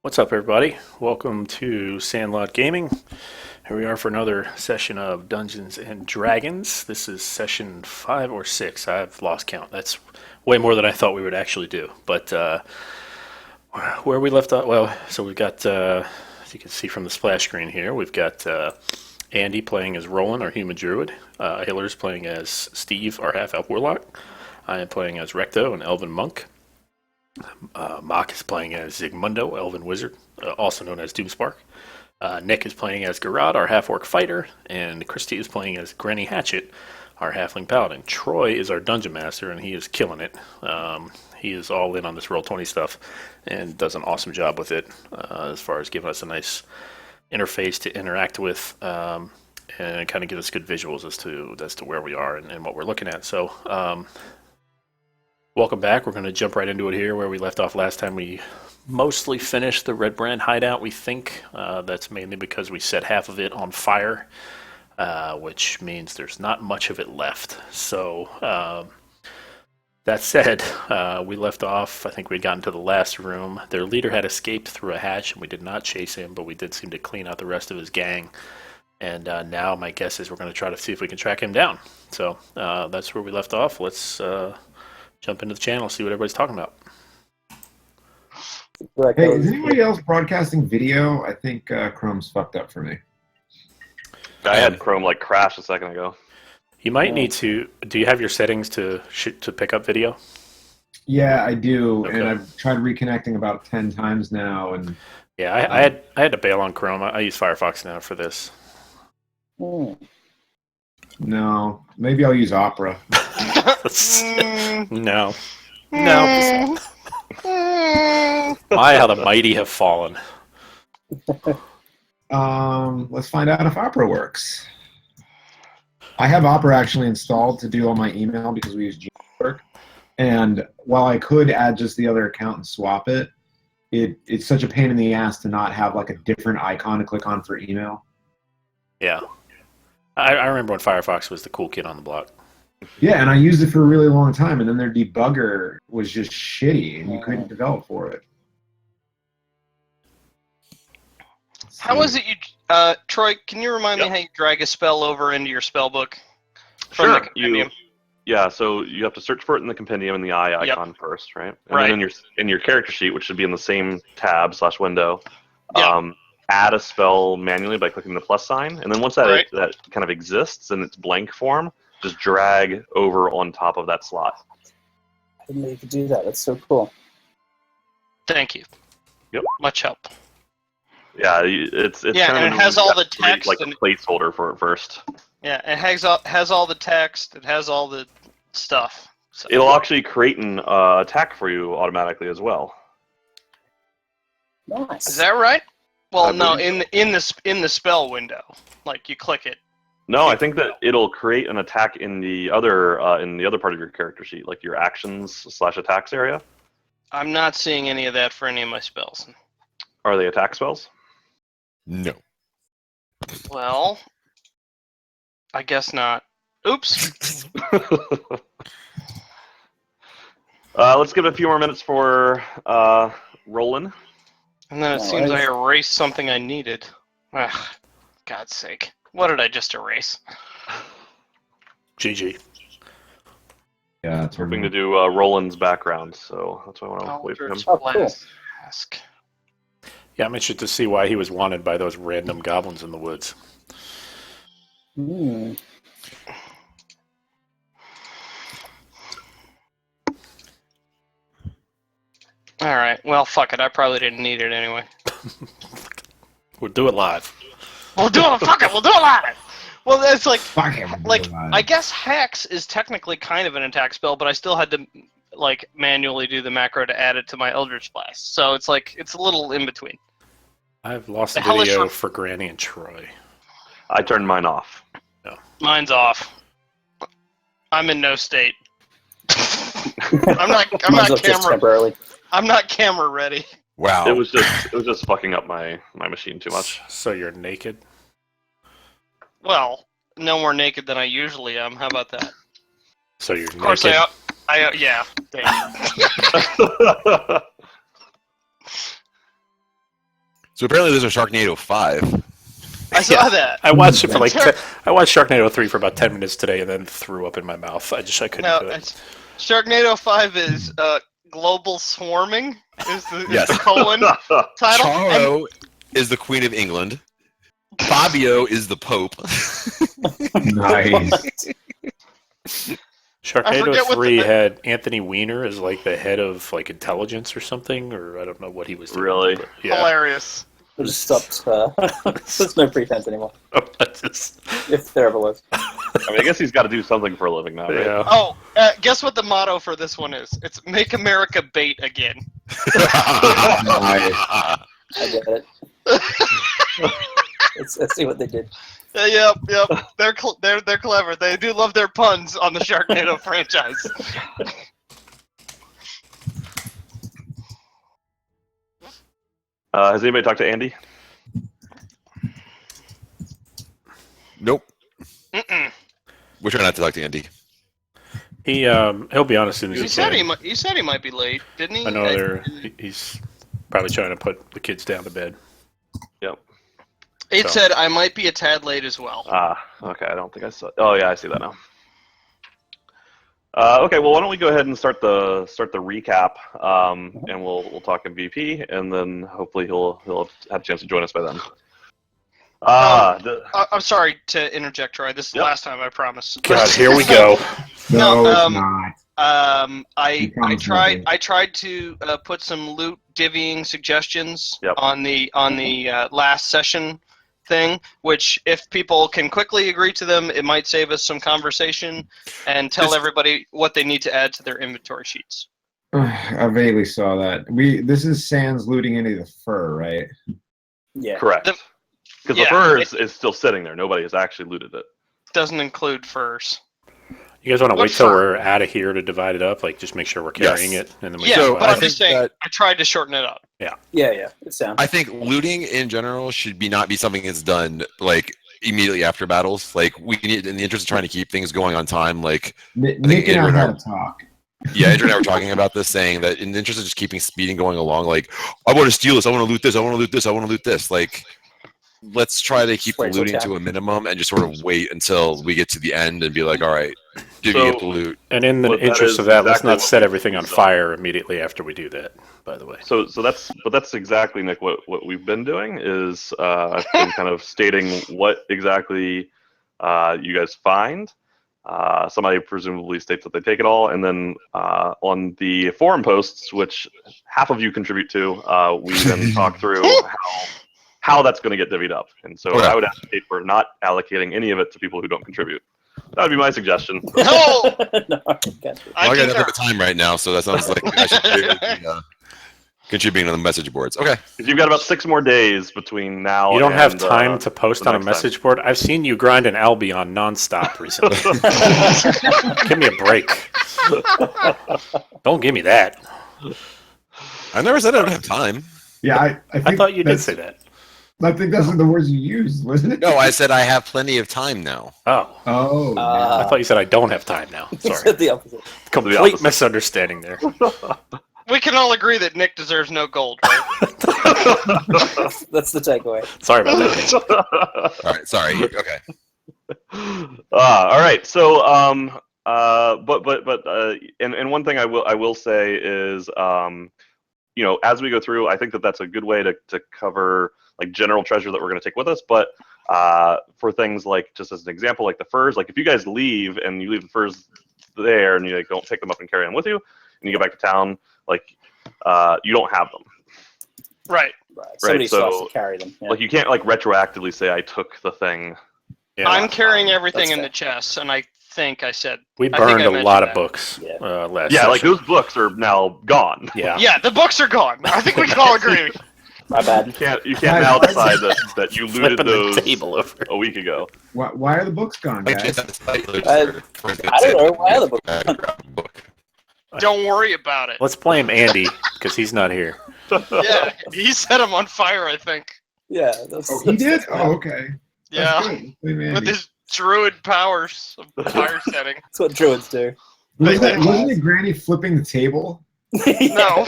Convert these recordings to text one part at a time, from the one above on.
What's up, everybody? Welcome to Sandlot Gaming. Here we are for another session of Dungeons and Dragons. This is session 5 or 6. I've lost count. That's way more than I thought we would actually do. But where we left off, well, so we've got, as you can see from the splash screen here, we've got Andy playing as Rolen, our human druid. Hiller's playing as Steve, our half-elf warlock. I am playing as Recto, an elven monk. Moch is playing as Zigmundo, Elven Wizard, also known as Doomspark. Nick is playing as Garad, our half-orc fighter, and Christy is playing as Granny Hatchet, our halfling paladin. Troy is our dungeon master, and he is killing it. He is all in on this Roll20 stuff and does an awesome job with it as far as giving us a nice interface to interact with and kind of give us good visuals as to where we are and what we're looking at. So welcome back. We're going to jump right into it here where we left off last time. We mostly finished the Redbrand hideout, we think. That's mainly because we set half of it on fire, which means there's not much of it left. So that said, we left off, I think we'd gotten to the last room. Their leader had escaped through a hatch, and we did not chase him, but we did seem to clean out the rest of his gang. And now my guess is we're going to try to see if we can track him down. So that's where we left off. Let's jump into the channel, see what everybody's talking about. Hey, is anybody else broadcasting video? I think Chrome's fucked up for me. I had Chrome like crash a second ago. You might need to. Do you have your settings to pick up video? Yeah, I do, Okay. and I've tried reconnecting about 10 times now, and Yeah, I had to bail on Chrome. I use Firefox now for this. no, maybe I'll use Opera. No. No. My, how the mighty have fallen. Let's find out if Opera works. I have Opera actually installed to do all my email because we use Gmail, and while I could add just the other account and swap it, it's such a pain in the ass to not have like a different icon to click on for email. Yeah. I remember when Firefox was the cool kid on the block. Yeah, and I used it for a really long time, and then their debugger was just shitty, and you couldn't develop for it. How is it you, Troy, can you remind me how you drag a spell over into your spell book? From the compendium? So you have to search for it in the compendium and the eye icon first, right? And Right. then in your character sheet, which should be in the same tab / window, Yeah. add a spell manually by clicking the plus sign, and then once that kind of exists in its blank form, just drag over on top of that slot. I didn't know you could do that. That's so cool. Thank you. Yep. Much help. Yeah, it's Yeah, kind and of it has all the read, text like a and- placeholder for it first. Yeah, it has all the text. It has all the stuff. So. It'll actually create an attack for you automatically as well. Nice. Is that right? Well, I no, believe in the spell window, like you click it. No, I think that it'll create an attack in the other part of your character sheet, like your actions / attacks area. I'm not seeing any of that for any of my spells. Are they attack spells? No. Well, I guess not. Oops. Let's give it a few more minutes for Rolen. And then it seems I erased something I needed. Ugh, God's sake. What did I just erase? GG. Yeah, it's Hoping to do Roland's background, so that's why I want to wait for him. Eldritch Oh, cool. Blast Task. Yeah, I'm interested to see why he was wanted by those random goblins in the woods. Hmm. Alright, well, fuck it. I probably didn't need it anyway. We'll do it live. We'll do it. Fuck it. We'll do it live. Well, that's like, Fuck him. I guess Hex is technically kind of an attack spell, but I still had to like manually do the macro to add it to my Eldritch Blast. So it's like it's a little in between. I've lost The the hellish video ref- for Granny and Troy. I turned mine off. Mine's off. I'm in no state. I'm not Mine's up just camera. temporarily. I'm not camera ready. Wow. It was just fucking up my machine too much. So you're naked? Well, no more naked than I usually am. How about that? So you're Of course, naked? yeah. Thank you. So apparently there's a Sharknado 5. I saw that. I watched it for like I watched Sharknado 3 for about 10 minutes today and then threw up in my mouth. I couldn't No, do it. Sharknado 5 is Global Swarming is Yes. the colon title. Charo is the Queen of England. Fabio is the Pope. Nice. Sharknado forget what 3 the- had Anthony Weiner as like the head of like intelligence or something, or I don't know what he was doing. Really? But, yeah. Hilarious. We just stopped. There's no pretense anymore, Just- if there ever was. I mean, I guess he's got to do something for a living now, right? yeah. Oh, guess what the motto for this one is? It's "Make America Bait Again." I get it. Let's see what they did. Yep. They're clever. They do love their puns on the Sharknado franchise. Has anybody talked to Andy? Nope. Mm-mm. We're trying not to talk to Andy. He'll be on as soon as He he said can. he said he might be late, didn't he? I know he's probably trying to put the kids down to bed. Yep. It So. said I might be a tad late as well. Okay. I don't think I saw. Oh yeah, I see that now. Okay. Well, why don't we go ahead and start the recap, and we'll talk in VP, and then hopefully he'll have a chance to join us by then. I'm sorry to interject, Troy. This is the Yep. last time, I promise. God, here we go. No, No, it's not. I You promised tried nothing. to put some loot divvying suggestions Yep. on the last session thing, which if people can quickly agree to them, it might save us some conversation and tell Just- everybody what they need to add to their inventory sheets. I vaguely saw that. This is Sans looting into the fur, right? Yeah. Correct. The- Because yeah, the fur it- is still sitting there. Nobody has actually looted it. Doesn't include furs. You guys want to What wait till fur? we're out of here to divide it up? Like, just make sure we're carrying Yes. it, and then we Yeah, can So, but divide I I'm it. think just saying, that- I tried to shorten it up. Yeah. It sounds. I think looting in general should not be something that's done like immediately after battles. Like we need, in the interest of trying to keep things going on time. Like Nick think and I Andrew and I- had a talk. yeah, Andrew and I were talking about this, saying that in the interest of just keeping speed and going along, like I want to steal this, I want to loot this, I want to loot this, I want to loot this. Like let's try to keep the Wait till looting to a minimum and just sort of wait until we get to the end and be like, all right, divvy up the loot. And in the Well, that interest is of that, let's exactly not what set we've everything on done. fire immediately after we do that. By the way. So that's exactly, Nick, what we've been doing is I've been kind of stating what exactly you guys find. Somebody presumably states that they take it all, and then on the forum posts, which half of you contribute to, we then talk through how that's going to get divvied up. And so Okay. I would advocate for not allocating any of it to people who don't contribute. That would be my suggestion. No, No, I can't do Well, I got concur. nothing but time right now, so that sounds like I should be contributing on the message boards. Okay. Because you've got about 6 more days between now. You don't have and, time to post the on a next time. message board. I've seen you grind an Albion nonstop recently. Give me a break. Don't give me that. I never said I don't have time. Yeah, I think I thought you did that's- say that. I think that's the words you used, wasn't it? No, I said I have plenty of time now. Oh, Oh. I thought you said I don't have time now. He Sorry, said the opposite. complete opposite. misunderstanding there. We can all agree that Nick deserves no gold, right? That's the takeaway. Sorry about that. All right, sorry. Okay. All right. So, and one thing I will say is, as we go through, I think that's a good way to cover like general treasure that we're going to take with us. But for things like, just as an example, like the furs, like if you guys leave and you leave the furs there and you don't take them up and carry them with you, and you go back to town, like you don't have them. Right. Right. Somebody so, still has to carry them. Yeah. Like you can't like retroactively say I took the thing. Yeah. I'm carrying everything That's in fair. the chest, and I think I said. We I think burned I a mentioned lot of that. books Yeah. last Yeah, like session. those books are now gone. Yeah. Yeah, the books are gone. I think we can all agree. My bad. You can't now decide that you looted Flipping those the table over. a week ago. Why are the books gone, Like, guys? I don't know. Why are the books? Don't worry about it. Let's blame Andy because he's not here. Yeah, he set them on fire, I think. Yeah. That's, Oh, he did? Oh, okay. Yeah, That's good. Blame with Andy. his druid powers of fire setting. That's what druids do. Wasn't it Granny flipping the table? No.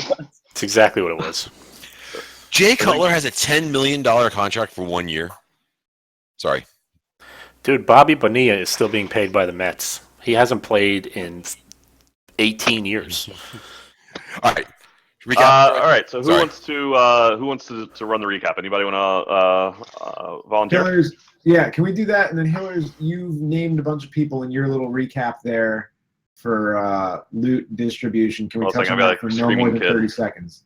It's exactly what it was. Jay Cutler has a $10 million contract for 1 year. Sorry. Dude, Bobby Bonilla is still being paid by the Mets. He hasn't played in 18 years. All right. Recap. All right. So Sorry. who wants to run the recap? Anybody want to volunteer? Hillers, yeah, can we do that? And then Hillers, you've named a bunch of people in your little recap there for loot distribution. Can we Well, it's touch like on I've got, that like, for no more screaming than kid. 30 seconds?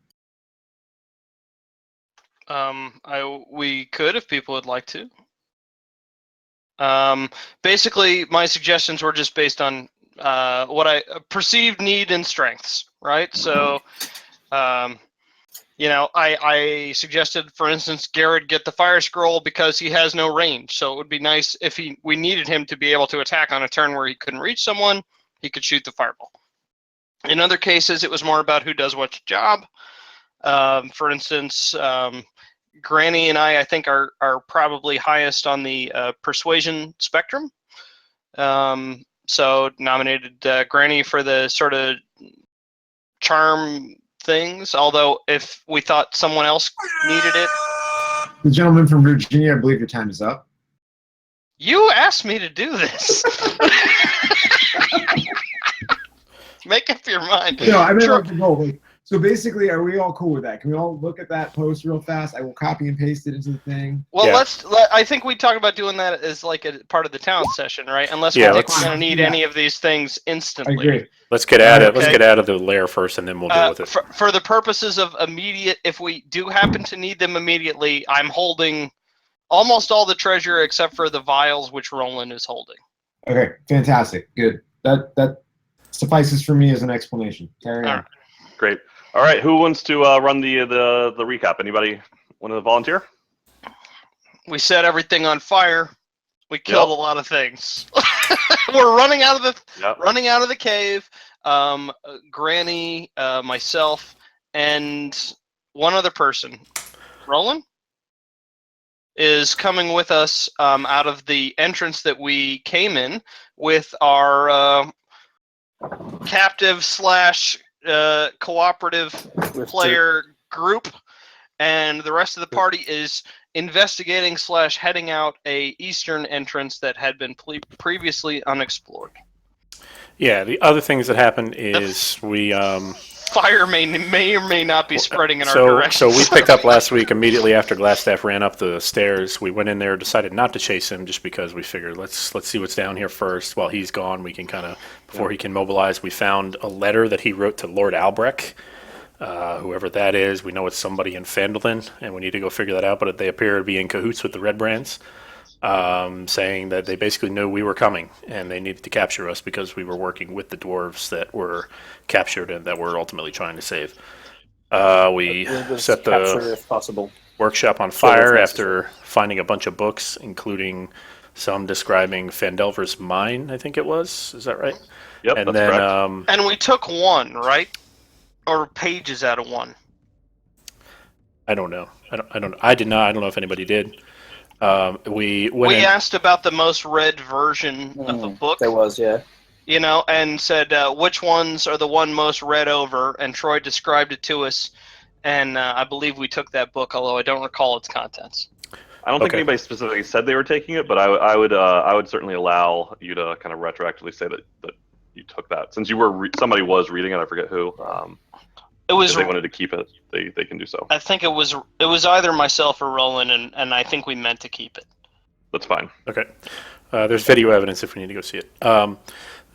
We could if people would like to. Basically, my suggestions were just based on what I perceived need and strengths, right? So, I suggested, for instance, Garad get the fire scroll because he has no range. So it would be nice if we needed him to be able to attack on a turn where he couldn't reach someone, he could shoot the fireball. In other cases, it was more about who does what job. For instance, Granny and I think, are probably highest on the persuasion spectrum. So nominated Granny for the sort of charm things, although if we thought someone else needed it. The gentleman from Virginia, I believe your time is up. You asked me to do this. Make up your mind. No, I meant Sure. like the goal. Like, so basically, are we all cool with that? Can we all look at that post real fast? I will copy and paste it into the thing. Well, Yeah. I think we talk about doing that as like a part of the talent session, right? Unless Yeah, we're going let's- to need any of these things I instantly. agree. Let's get out of Okay. let's get out of the lair first, and then we'll deal with it. For the purposes of immediate, if we do happen to need them immediately, I'm holding almost all the treasure except for the vials, which Rolen is holding. Okay, fantastic. Good. That suffices for me as an explanation. Carry on. All right. Great. All right. Who wants to run the recap? Anybody want to volunteer? We set everything on fire. We killed a lot of things. We're running out of the cave. Granny, myself, and one other person, Rolen, is coming with us out of the entrance that we came in with our captive / cooperative player group, and the rest of the party is investigating / heading out a eastern entrance that had been previously unexplored. Yeah, the other things that happened is we Fire may or may not be spreading in our direction. So we picked up last week immediately after Glassstaff ran up the stairs. We went in there, decided not to chase him just because we figured let's see what's down here first. While he's gone, we can kind of before he can mobilize. We found a letter that he wrote to Lord Albrecht, whoever that is. We know it's somebody in Phandalin, and we need to go figure that out. But they appear to be in cahoots with the Redbrands, saying that they basically knew we were coming and they needed to capture us because we were working with the dwarves that were captured and that we're ultimately trying to save. We set the if possible. workshop on fire after finding a bunch of books, including some describing Fandelver's mine, I think it was. Is that right? Yep, And that's then, correct. And we took one, right? Or pages out of one. I don't know. I did not. I don't know if anybody did. We asked about the most read version of the book. There was, yeah. And said which ones are the one most read over, and Troy described it to us, and I believe we took that book, although I don't recall its contents. I don't think anybody specifically said they were taking it, but I would certainly allow you to kind of retroactively say that you took that, since you were somebody was reading it. I forget who. It was. If they wanted to keep it, they can do so. I think it was either myself or Rolen, and I think we meant to keep it. That's fine. Okay. There's video evidence if we need to go see it.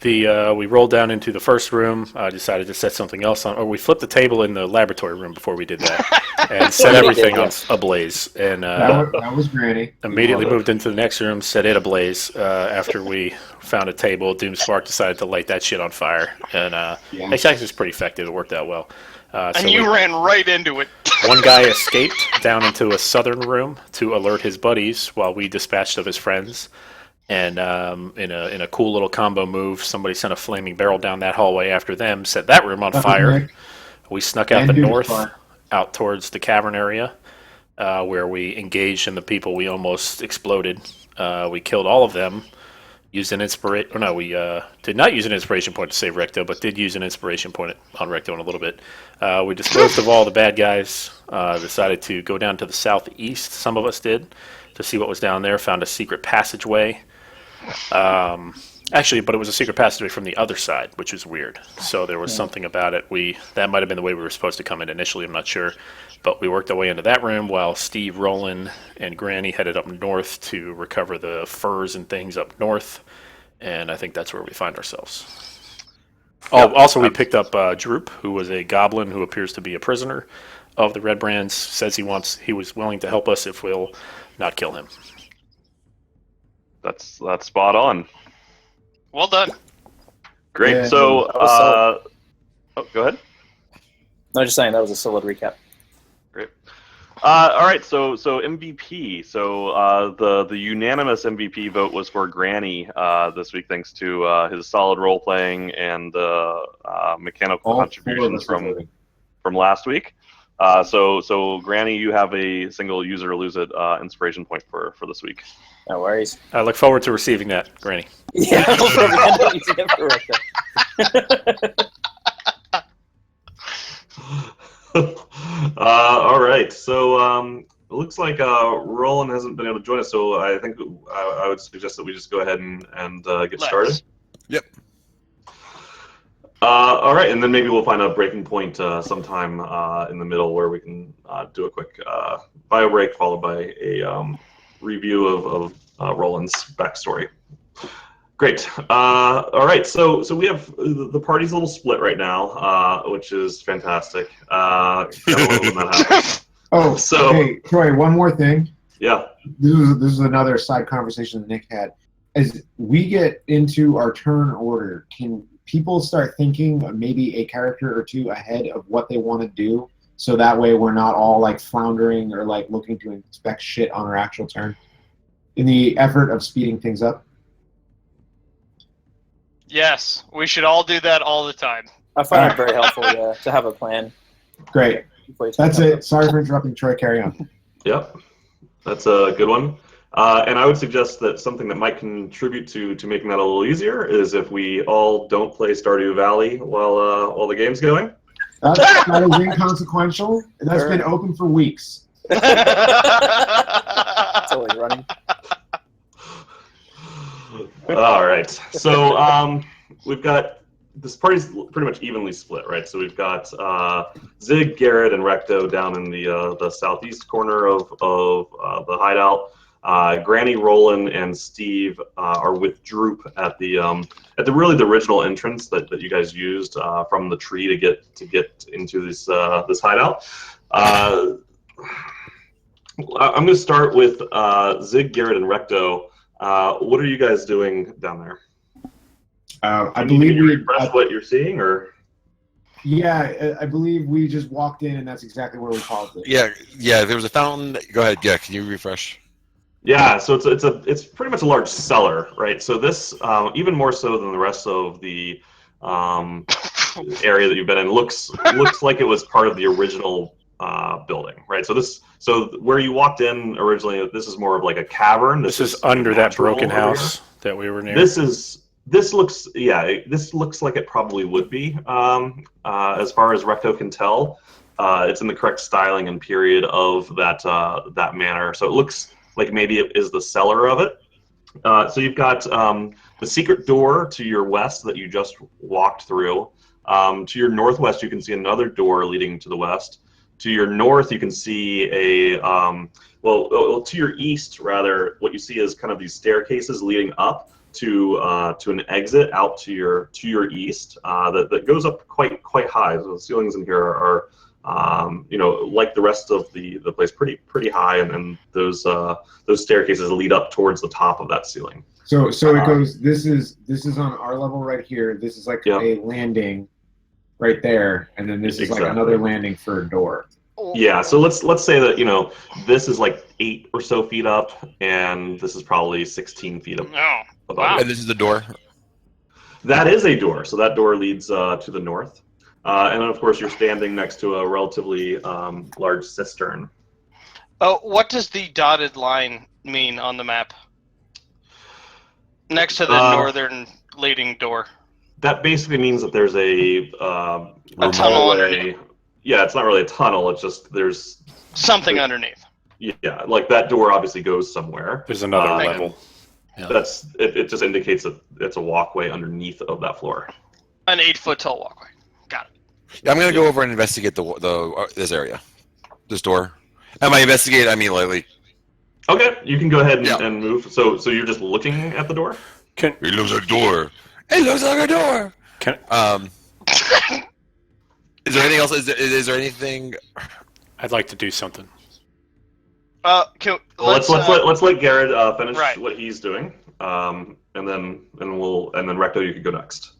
We rolled down into the first room. I decided to set something else on, or we flipped the table in the laboratory room before we did that, and set everything on ablaze. And That was Granny. immediately moved into the next room, set it ablaze. After we found a table, Doomspark decided to light that shit on fire, and it actually was pretty effective. It worked out well. And you ran right into it. One guy escaped down into a southern room to alert his buddies while we dispatched of his friends. And in a cool little combo move, somebody sent a flaming barrel down that hallway after them, set that room on fire. We snuck out the north, out towards the cavern area, where we engaged in the people we almost exploded. We killed all of them, used an inspiration. No, we did not use an inspiration point to save Recto, but did use an inspiration point on Recto in a little bit. We disposed of all the bad guys. Decided to go down to the southeast. Some of us did to see what was down there. Found a secret passageway. Actually, but it was a secret passageway from the other side, which was weird. So there was something about it. That might have been the way we were supposed to come in initially. I'm not sure. But we worked our way into that room while Steve, Rolen, and Granny headed up north to recover the furs and things up north. And I think that's where we find ourselves. Oh, also we picked up Droop, who was a goblin who appears to be a prisoner of the Redbrands. Says he was willing to help us if we'll not kill him. That's spot on. Well done. Great. Yeah. So, go ahead. No, just saying that was a solid recap. Great. All right. So MVP. So the unanimous MVP vote was for Granny this week, thanks to his solid role playing and mechanical contributions from last week. So Granny, you have a single use it or lose it inspiration point for this week. No worries. I look forward to receiving that, Granny. Yeah, I'll probably end up using it for Recto. All right. So it looks like Roland hasn't been able to join us, so I think I would suggest that we just go ahead and get started. Yep. All right, and then maybe we'll find a breaking point sometime in the middle where we can do a quick bio break followed by a review of Roland's backstory. Great. All right, so we have the party's a little split right now, which is fantastic. Gotta love when that happens. Oh, So- hey, Troy, one more thing. Yeah. This is another side conversation that Nick had. As we get into our turn order, can people start thinking maybe a character or two ahead of what they want to do, so that way we're not all like floundering or like looking to inspect shit on our actual turn, in the effort of speeding things up? Yes, we should all do that all the time. I find it very helpful to have a plan. Great. before you That's take it. Sorry for interrupting, Troy. Carry on. Yep, that's a good one. And I would suggest that something that might contribute to making that a little easier is if we all don't play Stardew Valley while the game's going. That is inconsequential. That's been open for weeks. It's always running. All right. So we've got this party's pretty much evenly split, right? So we've got Zig, Garad, and Recto down in the southeast corner of the hideout. Granny, Rolen, and Steve are with Droop at the original entrance that you guys used from the tree to get into this hideout. I'm going to start with Zig, Garad, and Recto. What are you guys doing down there? I believe you refresh what you're seeing, or yeah, I believe we just walked in, and that's exactly where we paused it. Yeah. There was a fountain. Go ahead. Yeah. Can you refresh? yeah. So it's pretty much a large cellar, right? So this even more so than the rest of the area that you've been in looks like it was part of the original building, right? So where you walked in originally, this is more of like a cavern. This is under that broken house that we were near. This looks like it probably would be, as far as Recto can tell. It's in the correct styling and period of that manor. So it looks like maybe it is the cellar of it. So you've got the secret door to your west that you just walked through. To your northwest, you can see another door leading to the west. To your north, you can see to your east, rather, what you see is kind of these staircases leading up to an exit out to your east that goes up quite high. So the ceilings in here are like the rest of the place, pretty high, and those staircases lead up towards the top of that ceiling. So it goes. This is on our level right here. This is like a landing right there, and then this is like another landing for a door. Yeah, so let's say that this is like 8 or so feet up, and this is probably 16 feet up. No. Above. Wow. And this is the door. That is a door. So that door leads to the north, and then of course you're standing next to a relatively large cistern. Oh, what does the dotted line mean on the map? Next to the northern leading door. That basically means that there's a tunnel hallway. underneath. Yeah, it's not really a tunnel. It's just there's something underneath. Yeah, like that door obviously goes somewhere. There's another level. Yeah. It just indicates that it's a walkway underneath of that floor. An 8-foot tall walkway. Got it. Yeah, I'm gonna go over and investigate this area, this door. And by investigate, I mean like. Okay, you can go ahead and move. So you're just looking at the door? It looks like a door. It looks like a door. Is there anything else? Is there anything? I'd like to do something. Let's let Garad finish what he's doing, and then Recto, you can go next.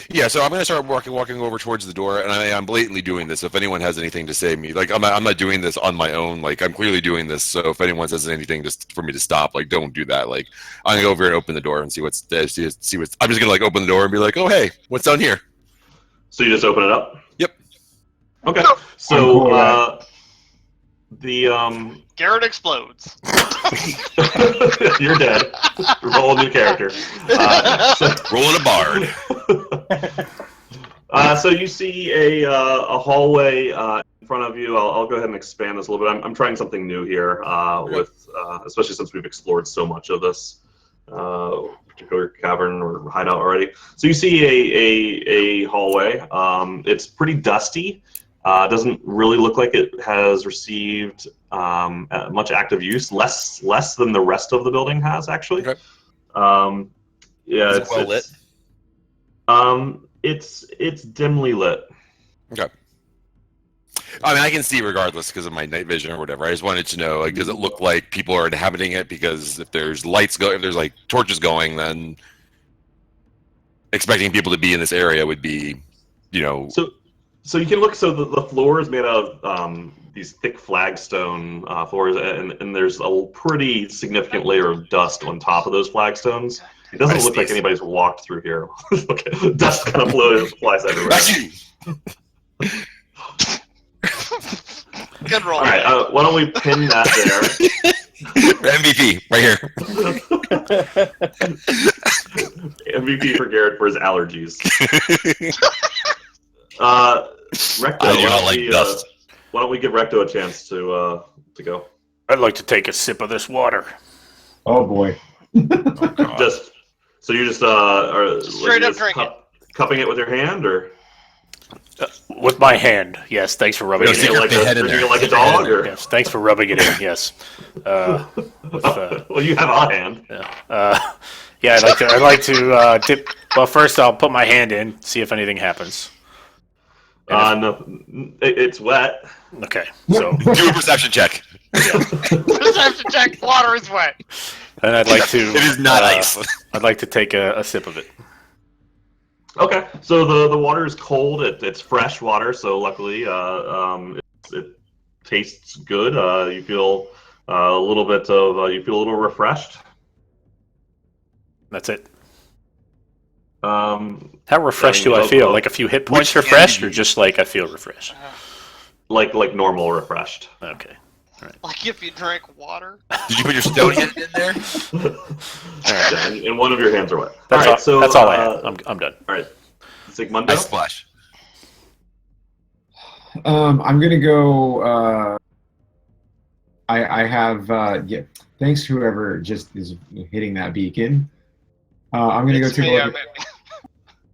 Yeah, so I'm gonna start walking over towards the door, and I'm blatantly doing this. If anyone has anything to say to me, like I'm not doing this on my own. Like I'm clearly doing this. So if anyone says anything just for me to stop, like don't do that. Like I'm gonna go over here and open the door and see what's there. See what's. I'm just gonna like open the door and be like, oh hey, what's down here? So you just open it up? Yep. Okay. So Garad explodes. You're dead. Roll a new character. Rolling a bard. So you see a hallway in front of you. I'll go ahead and expand this a little bit. I'm trying something new here, with especially since we've explored so much of this particular cavern or hideout already. So you see a hallway. It's pretty dusty. Doesn't really look like it has received much active use. Less than the rest of the building has, actually. Okay. Yeah, Is it well lit? It's dimly lit. Okay. I mean, I can see regardless because of my night vision or whatever. I just wanted to know, like, does it look like people are inhabiting it? Because if there's lights if there's like torches going, then expecting people to be in this area would be, So you can look. So the floor is made out of these thick flagstone floors, and there's a pretty significant layer of dust on top of those flagstones. It doesn't look like anybody's walked through here. Okay. Dust kind of flies everywhere. Good roll. All right, why don't we pin that there? MVP right here. MVP for Garad for his allergies. Recto, I do not like dust. Why don't we give Recto a chance to go? I'd like to take a sip of this water. Oh boy. So you're just are straight up drinking. Cupping it with your hand, or with my hand? Yes, thanks for rubbing it in. Like a dog, or yes, thanks for rubbing it in. Yes. Well, you have a hand. Yeah, I'd like to dip. Well, first I'll put my hand in, see if anything happens. No, it's wet. Okay, so do a perception check. Perception check. Water is wet. And I'd like to. It is not ice. I'd like to take a sip of it. Okay, so the water is cold. It's fresh water, so luckily it tastes good. You feel a little refreshed. That's it. How refreshed do I feel? Like a few hit points refreshed, or just like I feel refreshed? Like normal refreshed. Okay. All right. Like if you drank water. Did you put your stone hand in there? All right. And one of your hands are wet. That's all I have. I'm done. All right. Zigmundo? I splash. I'm gonna go. I have. Thanks, whoever just is hitting that beacon. I'm gonna go take a look.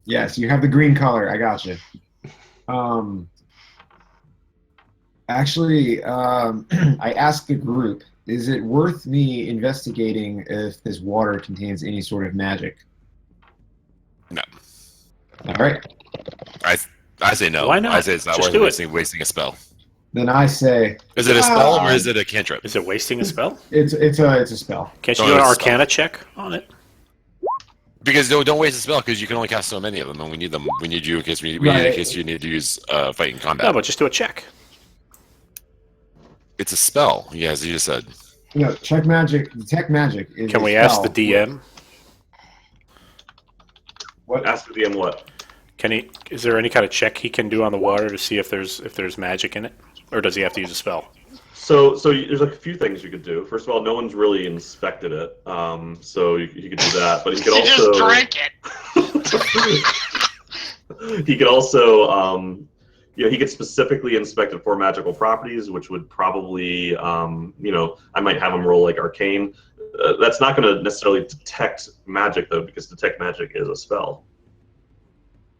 Yes, you have the green color. I got you. Actually, I asked the group, is it worth me investigating if this water contains any sort of magic? No. All right. I say no. Why not? I say it's not Just worth wasting a spell. Then I say. Is it a spell or is it a cantrip? Is it wasting a spell? It's a spell. Can't you do an Arcana check on it? Because don't waste a spell because you can only cast so many of them, and we need them. We need you in case in case you need to use fighting combat. No, but just do a check. It's a spell. Yeah, as you just said. No, check magic. Detect magic. Is Can we spell. ask the DM? What? Ask the DM what? Is there any kind of check he can do on the water to see if there's magic in it, or does he have to use a spell? there's a few things you could do. First of all, no one's really inspected it, so you could do that. But you could also just drink it. he could also he could specifically inspect it for magical properties, which would probably I might have him roll like arcane. That's not going to necessarily detect magic though, because detect magic is a spell.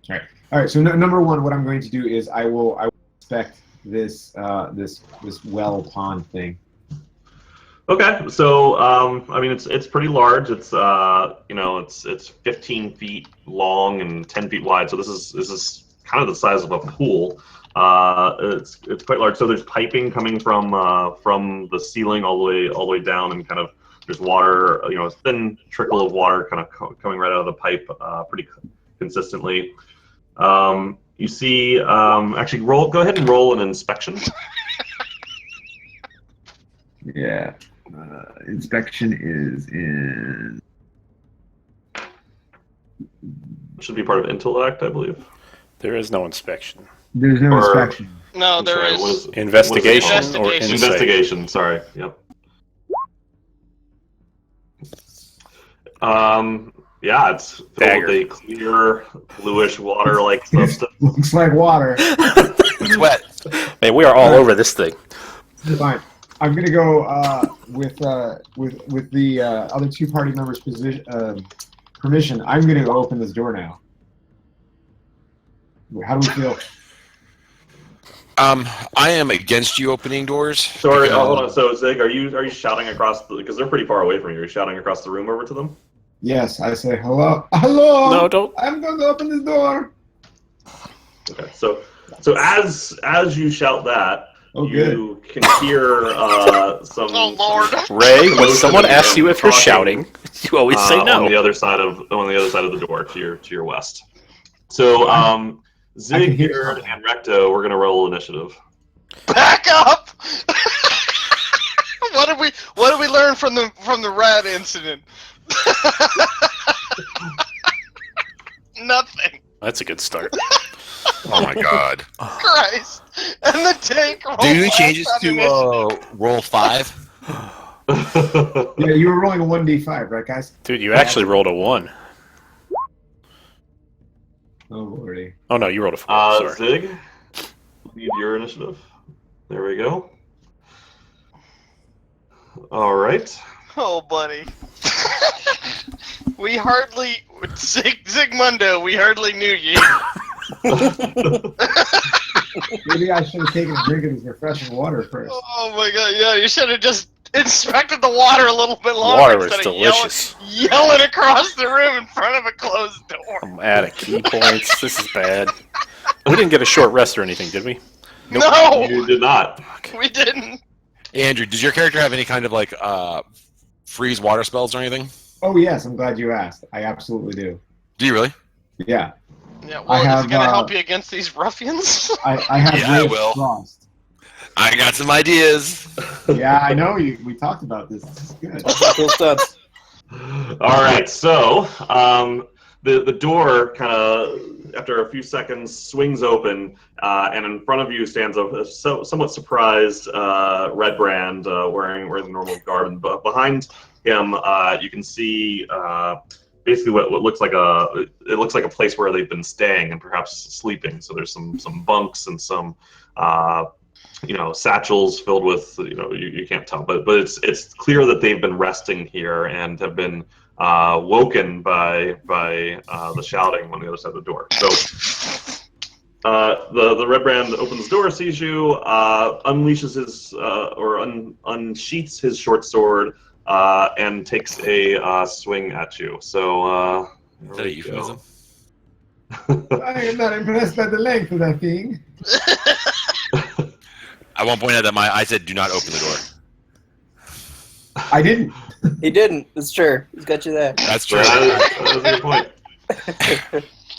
All right. So number one, what I'm going to do is I will inspect this well pond thing. Okay, so I mean it's pretty large. It's it's 15 feet long and 10 feet wide. So this is kind of the size of a pool. It's quite large. So there's piping coming from the ceiling all the way down, and kind of there's water. A thin trickle of water kind of coming right out of the pipe, pretty consistently. You see, actually, go ahead and roll an inspection. Yeah. Inspection is in. Should be part of intellect, I believe. There is no inspection. There's no inspection. No, there is. Investigation or insight? Investigation, sorry. Yep. Yeah, it's filled with a clear, bluish water-like substance. Looks like water. It's wet. Man, we are all over this thing. Fine. I'm gonna go with the other two party members' permission. I'm gonna go open this door now. How do we feel? I am against you opening doors. Sorry, hold on. So Zig, are you shouting across because they're pretty far away from you? Are you shouting across the room over to them? Yes, I say hello. Hello. No, don't. I'm going to open this door. Okay, so as you shout that, you can hear some. Oh Lord! Ray, when someone asks you if you're shouting, you always say no. On the other side of the door to your west. So Zig here and Recto, we're gonna roll initiative. Back up! What did we learn from the rat incident? Nothing. That's a good start. Oh my god. Christ. And the tank rolled. Do you change it to roll 5? Yeah, you were rolling a 1d5, right, guys? Dude, you actually rolled a 1. Oh, lordy. Oh no, you rolled a 4. Sorry. Zig, lead your initiative. There we go. All right. Oh, buddy. Zigmundo, we hardly knew you. Maybe I should have taken a drink of this refreshing water first. Oh my god, yeah, you should have just inspected the water a little bit longer Water was instead of delicious. yelling across the room in front of a closed door. I'm out of key points. This is bad. We didn't get a short rest or anything, did we? No! You did not. We didn't. Andrew, does your character have any kind of like freeze water spells or anything? Oh, yes, I'm glad you asked. I absolutely do. Do you really? Yeah. Yeah, well, is it going to help you against these ruffians? I have Yeah, I Rage will. Frost. I got some ideas. Yeah, I know. We talked about this. This is good. Cool stuff. All right, so the door kind of, after a few seconds, swings open, and in front of you stands a somewhat surprised Redbrand wearing the normal garb, and behind him you can see basically what looks like a place where they've been staying and perhaps sleeping. So there's some bunks and some satchels filled with you can't tell, but it's clear that they've been resting here and have been woken by the shouting on the other side of the door. So the Redbrand opens the door, sees you, unleashes his unsheaths his short sword, and takes a swing at you. So Is that a euphemism? I am not impressed by the length of that thing. I won't point out that I said do not open the door. I didn't. He didn't. It's true. He's got you there. That's true. That was a good point.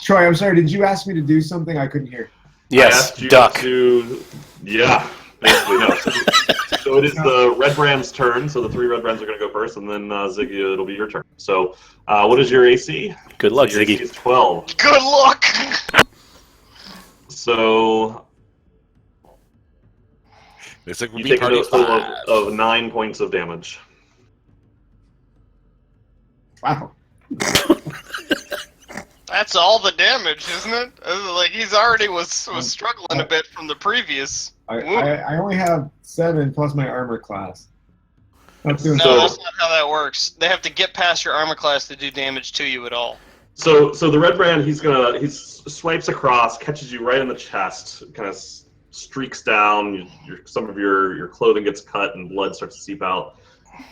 Troy, I'm sorry. Did you ask me to do something I couldn't hear? I Yes, asked you duck. Yeah, basically no. So it is the Redbrand's turn. So the 3 Redbrands are going to go first, and then Ziggy, it'll be your turn. So what is your AC? Good luck, Your AC Ziggy. is 12. Good luck! So It's like You we take a party total five. of 9 points of damage. Wow. That's all the damage, isn't it? Like he's already was struggling a bit from the previous. I only have 7 plus my armor class. That's doing No, that's not how that works. They have to get past your armor class to do damage to you at all. So the Redbrand, he swipes across, catches you right in the chest, kind of streaks down. Some of your clothing gets cut and blood starts to seep out.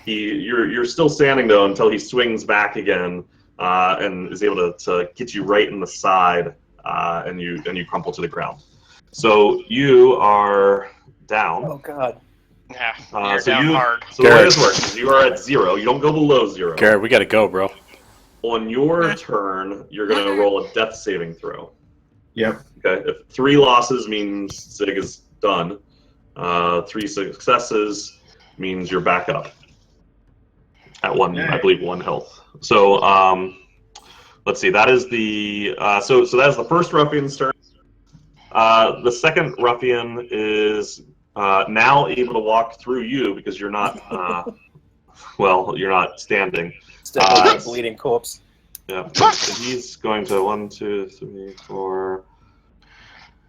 You're still standing though until he swings back again and is able to get you right in the side, and you crumple to the ground. So you are down. Oh God. Yeah, you're down hard. So the way this works is you are at 0. You don't go below 0. Garad, we got to go, bro. On your turn, you're going to roll a death saving throw. Yep. Okay. If 3 losses means Zig is done, 3 successes means you're back up at 1, I believe, 1 health. So let's see. That is the so that is the first ruffian's turn. The second ruffian is now able to walk through you because you're not you're not standing. Still a bleeding corpse. Yeah. So he's going to 1, 2, 3, 4,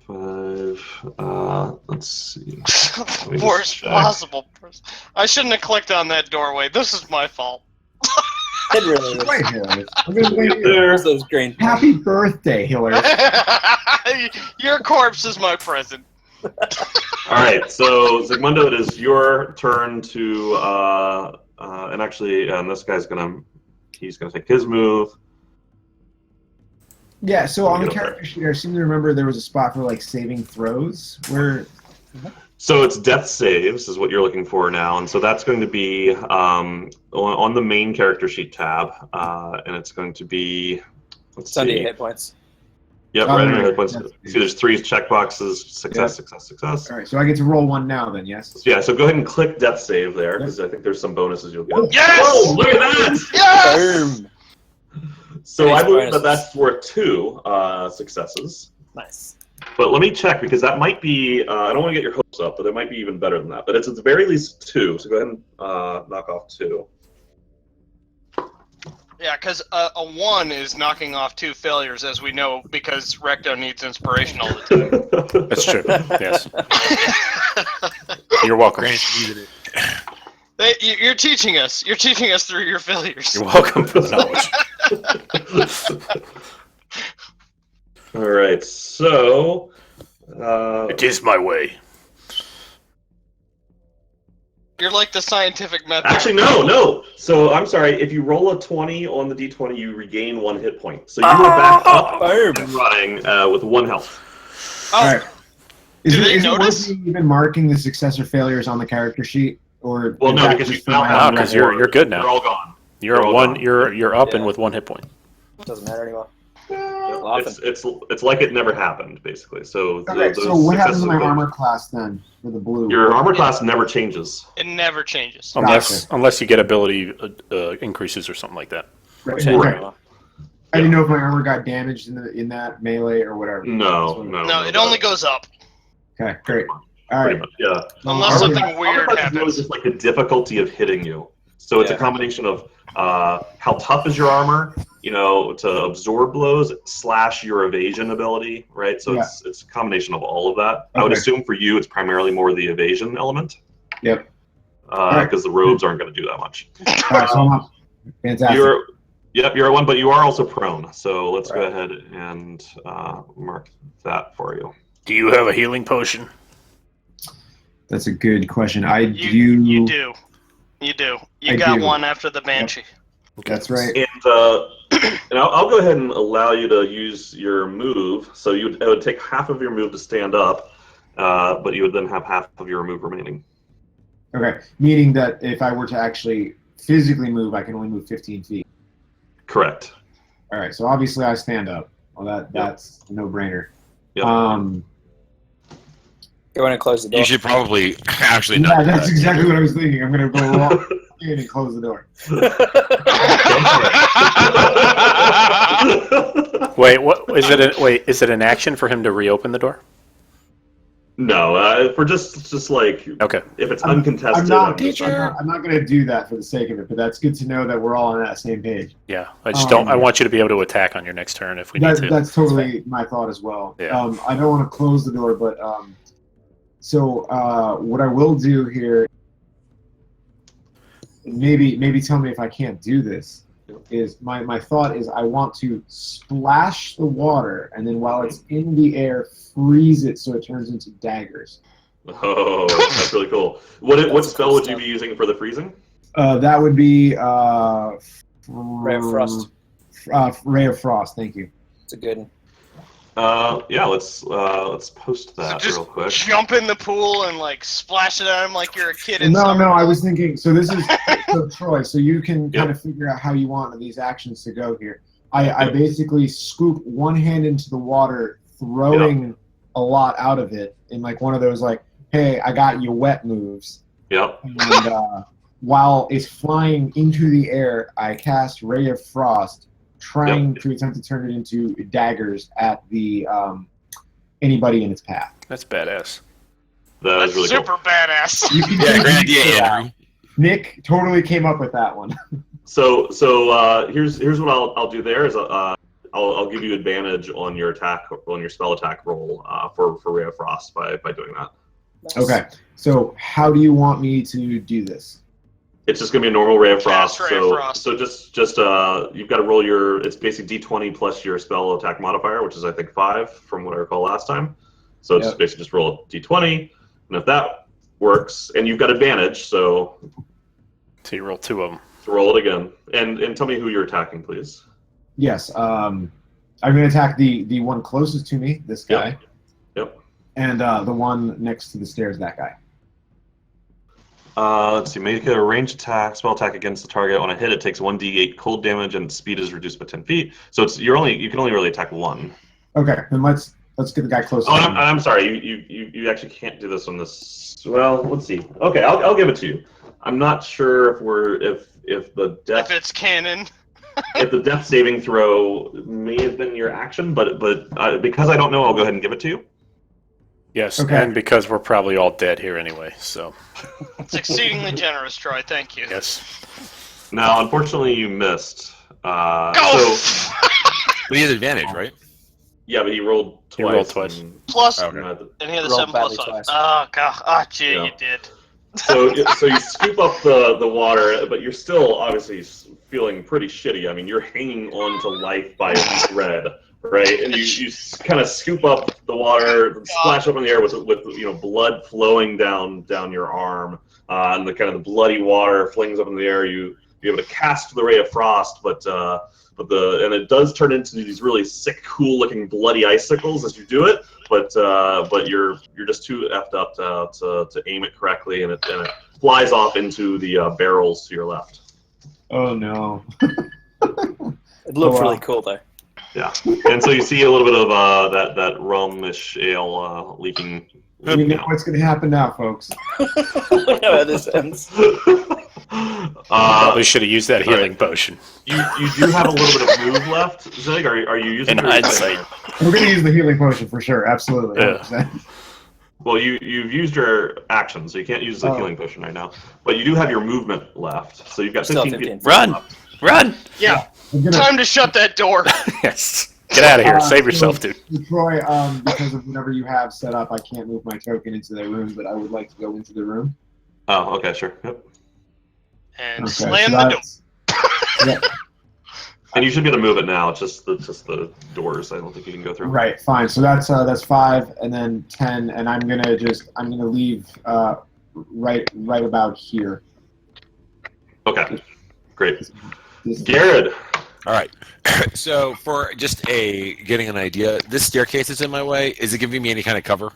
5. Let's see. The worst possible person. I shouldn't have clicked on that doorway. This is my fault. It really is. Wait, Hillary. I'm gonna wait here. There's those green. Happy birthday, Hillary. Your corpse is my present. All right. So Zigmundo, it is your turn to and actually, this guy's he's gonna take his move. Yeah, so on the character sheet, I seem to remember there was a spot for like saving throws where. So it's death saves is what you're looking for now, and so that's going to be on the main character sheet tab, and it's going to be. Let's It's under see. your hit points. Yep, Oh, right under right. hit points. That's- See, there's 3 checkboxes: success, success, success. All right, so I get to roll 1 now, then, yes. Yeah, so go ahead and click death save there because I think there's some bonuses you'll get. Yes! Whoa! Look at that! Yes! Boom. So Nice I believe bonuses. that's worth 2 successes. Nice. But let me check because that might be. I don't want to get your hopes up, but it might be even better than that. But it's at the very least 2. So go ahead and knock off 2. Yeah, because a 1 is knocking off 2 failures, as we know, because Recto needs inspiration all the time. That's true. Yes. You're welcome. You're teaching us. You're teaching us through your failures. You're welcome for the knowledge. All right, so It is my way. You're like the scientific method. actually no. So I'm sorry. If you roll a 20 on the d20, you regain 1 hit point. So you are back up Boom. and running with 1 health. Oh, All right. Is Do it, they is it notice? worth me even marking the success or failures on the character sheet, or Well, is no, that because you just for now my have own because record? you're good They're now. all gone. You're They're all one. gone. You're up and Yeah. with 1 hit point. Doesn't matter anymore. It's like it never happened, basically. So Okay, those so what happens successes to my of the- armor class then for the blue? Your armor class never changes. it never changes. Unless you get ability increases or something like that. Right. Change Right. anymore. I didn't know if my armor got damaged in that melee or whatever. No. No, it only goes up. Okay, great. All Pretty right. much, yeah. Unless Armor something class- weird Armor class is really happens. just like the difficulty of hitting you. So it's a Yeah. combination of how tough is your armor, to absorb blows / your evasion ability, right? So it's a combination of all of that. I would Okay. assume for you it's primarily more the evasion element. Yep. Because the robes aren't going to do that much. All right, so I'm up. Fantastic. You're at 1, but you are also prone. So let's go Right. ahead and mark that for you. Do you have a healing potion? That's a good question. You do. You do. You I got do. one after the Banshee. That's right. And I'll go ahead and allow you to use your move. So it would take half of your move to stand up, but you would then have half of your move remaining. Okay, meaning that if I were to actually physically move, I can only move 15 feet. Correct. All right, so obviously I stand up. Well, that's a no-brainer. Yep. Go in and close the door. You should probably actually Yeah, not. do that's that. exactly what I was thinking. I'm gonna go walk in and close the door. Wait, what is it? Is it an action for him to reopen the door? No, for just like Okay. if it's I'm uncontested. not going to do that for the sake of it, but that's good to know that we're all on that same page. Yeah, I just don't. I want you to be able to attack on your next turn if we need to. That's totally my thought as well. Yeah. I don't want to close the door, but so what I will do here, maybe tell me if I can't do this. Is my thought is I want to splash the water and then while it's in the air, freeze it so it turns into daggers. Oh, that's really cool. What spell would you be using for the freezing? That would be Ray of Frost. Ray of Frost. Thank you. It's a good one. Yeah, let's post that just real quick. jump in the pool and like splash it at him like you're a kid. No, I was thinking. So this is so Troy. So you can kind of figure out how you want these actions to go here. I basically scoop one hand into the water, throwing a lot out of it in like one of those like, hey, I got you wet moves. Yep. And while it's flying into the air, I cast Ray of Frost, trying to attempt to turn it into daggers at the anybody in its path. That's badass. That's really super badass. You can Yeah, great idea, Andrew. Nick totally came up with that one. So here's what I'll do there is I'll give you advantage on your spell attack roll for Ray of Frost by doing that. Nice. Okay, so how do you want me to do this? It's just gonna be a normal Ray of Frost. Cast Ray of Frost. So just you've got to roll it's basically D20 plus your spell attack modifier, which is I think 5 from what I recall last time. So it's basically just roll a D20, and if that works, and you've got advantage, so you roll 2 of them. So roll it again, and tell me who you're attacking, please. Yes, I'm going to attack the one closest to me, this guy. Yep. And the one next to the stairs, that guy. Let's see. Make a ranged attack, spell attack against the target. On a hit, it takes 1d8 cold damage, and its speed is reduced by 10 feet. So you can only really attack one. Okay, then let's get the guy close. Oh, I'm sorry. You actually can't do this on this. Well, let's see. Okay, I'll give it to you. I'm not sure if the death if it's canon. if the death saving throw may have been your action, but because I don't know, I'll go ahead and give it to you. Yes, okay. And because we're probably all dead here anyway, so. It's exceedingly generous, Troy. Thank you. Yes. Now, unfortunately, you missed. Go! So, But he has advantage, right? yeah, but he rolled twice. He rolled twice. and- Plus, Okay. and he had a Rolled 7 plus badly 5. twice. Oh, God. Oh, gee, Yeah. you did. So you scoop up the water, but you're still obviously feeling pretty shitty. I mean, you're hanging on to life by a thread, right? And you kind of scoop up the water, splash up in the air with blood flowing down your arm, and the kind of the bloody water flings up in the air. You're able to cast the Ray of Frost, but it does turn into these really sick, cool-looking bloody icicles as you do it. But you're just too effed up to aim it correctly, and it flies off into the barrels to your left. Oh no! It looked really cool though. Yeah, and so you see a little bit of that rum-ish ale leaking. You know what's going to happen now, folks. I know how this ends. Probably should have used that healing potion. You do have a little bit of move left, Zig. Are you using In your hindsight. We're going to use the healing potion for sure. Absolutely. Yeah. 100%. Well, you've used your action, so you can't use the healing potion right now. But you do have your movement left, so you've got Still 15 15. feet. Run! Run! Yeah. I'm gonna- Time to shut that door. Yes. Get out of here. Save yourself, dude. Troy, because of whatever you have set up, I can't move my token into the room, but I would like to go into the room. Oh, okay, sure. Yep. And Okay, slam so the door. yeah, And you should be able to move it now. It's just the doors. I don't think you can go through. right, fine. So that's 5 and then 10, and I'm gonna leave right about here. Okay, great. This- Garad. All right. So for just getting an idea, this staircase is in my way. Is it giving me any kind of cover?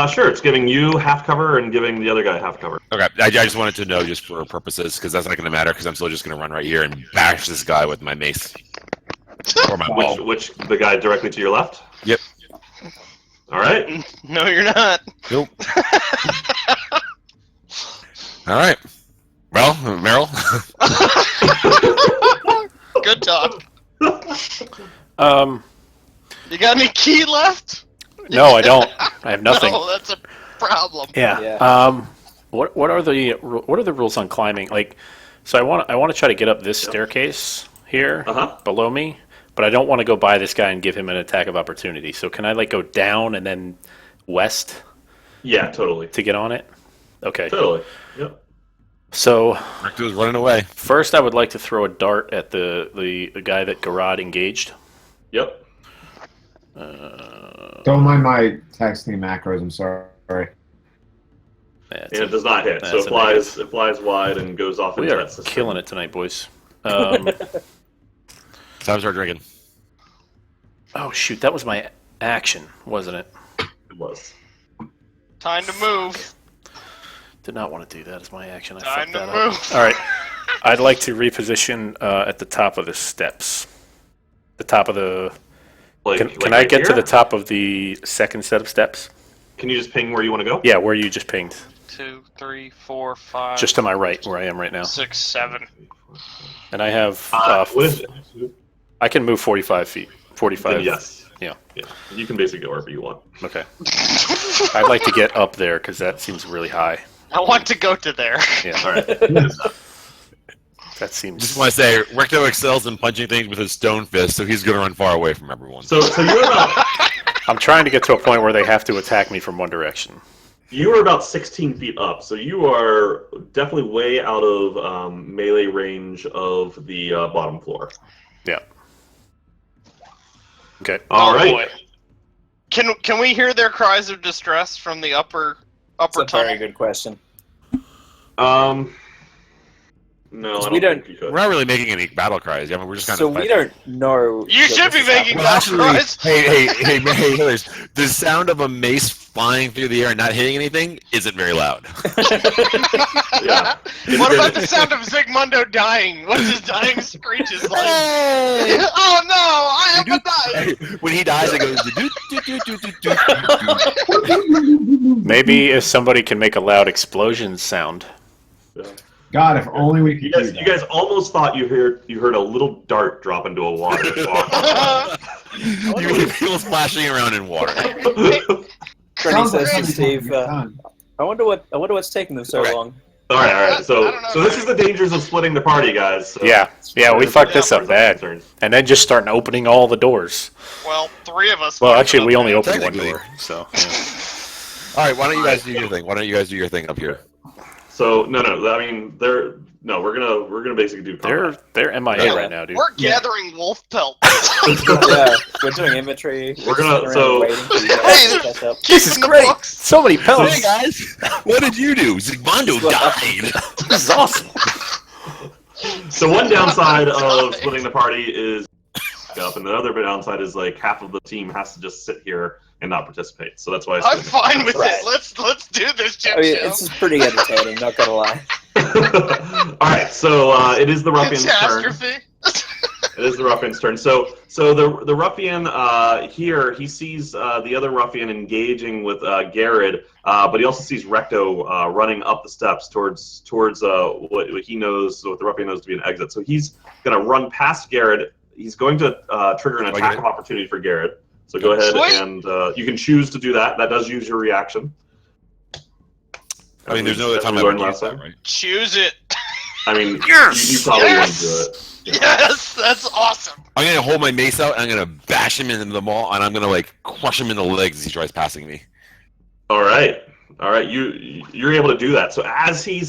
Sure. It's giving you half cover and giving the other guy half cover. Okay. I just wanted to know just for purposes, because that's not going to matter, because I'm still just going to run right here and bash this guy with my mace. Or my ball. Which the guy directly to your left? Yep. All right. No, you're not. Nope. All right. Well, Meryl. Good talk. Um, You got any key left? No, I don't. I have nothing. No, that's a problem. Yeah. Yeah. What are the rules on climbing? Like, so I want to try to get up this staircase here below me, but I don't want to go by this guy and give him an attack of opportunity. So can I like go down and then west? Yeah, totally. To get on it. Okay. Totally. Yep. So Recto's running away. First, I would like to throw a dart at the guy that Garad engaged. Yep. Don't mind my texting macros. I'm sorry. And it does not hit, so it flies wide and goes off into that system. We are killing it tonight, boys. Time to start drinking. Oh shoot, that was my action, wasn't it? It was. Time to move. Did not want to do that as my action. I Time fucked to that move. up. All right, I'd like to reposition at the top of the steps. The top of the. Can I get to the top of the second set of steps? Can you just ping where you want to go? Yeah, where you just pinged. 2, 3, 4, 5. Just to my right, where I am right now. 6, 7. And I have. What is it? I can move 45 feet. 45. Then yes. Yeah. You can basically go wherever you want. Okay. I'd like to get up there because that seems really high. I want to go to there. Yeah. All right. That seems. Just want to say, Recto excels in punching things with his stone fist, so he's going to run far away from everyone. So you're about. I'm trying to get to a point where they have to attack me from one direction. You are about 16 feet up, so you are definitely way out of melee range of the bottom floor. Yeah. Okay. All right. Boy. Can we hear their cries of distress from the upper That's a tunnel? very good question. No, I we don't don't- think you could. We're not really making any battle cries. I mean, we're just kind So of. we don't know. You that should this be is making happening. Well, battle actually, cries. hey, Hillers, the sound of a mace flying through the air and not hitting anything isn't very loud. Yeah. What about the sound of Zigmundo dying? What's his dying screeches like? Oh no, I have to die! When he dies, it goes. Do. Maybe if somebody can make a loud explosion sound. Yeah. God, if only we could You do guys, that. you guys almost thought you heard a little dart drop into a water. You hear people splashing around in water. Bernie Sounds like says to something Steve, can be done. I wonder what's taking them so Okay. long. All right. I don't So know. this is the dangers of splitting the party, guys. So Yeah. Yeah, we as fucked far this up as I'm bad. concerned. And then just starting opening all the doors. Well, 3 of us. Well, fucked actually, it we up. only opened one Technically. door. So, yeah. All right, why don't you guys do your thing? Why don't you guys do your thing up here? So no. I mean, we're gonna basically do combat. They're MIA Yeah. right now, dude. We're gathering wolf pelt. Yeah, we're doing inventory. We're gonna- sitting around so- waiting for you guys Hey, to catch up. This is Keeping the great. books. So many pelts. Hey guys, what did you do? Zigmundo died. This is awesome. So one downside of splitting the party is up, and the other downside is like half of the team has to just sit here and not participate. So that's why I'm fine with Right. it. Let's do this shit I mean, show. it's just pretty entertaining, not gonna lie. All right, so it is the ruffian's turn. Catastrophe. It is the ruffian's turn. So the ruffian here, he sees the other ruffian engaging with Garad, but he also sees Recto running up the steps towards what he knows, what the ruffian knows to be an exit. So he's gonna run past Garad. He's going to trigger an attack of opportunity for Garad. So go ahead Sweet. and you can choose to do that. That does use your reaction. I mean, there's no other time I we would learned use last that, time. right? Choose it. I mean, Yes! you probably Yes! want to do it. Yes, that's awesome. I'm gonna hold my mace out and I'm gonna bash him into the mall and I'm gonna like crush him in the legs as he tries passing me. All right. You're able to do that. So as he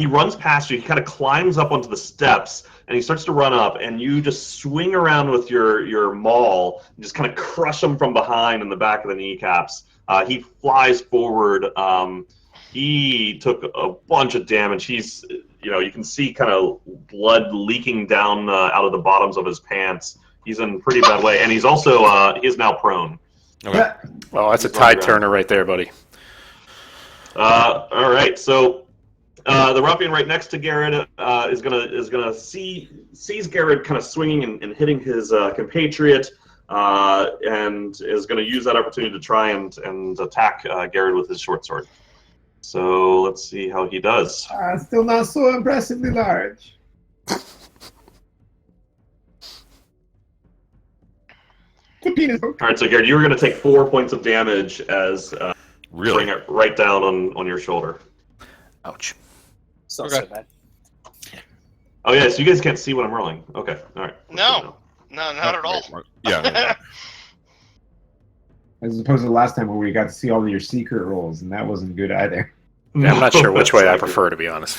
runs past you, he kind of climbs up onto the steps and he starts to run up, and you just swing around with your maul and just kind of crush him from behind in the back of the kneecaps. He flies forward. He took a bunch of damage. He's, you can see kind of blood leaking down out of the bottoms of his pants. He's in pretty bad way, and he's also he is now prone. Okay. Well, that's a He's on the tide ground. turner right there, buddy. All right, so the ruffian right next to Garad is gonna sees Garad kind of swinging and hitting his compatriot, and is gonna use that opportunity to try and attack Garad with his short sword. So let's see how he does. Still not so impressively large. penis hook. All right, so Garad, you're going to take 4 points of damage as Really? bring it right down on your shoulder. Ouch. It's not Okay. so bad. Oh yeah, so you guys can't see what I'm rolling. Okay, all right. No, not at all. Yeah. As opposed to the last time where we got to see all of your secret rolls, and that wasn't good either. Yeah, I'm not sure which way I Exactly. prefer, to be honest.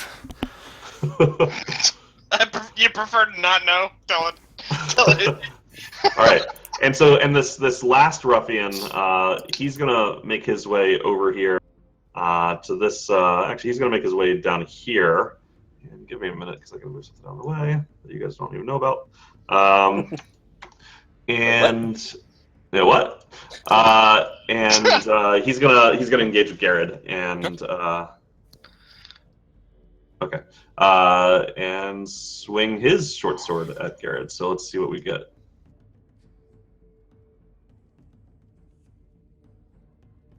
You prefer to not know? Tell it. All right, and this last ruffian, he's gonna make his way over here to this. Actually, he's gonna make his way down here. And give me a minute because I can move something down the way that you guys don't even know about. And yeah, what? He's gonna engage with Garad and okay, and swing his short sword at Garad. So let's see what we get.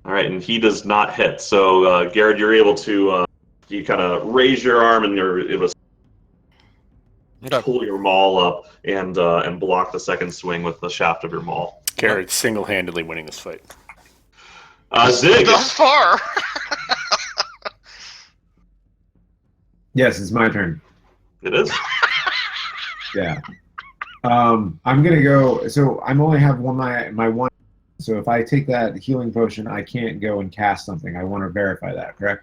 All right, and he does not hit. So Garad, you're able to you kind of raise your arm and you're able to pull your maul up and block the second swing with the shaft of your maul. Garad single-handedly winning this fight. Zig. Thus far. Yes, it's my turn. It is. Yeah. I'm gonna go. So I'm only have my one. So if I take that healing potion, I can't go and cast something. I want to verify that. Correct?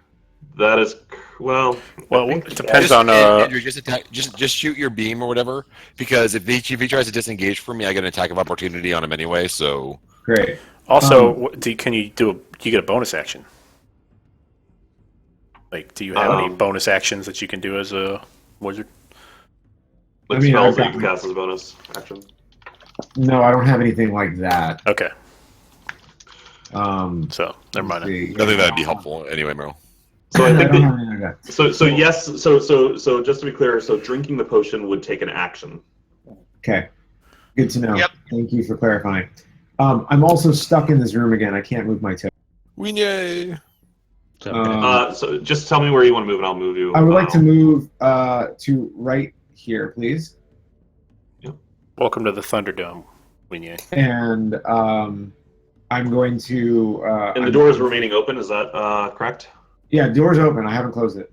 That is well. Well, it depends on. Andrew, just attack. Just shoot your beam or whatever. Because if he tries to disengage from me, I get an attack of opportunity on him anyway. So Great. Also, can you do you get a bonus action? Like, do you have any bonus actions that you can do as a wizard? Like I mean, spells I've that you got- can cast as a bonus action. No, I don't have anything like that. Okay, Um, so never mind. let's see. I think that'd be helpful anyway, Meryl. So I think don't that, have anything like that. so yes. So just to be clear, so drinking the potion would take an action. Okay. Good to know. Yep. Thank you for clarifying. I'm also stuck in this room again. I can't move my toe. Weenier. So just tell me where you want to move, and I'll move you. I would like to move to right here, please. Welcome to the Thunderdome, Weenier. And I'm going to. And the door is remaining open. Is that correct? Yeah, door's open. I haven't closed it.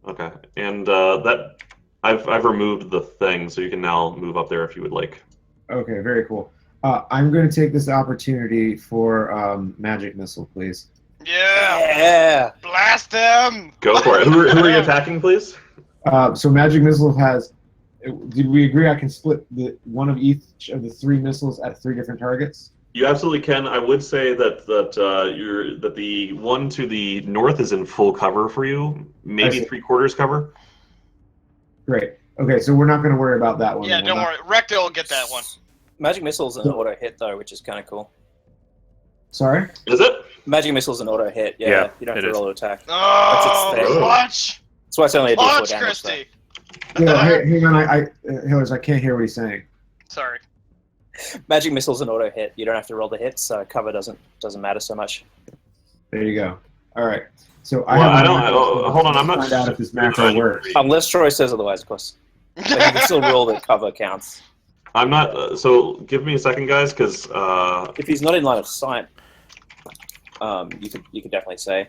Okay. And that I've removed the thing, so you can now move up there if you would like. Okay, very cool. I'm going to take this opportunity for magic missile, please. Yeah. Blast them. Go for it. Who are you attacking, please? So magic missile has. Did we agree I can split one of each of the 3 missiles at 3 different targets? You absolutely can. I would say that the one to the north is in full cover for you, maybe 3/4 cover. Great. Okay, so we're not going to worry about that one. Yeah, don't worry. Recto will get that one. Magic missile's an auto hit though, which is kind of cool. Sorry? Is it? Magic missile's an auto hit. Yeah, Yeah, you don't have it to is. roll to attack. Oh, That's its thing. watch. That's why it's only a D4 Watch, damage. Though. Christy. Yeah, hang on. Hillers, I can't hear what he's saying. Sorry. Magic missile's an auto hit. You don't have to roll the hits, so cover doesn't matter so much. There you go. All right. So Well, have I a don't. macro, Hold on, I'm not. Find out if this macro works. Unless Troy says otherwise, of course. But you can still roll that cover counts. I'm not. So give me a second, guys, because If he's not in line of sight, you could definitely say.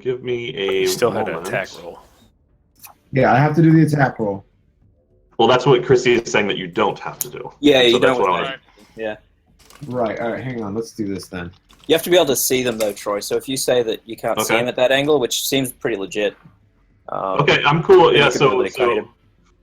give me a. You still had an moment. attack roll. Yeah, I have to do the attack roll. Well, that's what Christy is saying that you don't have to do. Yeah, So you that's don't. what I All was- right. Yeah, Right. All right. Hang on. Let's do this then. you have to be able to see them though, Troy. So if you say that you can't see Okay. him at that angle, which seems pretty legit. Okay, I'm cool. then Yeah, you could so, really code him.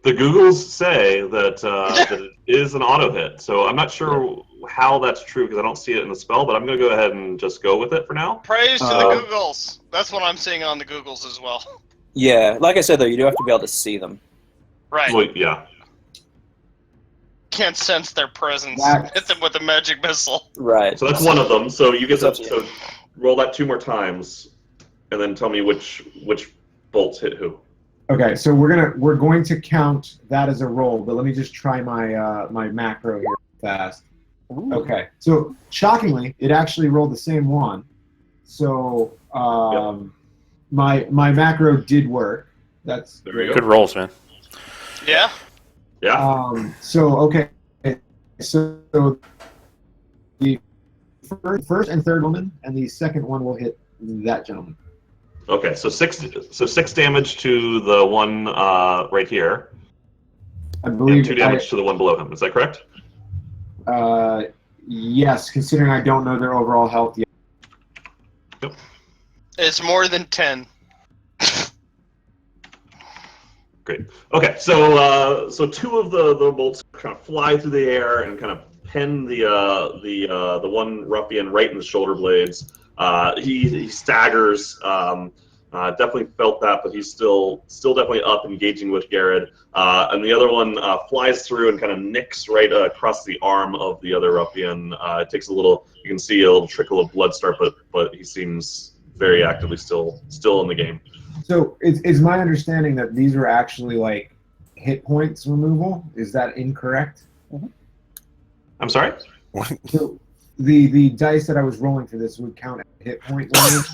the Googles say that, that it is an auto hit. So I'm not sure how that's true because I don't see it in the spell, but I'm going to go ahead and just go with it for now. Praise to the Googles. That's what I'm seeing on the Googles as well. Yeah, like I said though, you do have to be able to see them. Right. Well, yeah. Can't sense their presence. That- Hit them with a magic missile. Right. So that's one of them. So you get to It's up to you. so roll that 2 more times, and then tell me which bolts hit who. Okay. So we're going to count that as a roll, but let me just try my my macro here fast. Okay. So shockingly, it actually rolled the same one. So my macro did work. That's There you Good go. rolls, man. Yeah. Yeah. So okay. So the first and third woman, and the second one will hit that gentleman. Okay, so six damage to the one right here, I believe and 2 damage to the one below him. Is that correct? Yes, considering I don't know their overall health yet. Yep. It's more than 10. Great. Okay, so 2 of the bolts kind of fly through the air and kind of pin the one ruffian right in the shoulder blades. He staggers. Definitely felt that, but he's still definitely up, engaging with Garad. And the other one flies through and kind of nicks right across the arm of the other ruffian. It takes a little. You can see a little trickle of blood start, but he seems very actively still in the game. So it's my understanding that these are actually like hit points removal. Is that incorrect? I'm sorry? So the dice that I was rolling for this would count as hit point damage?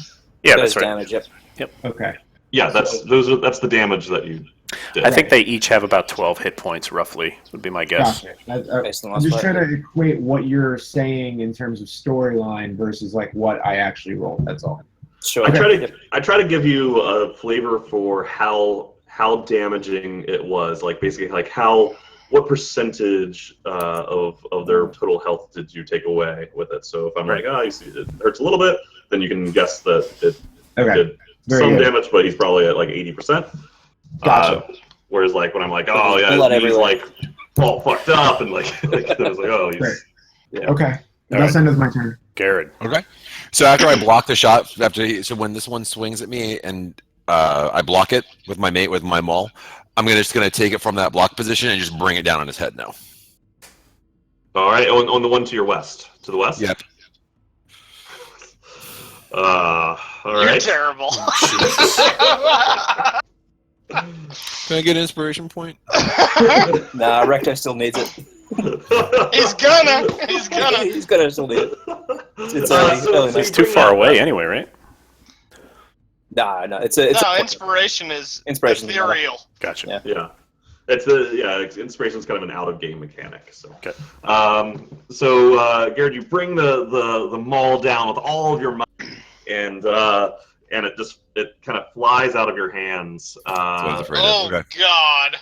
Yeah, Those that's right. damage, yep. Okay. Yeah, that's the damage that you did. I think they each have about 12 hit points, roughly, would be my guess. Gotcha. Based on I'm last just fight. trying to equate what you're saying in terms of storyline versus like what I actually rolled. That's all. Sure. I try to give you a flavor for how damaging it was. Like basically, like what percentage of their total health did you take away with it? So if I'm like, you see, it hurts a little bit, then you can guess that it did some damage, but he's probably at like 80%. Gotcha. Whereas like when I'm like, oh yeah, Blood he's everywhere. like all fucked up and like it was like, oh, he's Right. yeah. Okay. All That's right. end of my turn. Garad. Okay. So after I block the shot, so when this one swings at me and I block it with my maul, I'm just gonna take it from that block position and just bring it down on his head now. All right, on the one to your west, to the west. Yep. All You're right. terrible. Can I get an inspiration point? Nah, Recto still needs it. He's gonna. He's gonna still need it. It's It's too far away anyway, right? No, it's No, inspiration is Inspiration is ethereal. Gotcha. Yeah, inspiration's kind of an out of game mechanic. So, Okay. Garrett, you bring the maul down with all of your might, and it kind of flies out of your hands, That's what I was afraid of. Oh Okay. God.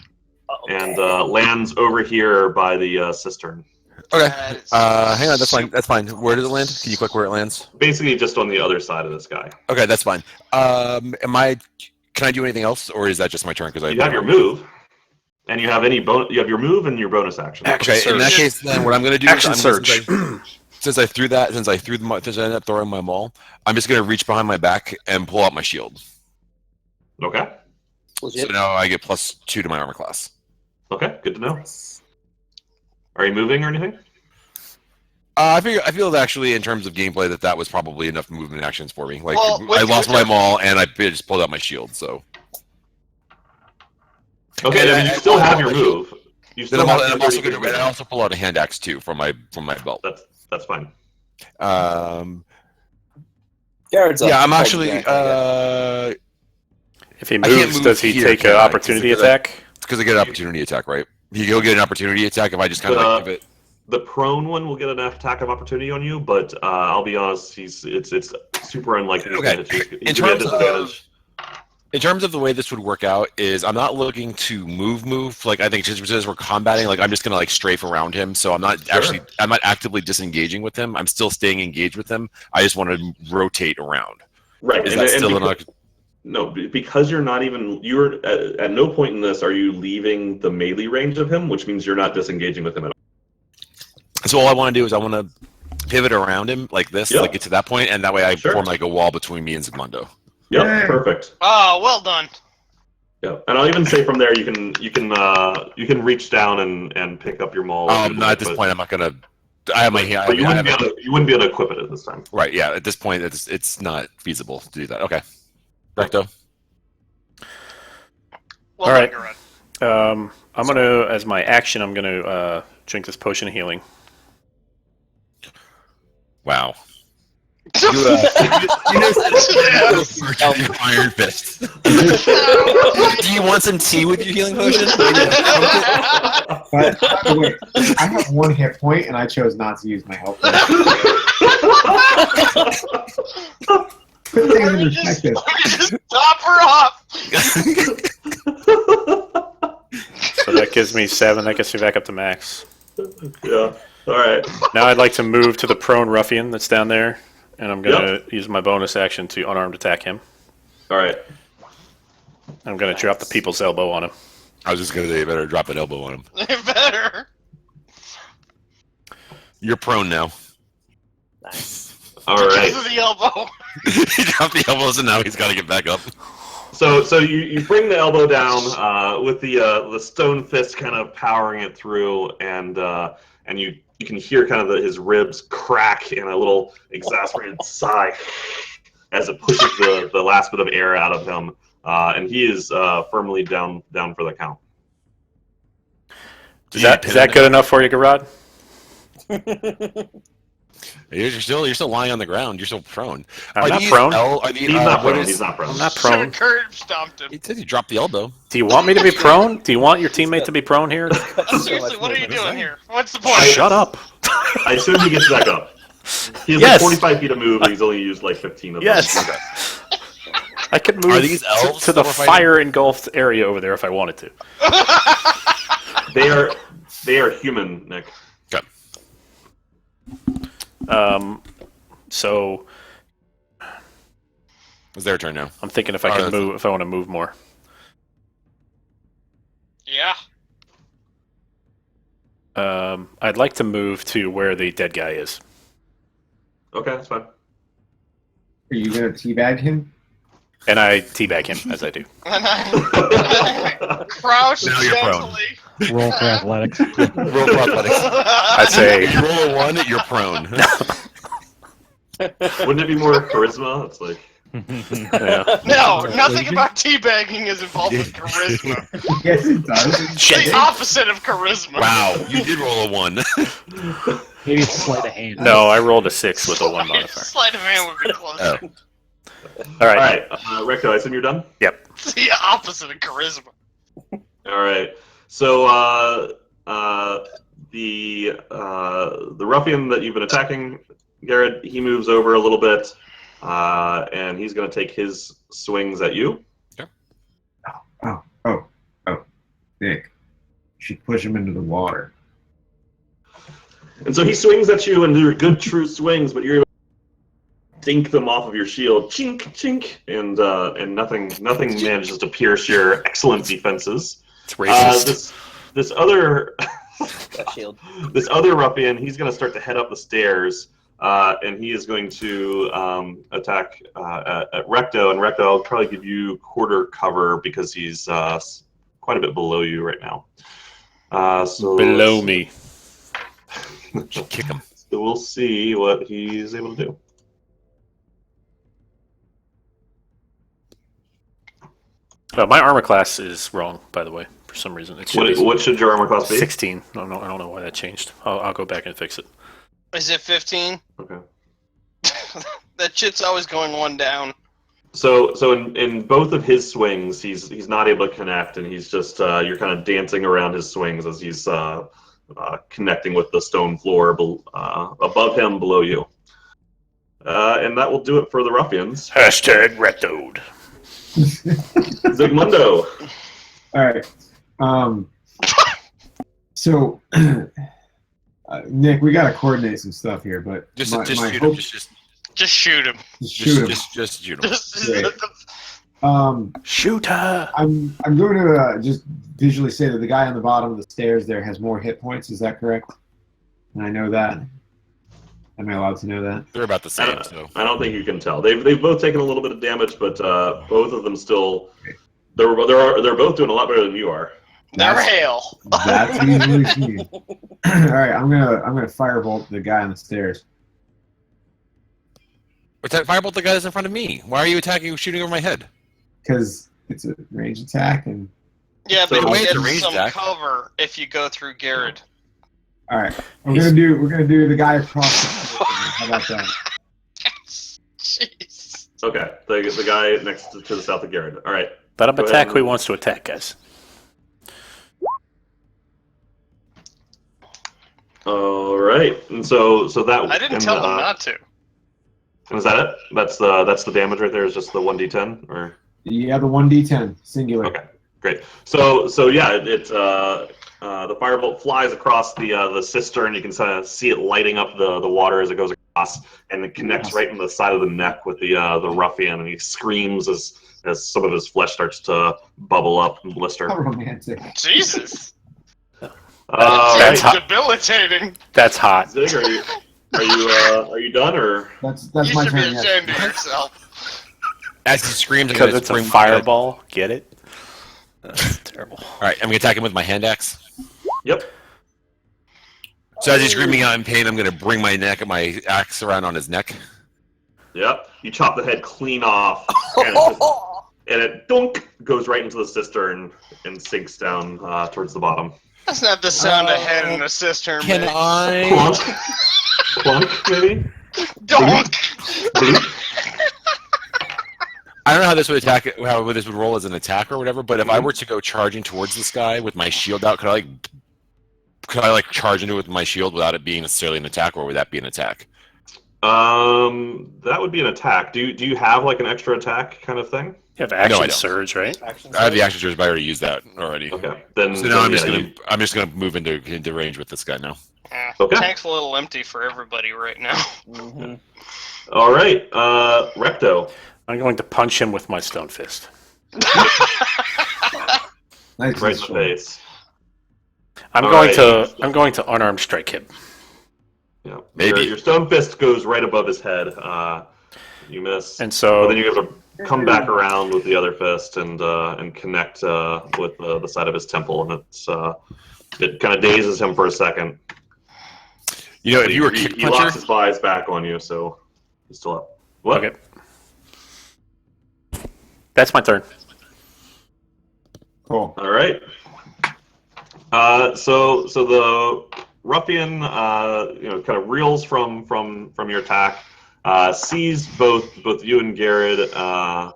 and lands over here by the cistern. Okay. That is Hang on, that's fine. That's fine. Where does it land? Can you click where it lands? Basically, just on the other side of this guy. Okay, that's fine. Can I do anything else, or is that just my turn? Because You have your move, and you have you have your move and your bonus action. Okay, in that case, then what I'm going to do Action is surge. since I ended up throwing my maul, I'm just going to reach behind my back and pull out my shield. Okay. So now I get +2 to my armor class. Okay. Good to know. Are you moving or anything? I feel that actually, in terms of gameplay, that was probably enough movement actions for me. Like Well, I lost my maul and I just pulled out my shield. So Okay. And You still have your move. You then still have I'm your also 30 going to also pull out a hand axe too from my belt. That's fine. Garrett's up. Yeah, I'm actually. If he I can't moves, move does he here, take can an I? opportunity Because I- attack? because I get an opportunity attack, right? He'll get an opportunity attack if I just kind of like give it. The prone one will get an attack of opportunity on you, but I'll be honest, it's super unlikely. Okay. That he's In gonna terms get disadvantage. In terms of the way this would work out, is I'm not looking to move. Like I think just as we're combating, like I'm just gonna like strafe around him. So I'm not I'm not actively disengaging with him. I'm still staying engaged with him. I just want to rotate around. Right. Is that still because, no, because you're at no point in this are you leaving the melee range of him, which means you're not disengaging with him at all. So all I want to do is I want to pivot around him like this, Yep. like get to that point, and that way I Sure. form like a wall between me and Zigmundo. Yep, Yay. perfect. Oh, well done. Yeah, and I'll even say from there you can reach down and pick up your maul. if you'd No, like, at this but- point I'm not gonna. I have my hand. But you wouldn't be able to equip it at this time. Right. Yeah. At this point, it's not feasible to do that. Okay. Recto. Well All right. done, Garad. I'm gonna, as my action, I'm gonna drink this potion of healing. Wow. Yeah. Your iron fist. Do you want some tea with your healing potion? But by the way, I have 1 hit point, and I chose not to use my health point. Put things in perspective. Just top her off. So that gives me 7. That gets me back up to max. Yeah. All right. Now I'd like to move to the prone ruffian that's down there, and I'm going to use my bonus action to unarmed attack him. All right. I'm going to drop the people's elbow on him. I was just gonna say you better drop an elbow on him. Better. You're prone now. Nice. All right. Because of the elbow. He dropped the elbows and now he's got to get back up. So you bring the elbow down with the stone fist kind of powering it through, and you can hear kind of his ribs crack in a little exasperated sigh as it pushes the last bit of air out of him, and he is firmly down for the count. Is that good enough for you, Garad? You're still lying on the ground. You're still prone. I'm not prone. He's not prone. He's not prone. I'm not prone. Curb stomped him. He said he dropped the elbow. Do you want me to be prone? Do you want your teammate to be prone here? Seriously, what are you doing here? What's the point? Shut up. I assume he gets back up. He has Yes. like 45 feet of move, and he's only used like 15 of them. Yes. I could move Are these elves to the that we're fighting? fire engulfed area over there if I wanted to. They are human, Nick. Okay. So It's their turn now. I'm thinking if I can move, if I want to move more. Yeah. I'd like to move to where the dead guy is. Okay, that's fine. Are you going to teabag him? And I teabag him, as I do. And I crouch Now you're prone. gently. Roll for athletics. Roll for athletics. I'd say, You roll a 1, you're prone. Wouldn't it be more charisma? It's like yeah. No, nothing about teabagging is involved with charisma. Yes, it does. It's the opposite of charisma. Wow, you did roll a 1. Maybe sleight of hand. No, I rolled a 6 with a 1 modifier. Sleight of hand would be closer. Oh. All all right. right, Recto, I assume you're done. Yep. It's the opposite of charisma. All right. So the ruffian that you've been attacking, Garad, he moves over a little bit, and he's going to take his swings at you. Oh, Nick. You should push him into the water. And so he swings at you, and they're good, true swings, but you're able to dink them off of your shield, chink, chink, and nothing manages to pierce your excellent defenses. It's racist. This other Got shield. this other ruffian, he's going to start to head up the stairs, and he is going to attack at Recto. And Recto, I'll probably give you quarter cover because he's quite a bit below you right now. So Below me. Kick him. So we'll see what he's able to do. My armor class is wrong, by the way, for some reason. It should What should your armor class be? 16. No, I don't know why that changed. I'll go back and fix it. Is it 15? Okay. That shit's always going one down. So in both of his swings, he's not able to connect, and he's just you're kind of dancing around his swings as he's connecting with the stone floor above him, below you. And that will do it for the ruffians. Hashtag Rectoed. Zigmundo. All right. So, Nick, we got to coordinate some stuff here, but Just my shoot him. hope- Just shoot him. shoot him. Just shoot him. Great. Shoot her! I'm going to just visually say that the guy on the bottom of the stairs there has more hit points. Is that correct? And I know that. Am I allowed to know that? They're about the same, so. I don't think you can tell. They've both taken a little bit of damage, but both of them still they're both doing a lot better than you are. They're hail. That's easily seen. All right, I'm gonna firebolt the guy on the stairs. Firebolt the guy that's in front of me. Why are you shooting over my head? Because it's a range attack, and Yeah, So but wait, you the get range some attack. cover if you go through Garad. all right, we're gonna do the guy across the floor. How about that? Jeez. Okay, the guy next to the south of Garad. All right. Let him Go attack ahead. who he wants to attack, guys. All right, and so that I didn't tell him not to. Is that it? That's the damage right there. Is just the 1d10 or? Yeah, the 1d10 singular. Okay, great. So yeah, the firebolt flies across the cistern. You can kind of see it lighting up the water as it goes across, and it connects right in the side of the neck with the ruffian, and he screams as some of his flesh starts to bubble up and blister. How romantic. Jesus. That's That's debilitating. That's hot. Zig, are you done or? That's You my should be turn. Yes. ashamed of yourself. As he screams, I'm Because gonna it's a bring fireball. Get it? That's terrible. All right, I'm gonna attack him with my hand axe. Yep. So as he's screaming out in pain, I'm gonna bring my axe around on his neck. Yep. You chop the head clean off, and it dunk goes right into the cistern and sinks down towards the bottom. That's not the sound of head in a cistern, Can man. I? Clunk, maybe. Donk! I don't know how this would how this would roll as an attack or whatever. But if I were to go charging towards this guy with my shield out, could I charge into it with my shield without it being necessarily an attack, or would that be an attack? That would be an attack. Do you have like an extra attack kind of thing? You have action I don't. surge, right? I have the action surge, but I already used that already. Okay. Then So now I'm then, just gonna move into range with this guy now. Okay. Tank's a little empty for everybody right now. Mm-hmm. All right. Recto. I'm going to punch him with my stone fist. Nice. Right in the face. I'm All going right. to unarmed strike him. Yeah. Maybe. Your stone fist goes right above his head. You miss. And But so then you have to come back around with the other fist and connect with the side of his temple, and it kind of dazes him for a second. You know, if But you were he kick locks puncher, his eyes back on you, so he's still up. What? okay. That's my turn. Cool. All right. So the ruffian, kind of reels from your attack, sees both you and Garad, kind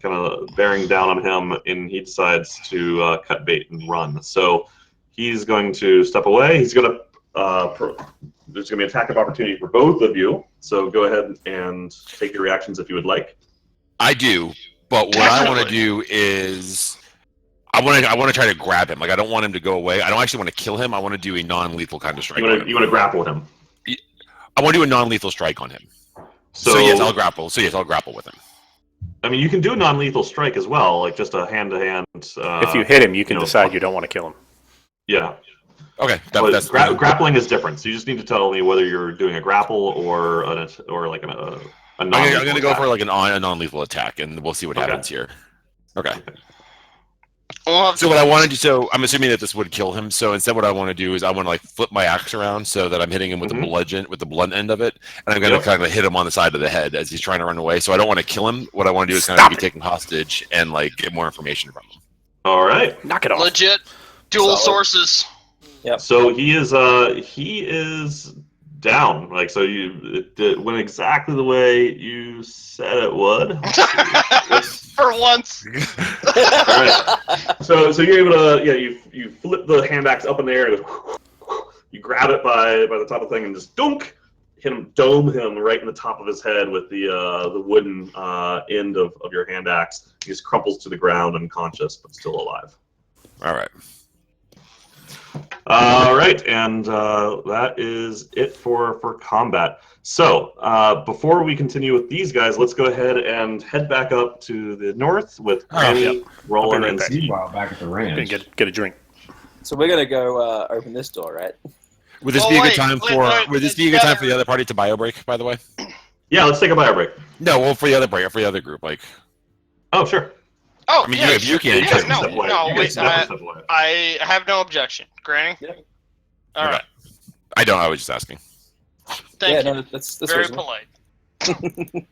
of bearing down on him, and he decides to cut bait and run. So he's going to step away. He's going to there's going to be an attack of opportunity for both of you. So go ahead and take your reactions if you would like. I do. But what I want to do is, I want to try to grab him. Like, I don't want him to go away. I don't actually want to kill him. I want to do a non-lethal kind of strike. You want to grapple him. I want to do a non-lethal strike on him. So yes, I'll grapple. I'll grapple with him. I mean, you can do a non-lethal strike as well, like just a hand-to-hand. If you hit him, you can decide you don't want to kill him. Yeah. Okay, But grappling is different. So you just need to tell me whether you're doing a grapple or like a non-lethal I'm going to go attack. for like a non-lethal attack, and we'll see what happens here. Okay. So what I want to do, so I'm assuming that this would kill him. So instead, what I want to do is I want to like flip my axe around so that I'm hitting him with the blunt end of it, and I'm going to kind of hit him on the side of the head as he's trying to run away. So I don't want to kill him. What I want to do is kind of be taken hostage and like get more information from him. All right. Knock it off. Legit. Dual Solid. sources. So he is down. Like, so it went exactly the way you said it would. For once. All right. So you're able to you flip the hand axe up in the air and you grab it by the top of the thing and just dome him right in the top of his head with the wooden end of your hand axe. He just crumples to the ground unconscious but still alive. All right. All right, and that is it for combat. So before we continue with these guys, let's go ahead and head back up to the north with Granny, Rolen, and Steve. Meanwhile, back at the ranch. Get a drink. So we're gonna go open this door, right? Would this be a good time Would this be a good time for the other party to bio break? By the way. Yeah, let's take a bio break. No, well, for the other group, like. Oh, sure. Oh, I mean, yeah, if you can, yeah, you no, Step away. no, You wait, can step away. I have no objection. Granny? Yeah. All right. I don't. I was just asking. Thank you. No, that's Very reasonable. polite.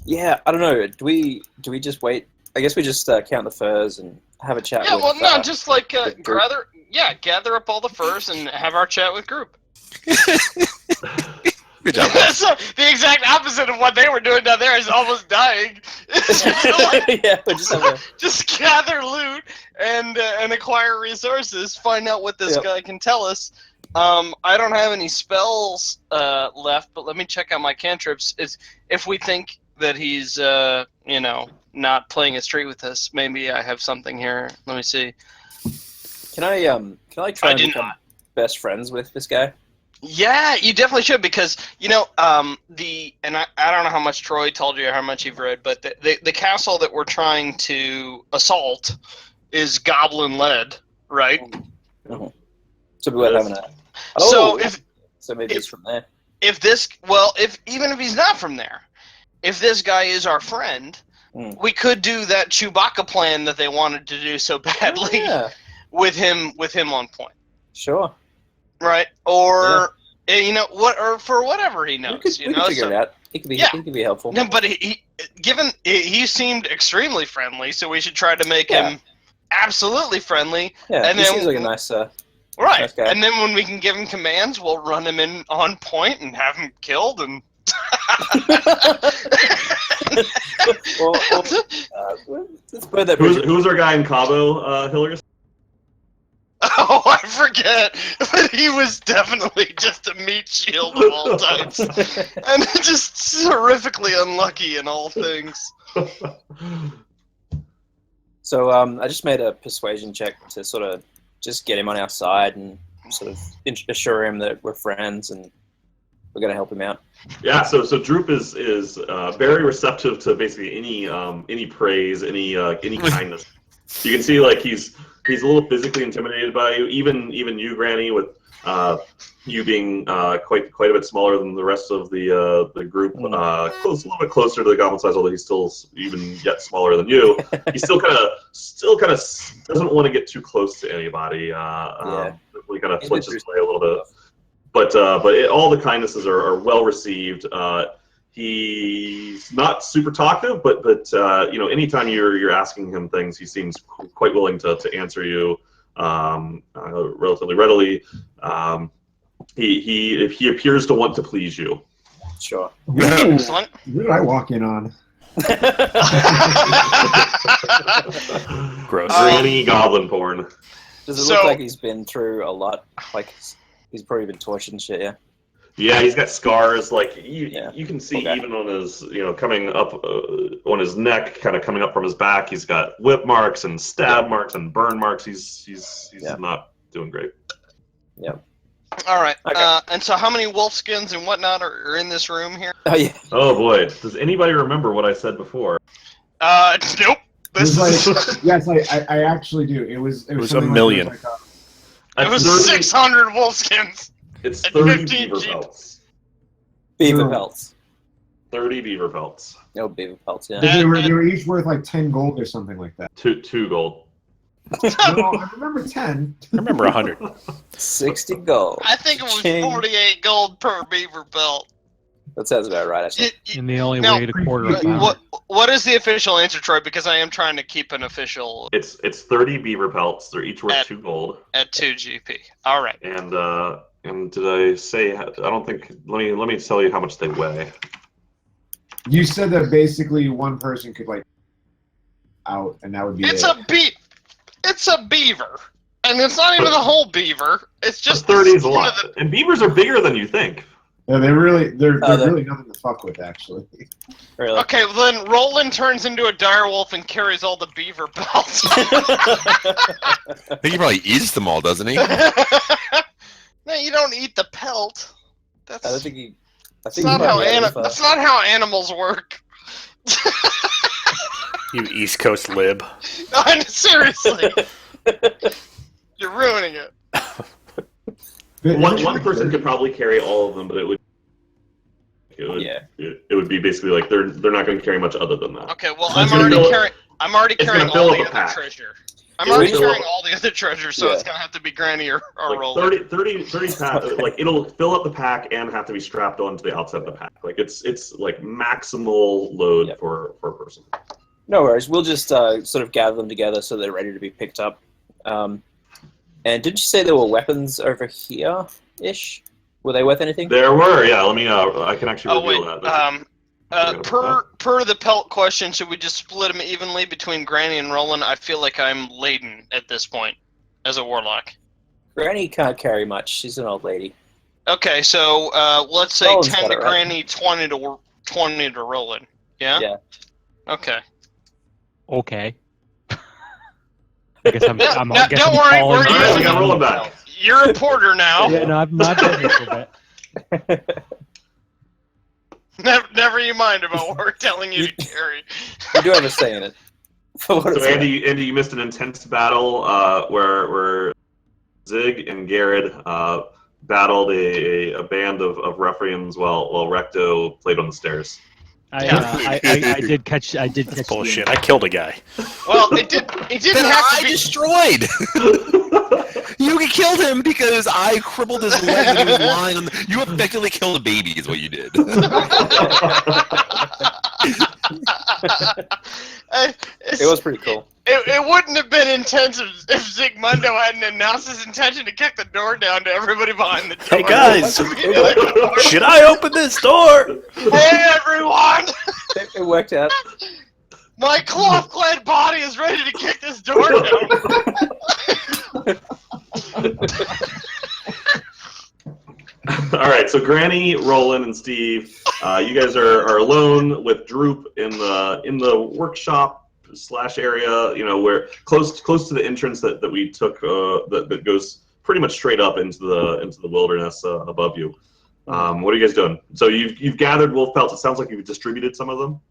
Yeah, I don't know. Do we just wait? I guess we just count the furs and have a chat. Yeah, with, well, no, just like the group. gather up all the furs and have our chat with group. Good job. That's the exact opposite of what they were doing down there. Is almost dying. Yeah, but Just gather loot and acquire resources. Find out what this guy can tell us. I don't have any spells left, but let me check out my cantrips. If we think that he's not playing it straight with us, maybe I have something here. Let me see. Can I try and become best friends with this guy? Yeah, you definitely should, because and I don't know how much Troy told you or how much you've read, but the castle that we're trying to assault is goblin led, right? Mm-hmm. So we're having a. So maybe it's from there. Even if he's not from there, if this guy is our friend, we could do that Chewbacca plan that they wanted to do so badly with him on point. Sure. Right, or or for whatever he knows. We could figure it out. He could be helpful. No, but he seemed extremely friendly, so we should try to make him absolutely friendly. Yeah, and he then, seems like a nice. Right, nice guy. And then when we can give him commands, we'll run him in on point and have him killed. And Who's our guy in Cabo, Hillary? Oh, I forget. But he was definitely just a meat shield of all types. And just horrifically unlucky in all things. So I just made a persuasion check to sort of just get him on our side and sort of assure him that we're friends and we're going to help him out. Yeah, so Droop is very receptive to basically any praise, any kindness. You can see like he's a little physically intimidated by you, even you, Granny, with you being quite a bit smaller than the rest of the group, a little bit closer to the goblin size, although he's still even yet smaller than you. He still kind of doesn't want to get too close to anybody. Definitely kind of flinches away a little bit. But all the kindnesses are well received. He's not super talkative, but anytime you're asking him things, he seems quite willing to answer you relatively readily. He appears to want to please you. Sure. Excellent. Who did I walk in on? Gross. Granny goblin porn. Does it look like he's been through a lot? Like he's probably been tortured and shit, yeah? Yeah, he's got scars. Like you can see even on his, coming up on his neck, kind of coming up from his back. He's got whip marks and stab marks and burn marks. He's not doing great. Yep. All right. Okay. And so, how many wolf skins and whatnot are in this room here? Oh yeah. Oh boy, does anybody remember what I said before? Nope. Yes, I actually do. It was a million. It was 600 wolf skins. It's And 30 15 beaver sheep. pelts. Beaver pelts. 30 beaver pelts. No beaver pelts, yeah. They were each worth like 10 gold or something like that. Two gold. No, I remember 10. I remember 100. 60 gold. I think it was King. 48 gold per beaver belt. That sounds about right, actually. And they only Now, weighed a quarter of a pound. What is the official answer, Troy? Because I am trying to keep an official It's 30 beaver pelts. They're each worth 2 gold. at 2 GP. All right. And did I say? I don't think. Let me tell you how much they weigh. You said that basically one person could like out, and that would be It's it. It's a beaver, and it's not even the whole beaver. It's just 30 is a lot. And beavers are bigger than you think. Yeah, they're really nothing to fuck with, actually. Really? Okay, well then Rolen turns into a direwolf and carries all the beaver pelts. I think he probably eats them all, doesn't he? No, you don't eat the pelt. That's I don't think he. I that's think not he how might have, that's not how animals work. You East Coast lib. Seriously, you're ruining it. One person could probably carry all of them, but it would be basically like they're not going to carry much other than that. Okay, well So I'm it's gonna already fill- carrying. I'm already it's carrying gonna fill all up the a other pack. treasure. I'm It's already gonna fill carrying up- all the other treasure, so it's gonna have to be Granny or Like Rolen. 30 pack, like it'll fill up the pack and have to be strapped onto the outside of the pack. Like it's like maximal load for a person. No worries. We'll just sort of gather them together so they're ready to be picked up. And did you say there were weapons over here-ish? Were they worth anything? There were, yeah. Let me. I can actually Oh wait. reveal that. Per the pelt question, should we just split them evenly between Granny and Rolen? I feel like I'm laden at this point as a warlock. Granny can't carry much. She's an old lady. Okay, so let's say Rolen's 10 got to it, right? Granny, 20 to Rolen. Yeah. Yeah. Okay. Okay. I guess I'm No, don't worry, we're All right, we using got Rolen back. You're a porter now. Yeah, no, I've been here for a bit. Never you mind about what we're telling you to carry. You do have a say in it. For what So it's Andy, you missed an intense battle where Zig and Garad battled a band of ruffians while Recto played on the stairs. I did catch. That's bullshit. I killed a guy. Well, it didn't That have I to be. destroyed. You killed him because I crippled his leg when he was lying on the... You effectively killed a baby is what you did. It was pretty cool. It wouldn't have been intense if Zigmundo hadn't announced his intention to kick the door down to everybody behind the door. Hey guys, should I open this door? Hey everyone! It worked out. My cloth-clad body is ready to kick this door down. All right, so Granny, Rolen, and Steve, you guys are alone with Droop in the workshop / area. You know, where close to the entrance that we took that goes pretty much straight up into the wilderness above you. What are you guys doing? So you've gathered wolf pelts. It sounds like you've distributed some of them.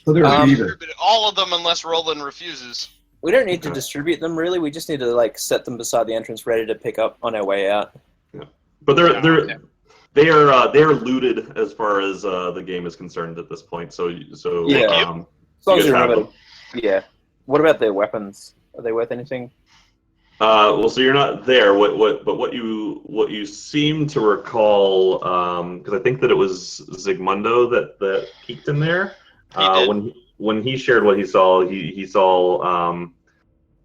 So they're beaver. All of them unless Rolen refuses. We don't need to distribute them, really. We just need to set them beside the entrance, ready to pick up on our way out. Yeah. But they are looted as far as the game is concerned at this point. So Yeah. As long as you remember. Yeah. What about their weapons? Are they worth anything? Well, so you're not there. What you seem to recall, because I think that it was Zigmundo that peeked in there. When he shared what he saw, he saw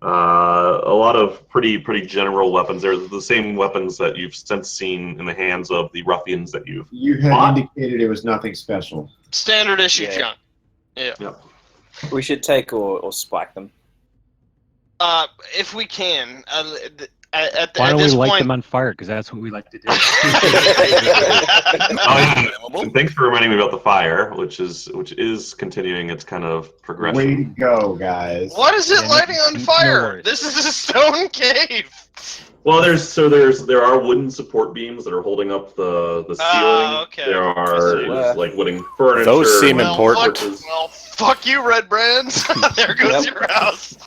a lot of pretty general weapons. They're the same weapons that you've since seen in the hands of the ruffians that you've. You had indicated it was nothing special. Standard issue junk. Yeah. Yep. We should take or spike them. If we can. Why don't we light them on fire? Because that's what we like to do. And thanks for reminding me about the fire, which is continuing its kind of progression. Way to go, guys! What is it lighting on fire? worries. This is a stone cave. Well, there are wooden support beams that are holding up the ceiling. Okay. There's like wooden furniture. Those seem and important. Fuck you, Redbrand. There goes your house.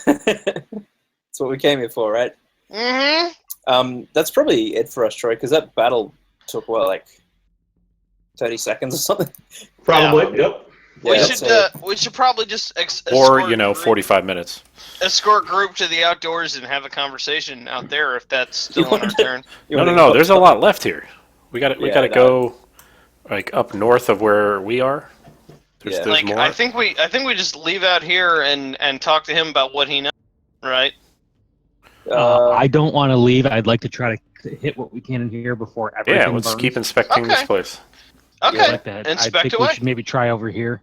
That's what we came here for, right? Mm-hmm. That's probably it for us, Troy, because that battle took, 30 seconds or something? Probably, yep. We should probably just Or 45 minutes. Escort group to the outdoors and have a conversation out there if that's still on our turn. No. There's a lot left here. We got to go up north of where we are. There's more. I think we just leave out here and talk to him about what he knows, right? I don't want to leave. I'd like to try to hit what we can in here before everything Yeah, let's burns. keep inspecting this place. Okay, I like that. I inspect think away. we should maybe try over here.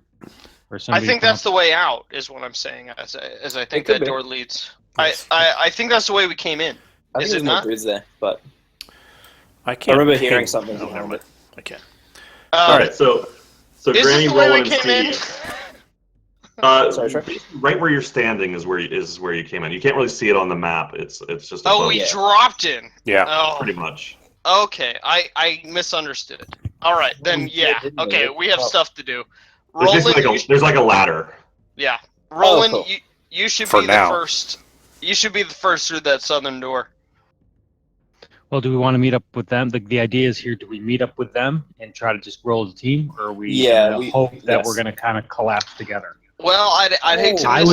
I think that's the way out, is what I'm saying. As I think that door leads. I think that's the way we came in. I think Is there's it no not? dudes there, but I can't. I remember ping- hearing something Oh, around never mind. it. I can't. All right, so Is Granny, this the way Rolen, we and came in? Steve. Sorry, sure. Right where you're standing is where you came in. You can't really see it on the map. It's just. Oh, above we you, dropped in. Yeah. Oh, pretty much. okay. I misunderstood. All right, then didn't Okay, we? we have Oh. stuff to do. There's Roland, basically there's like a ladder. yeah. Roland, cool. you should For be now. the first. You should be the first through that southern door. Well, do we want to meet up with them? The idea is here, do we meet up with them and try to just roll as a team? Or are we gonna hope that we're going to kind of collapse together? Well, I'd hate to I miss.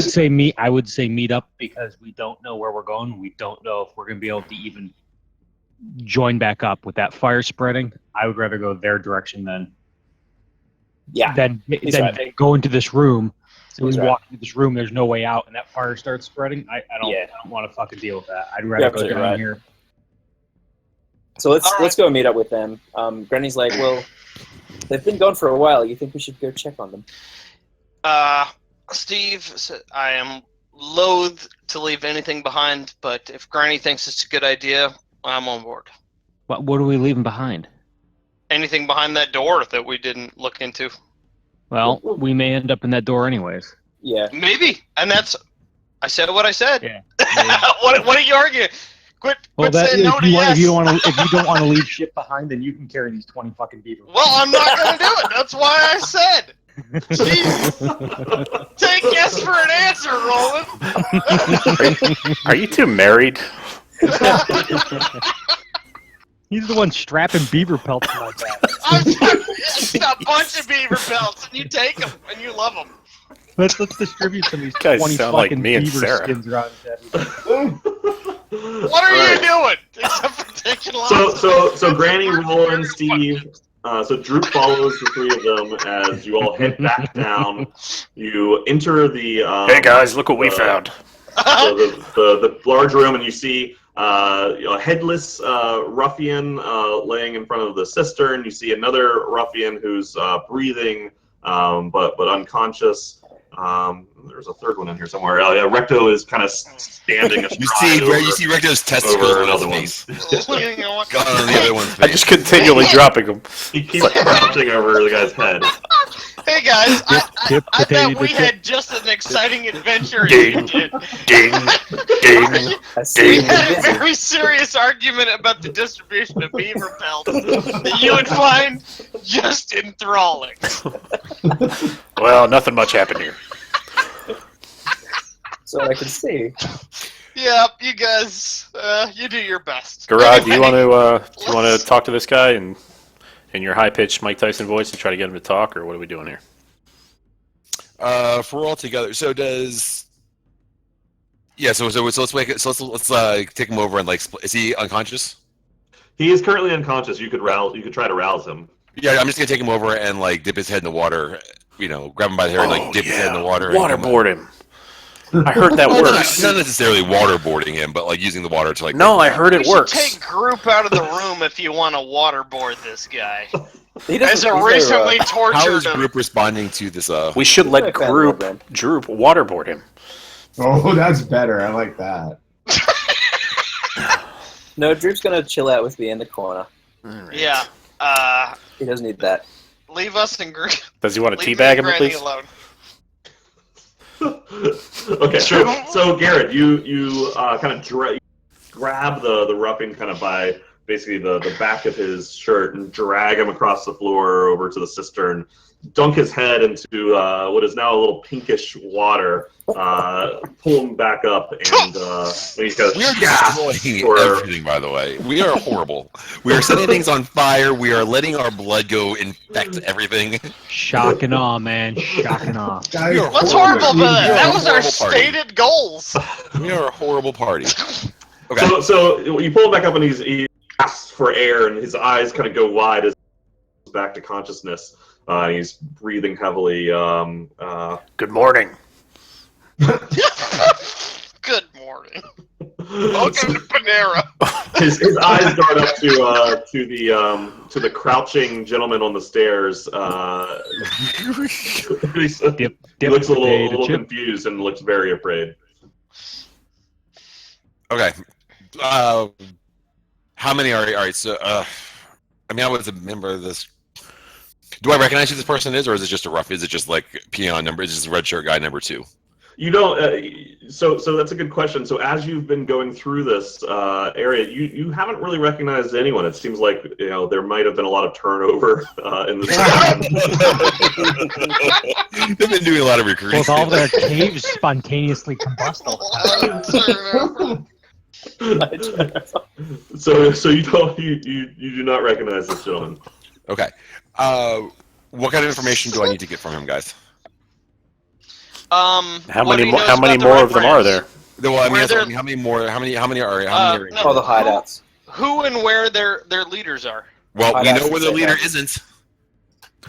would say meet up because we don't know where we're going. We don't know if we're going to be able to even join back up with that fire spreading. I would rather go their direction than than go into this room. So we walk into this room, there's no way out, and that fire starts spreading. I don't want to fucking deal with that. I'd rather go down here. So let's All right. go meet up with them. Granny's like, well, they've been gone for a while. You think we should go check on them? Steve, I am loath to leave anything behind, but if Granny thinks it's a good idea, I'm on board. What are we leaving behind? Anything behind that door that we didn't look into? Well, we may end up in that door anyways. Yeah. Maybe, and that's. I said what I said. Yeah. What are you arguing? Quit saying no to yes. If you don't want to leave shit behind, then you can carry these 20 fucking beaver. Well, I'm not gonna do it. That's why I said. Jeez. Take yes for an answer, Rolen. Are you two married? He's the one strapping beaver pelts to my back. It's a bunch of beaver pelts, and you take them, and you love them. Let's distribute some of these Guys 20 sound fucking like me and beaver Sarah. skins around to everybody. What are you doing? Except for taking lots So Granny, Rolen, Steve. So Droop follows the three of them as you all head back down. You enter the. Hey guys, look what we found. The large room, and you see a headless ruffian laying in front of the cistern. You see another ruffian who's breathing but unconscious. There's a third one in here somewhere. Recto is kind of standing. You see Recto's testicles on his face. God, on the other one's face. I just continually dropping them. He keeps crouching over the guy's head. Hey guys, I bet we had just an exciting adventure. Ding, ding, ding. We had a very serious argument about the distribution of beaver pelts that you would find just enthralling. Well, nothing much happened here. So I can see. Yeah, you guys, you do your best. Garad, do you want to talk to this guy in your high-pitched Mike Tyson voice and try to get him to talk, or what are we doing here? If we're all together, so does. Yeah, so let's make it. So let's take him over and is he unconscious? He is currently unconscious. You could try to rouse him. Yeah, I'm just gonna take him over and dip his head in the water. Grab him by the hair and dip his head in the water. Waterboard him. I heard that works. Not necessarily waterboarding him, but using the water to No, I heard it works. Take Group out of the room if you want to waterboard this guy. As a recently tortured How is him. Group responding to this? We should let Droop waterboard him. Oh, that's better. I like that. No, Droop's gonna chill out with me in the corner. Right. Yeah. He doesn't need that. Leave us in Group. Does he want to teabag him, please? Alone. Okay, sure. So Garad, you kind of grab the ruffian kind of by basically the back of his shirt and drag him across the floor over to the cistern, dunk his head into what is now a little pinkish water, pull him back up, and he goes, we are destroying everything, by the way. We are horrible. We are setting things on fire. We are letting our blood go infect everything. Shock and awe, man. Shock and awe. What's horrible about that? That was our stated goals. We are a horrible party. Okay. So you pull him back up, and he asks for air, and his eyes kind of go wide as he goes back to consciousness. He's breathing heavily. Good morning. Good morning. Welcome to Panera. His eyes dart up to the crouching gentleman on the stairs. He looks a little confused and looks very afraid. Okay. How many are all right? So, I was a member of this. Do I recognize who this person is, or is it just a rough? Is it just peon number? Is it just red shirt guy number 2? You don't. So that's a good question. So as you've been going through this area, you haven't really recognized anyone. It seems like there might have been a lot of turnover in this. They've been doing a lot of recruiting. Well, all their caves spontaneously combust all the time. So you do not recognize this gentleman. Okay. What kind of information do I need to get from him, guys? How many more of them are there? Well, how many more? How many are? All the hideouts. Who and where their leaders are. Well, we know where the leader isn't.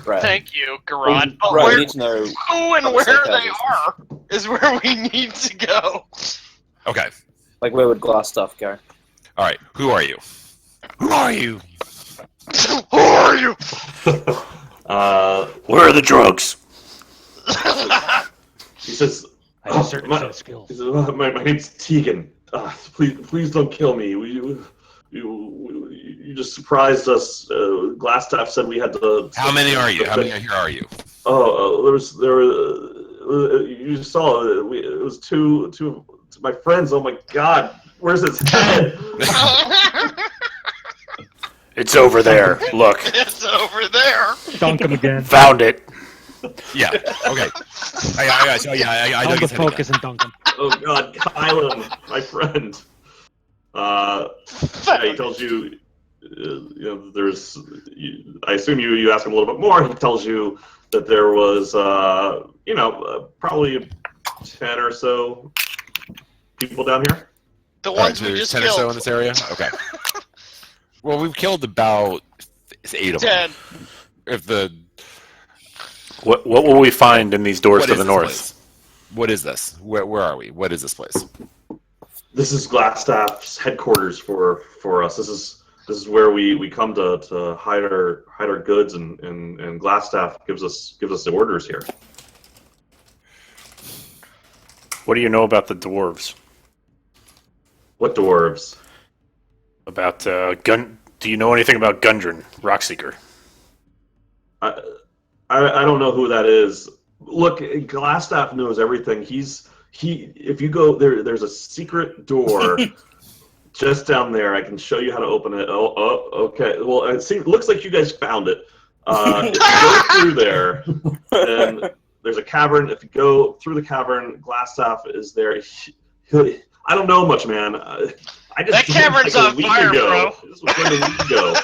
Right. Thank you, Garad. But we need to know who and where they are is where we need to go. Okay. Where would Glassstaff go? All right. Who are you? Who are you? Who are you? Where are the drugs? He says, I have a certain set of skills. he says my name's Tegan. Please don't kill me. You just surprised us. Glassstaff said we had to. How many are you? How many here are you? There were. You saw it was two my friends. Oh my God, where's his head? It's over there. Look. It's over there. Dunk him again. Found it. Yeah. Okay. I Hold know the focus and dunk him. Oh God, Kylan, my friend. Yeah, he tells you. There's. I assume you ask him a little bit more. He tells you that there was, probably 10 or so people down here. The All right, ones so we there's just 10 or so in killed. this area? Okay. Well, we've killed about 8 of them. 10. If the What will we find in these doors what to is the this north? place? What is this? Where are we? What is this place? This is Glassstaff's headquarters for us. This is where we come to hide our goods, and Glassstaff gives us the orders here. What do you know about the dwarves? What dwarves? About Gun? Do you know anything about Gundren, Rockseeker? I don't know who that is. Look, Glassstaff knows everything. If you go there's a secret door just down there. I can show you how to open it. Oh, okay. Well, it looks like you guys found it. If you go through there, and there's a cavern. If you go through the cavern, Glassstaff is there. I don't know much, man. That cavern's on fire, bro. This was like a week ago.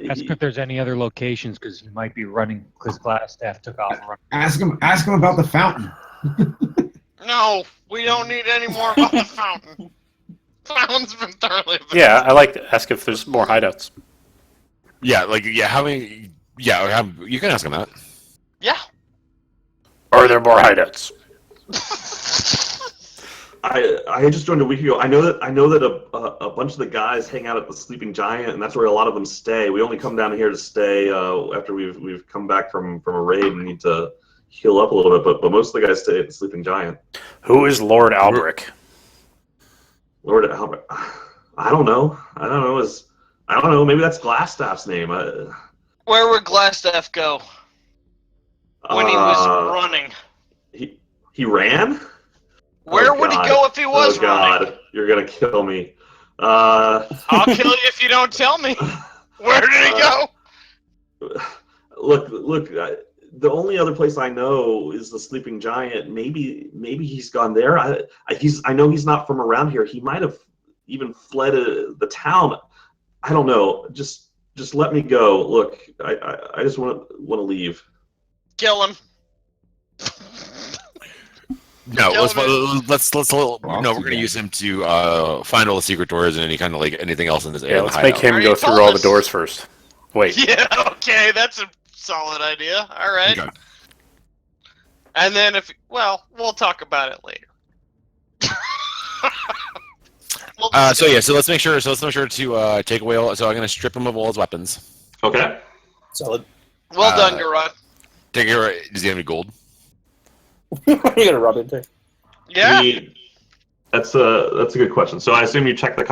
Ask if there's any other locations, because he might be running, because Glassstaff took off running. Ask him about the fountain. No, we don't need any more about the fountain. Fountain's been thoroughly abandoned. Yeah, I like to ask if there's more hideouts. Yeah, how many? Yeah, you can ask him that. Yeah. Are there more hideouts? I just joined a week ago. I know that a bunch of the guys hang out at the Sleeping Giant, and that's where a lot of them stay. We only come down here to stay after we've come back from a raid and need to heal up a little bit. But most of the guys stay at the Sleeping Giant. Who is Lord Albric? Lord Albert, I don't know. I don't know. Maybe that's Glassstaff's name. Where would Glassstaff go when he was running? He ran. Where would he go if he was running? God, you're gonna kill me. I'll kill you if you don't tell me. Where did he go? Look. The only other place I know is the Sleeping Giant. Maybe he's gone there. I know he's not from around here. He might have even fled the town. I don't know. Just let me go. Look, I just want to leave. Kill him. No, let's Well, no. We're gonna use him to find all the secret doors and any kind of anything else in this area. Yeah, let's make him go through all the doors first. Wait. Yeah, okay, that's a solid idea. All right. Okay. And then we'll talk about it later. So let's make sure to take away all. So I'm gonna strip him of all his weapons. Okay. Solid. Well done, Garad. Take care. Does he have any gold? You're gonna rub into. Yeah. That's a good question. So I assume you check the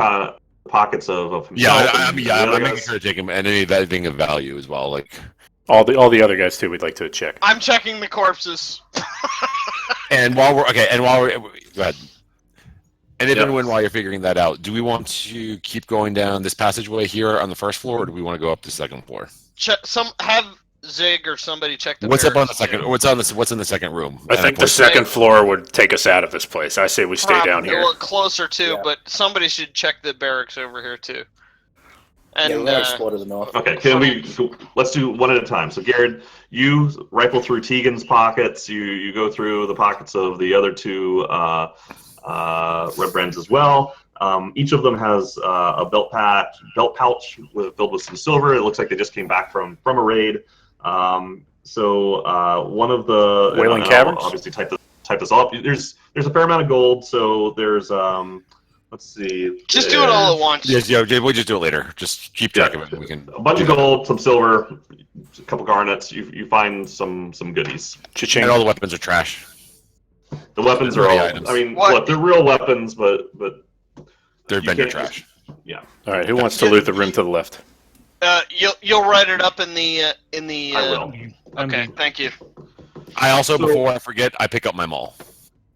pockets of himself. I'm making sure to take him and anything of value as well. Like All the other guys too. We'd like to check. I'm checking the corpses. and while we're go ahead. And even while you're figuring that out, do we want to keep going down this passageway here on the first floor, or do we want to go up the second floor? Have Zig or somebody check the. What's up on the barracks, second? too. What's in the second room? I think the second floor would take us out of this place. I say we stay down Probably here. a little closer too, Yeah. but somebody should check the barracks over here too. And Yeah, we're gonna explore to the north. Okay, let's do one at a time. So Garad, you rifle through Tegan's pockets. You go through the pockets of the other two Redbrands as well. Each of them has a belt pouch filled with some silver. It looks like they just came back from a raid. So one of the Wailing and I'll Caverns? obviously type this all up. There's a fair amount of gold. So there's Let's see. Just do it all at once. Yes, yeah, we'll just do it later. Just keep track of it. We can A bunch of gold, some silver, a couple garnets. You find some goodies. Cha-ching. And all the weapons are trash. The weapons are all. Items. I mean, What? look, they're real weapons, but They're you vendor can't trash. Yeah, All right, who wants to loot the room to the left? You'll write it up in the I will. Okay, thank you. I also, So- before I forget, I pick up my maul.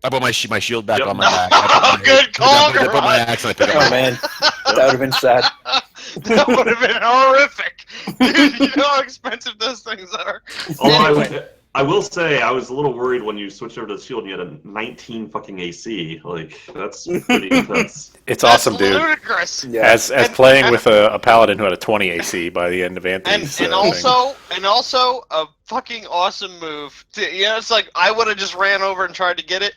I put my shield back Yep. on my back. I put my- Good call, I put my Garad. axe and I pick up Oh my man, that would have been sad. That would have been horrific. Dude, you know how expensive those things are. Although I will say I was a little worried when you switched over to the shield and you had a 19 fucking AC. Like that's pretty intense. It's That's awesome, dude. ludicrous. Yeah. As And- playing and- with a paladin who had a 20 AC by the end of Anthony's And thing. also a fucking awesome move. It's like I would have just ran over and tried to get it.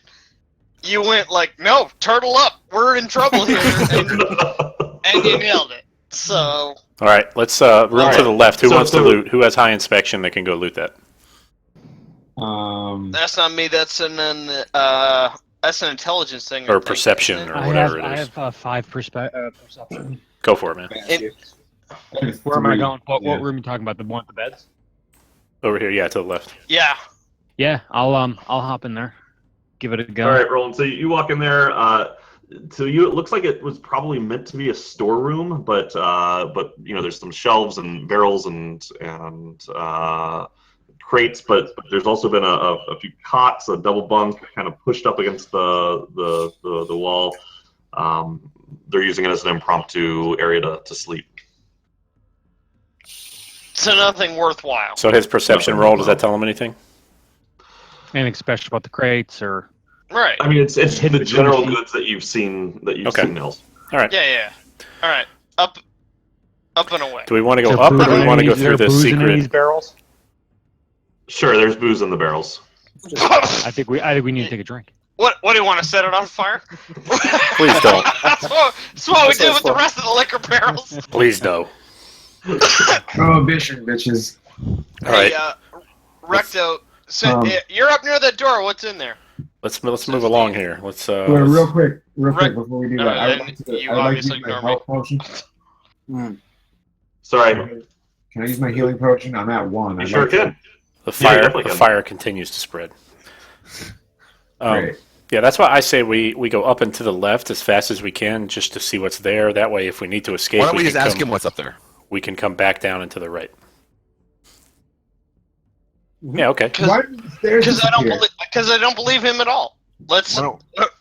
You went like, no, turtle up. We're in trouble here, and you nailed it. So All right, let's room right. to the left. Who So- wants to so- loot? Who has high inspection that can go loot that? that's not me. That's an intelligence thing. I Or think, perception, isn't it? or I whatever have, it is. I have 5 perception. Go for it, man. Thank you. Where am I going? What Yeah. room are you talking about? The one with the beds? Over here, yeah, to the left. Yeah. Yeah, I'll hop in there. Give it a go. All right, Roland. So you walk in there. To you, it looks like it was probably meant to be a storeroom, but there's some shelves and barrels and crates, but there's also been a few cots, a double bunk, kind of pushed up against the wall. They're using it as an impromptu area to sleep. So nothing worthwhile. So his perception roll, does that tell him anything? Anything special about the crates or? Right. I mean, it's Hidden the general between the goods that you've seen Okay. seen, Nils. All right. Yeah. All right. Up and away. Do we want to go Is up, there or do we booze want to in go these- through is there the booze in any of these secret? barrels? Sure, there's booze in the barrels. I think we need to take a drink. What do you want to set it on fire? Please don't. That's what we do with the rest of the liquor barrels. Please no. Prohibition, bitches. All right, Recto, so Um, you're up near that door. What's in there? let's move along here. Let's Wait, real quick Right. before we do No, that, I would then like to, you I would like to obviously use my ignore me. health potion. Sorry, Can I use my healing potion? I'm at 1. you I'd sure like to- can. the Yeah, fire. definitely The can. fire continues to spread. Great. Yeah, that's why I say we go up and to the left as fast as we can, just to see what's there. That way, if we need to escape, Why don't we can just ask come- him what's up there? we can come back down and to the right. Yeah, okay. Why did the stairs disappear? Because I don't believe him at all.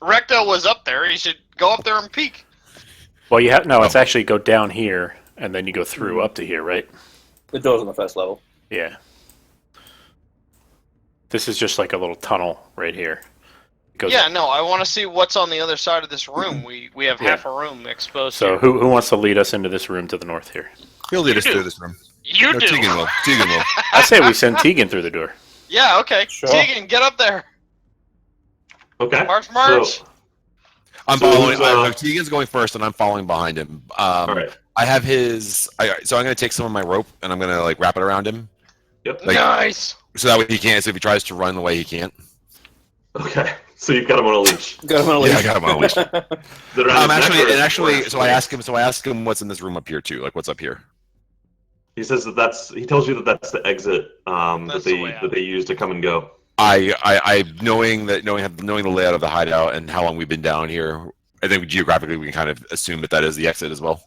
Recto was up there. He should go up there and peek. Well, you have it's actually go down here and then you go through up to here, right? The door's on the first level. Yeah. This is just like a little tunnel right here. It goes- Yeah, no, I want to see what's on the other side of this room. We have Yeah. half a room exposed. So here. who wants to lead us into this room to the north here? He'll lead You us do. through this room. You No, do. Tegan will. Tegan will. I say we send Tegan through the door. Yeah, okay. Sure. Tegan, get up there. Okay. March. So, I'm So following. who's, Tegan's going first, and I'm following behind him. all right. I have his. So I'm going to take some of my rope, and I'm going to like wrap it around him, Yep. Like- Nice. so that way he can't. So if he tries to run away, he can't. Okay. So you've got him on a leash. Got him on a Yeah, I leash. got him on a leash. Is it around his neck or- So I ask him what's in this room up here too. Like what's up here. He says he tells you that that's the exit That's the way out. that they use to come and go. I knowing the layout of the hideout and how long we've been down here, I think geographically we can kind of assume that is the exit as well.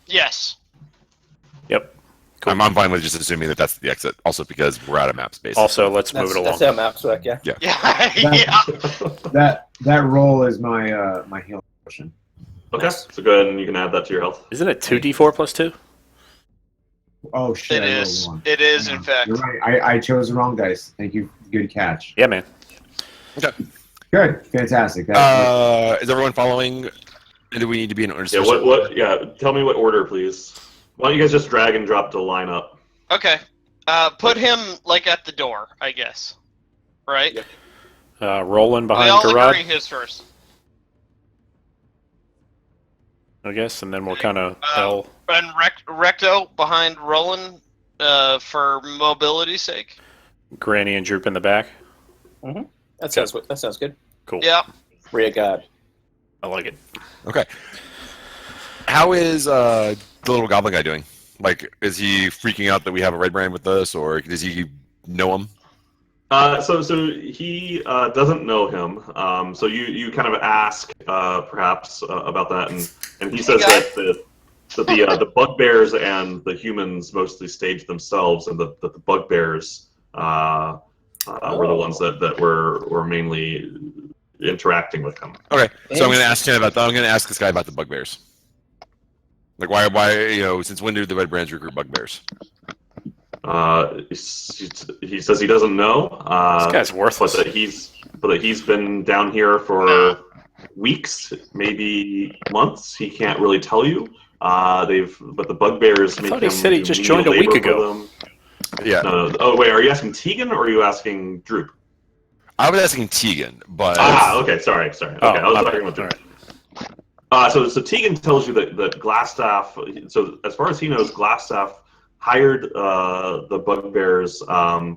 Yes. Yep. Cool. I'm fine with just assuming that that's the exit. Also because we're out of map space. Also, let's move That's, it along. that's how maps work, yeah. Yeah. Yeah. That roll is my my healing potion. Okay. So go ahead and you can add that to your health. Isn't it 2d4 plus 2? Oh shit! It I rolled is. one. It is, Yeah, in fact. You're right. I chose the wrong dice. Thank you. Good catch. Yeah, man. Okay. Good. Fantastic. That, Is everyone following? And do we need to be in order? Yeah. What? Yeah. Tell me what order, please. Why don't you guys just drag and drop to line up? Okay. Put him like at the door, I guess. Right? Yeah. Rolen We behind all Garad, agree his first. I guess, and then we'll kind of And Recto behind Rolen for mobility's sake. Granny and Droop in the back. That sounds good. Cool. Yeah. Rear guard. I like it. Okay. How is the little goblin guy doing? Like, is he freaking out that we have a Redbrand with us, or does he know him? So he doesn't know him. So you kind of ask perhaps about that, and he says that the bugbears and the humans mostly stage themselves, and that the bugbears were the ones that were mainly interacting with him. Okay, so I'm going to ask him about. I'm going to ask this guy about the bugbears. Like, why? Since when do the Redbrands recruit bugbears? He says he doesn't know. This guy's worthless. But that he's been down here for weeks, maybe months. He can't really tell you. But the bugbears make him. I thought he said he just joined a week ago. Yeah. No. Oh wait, are you asking Tegan or are you asking Droop? I was asking Tegan, but okay, sorry. Okay, I was talking about Droop. So Tegan tells you that Glassstaff. So as far as he knows, Glassstaff hired the bugbears. Or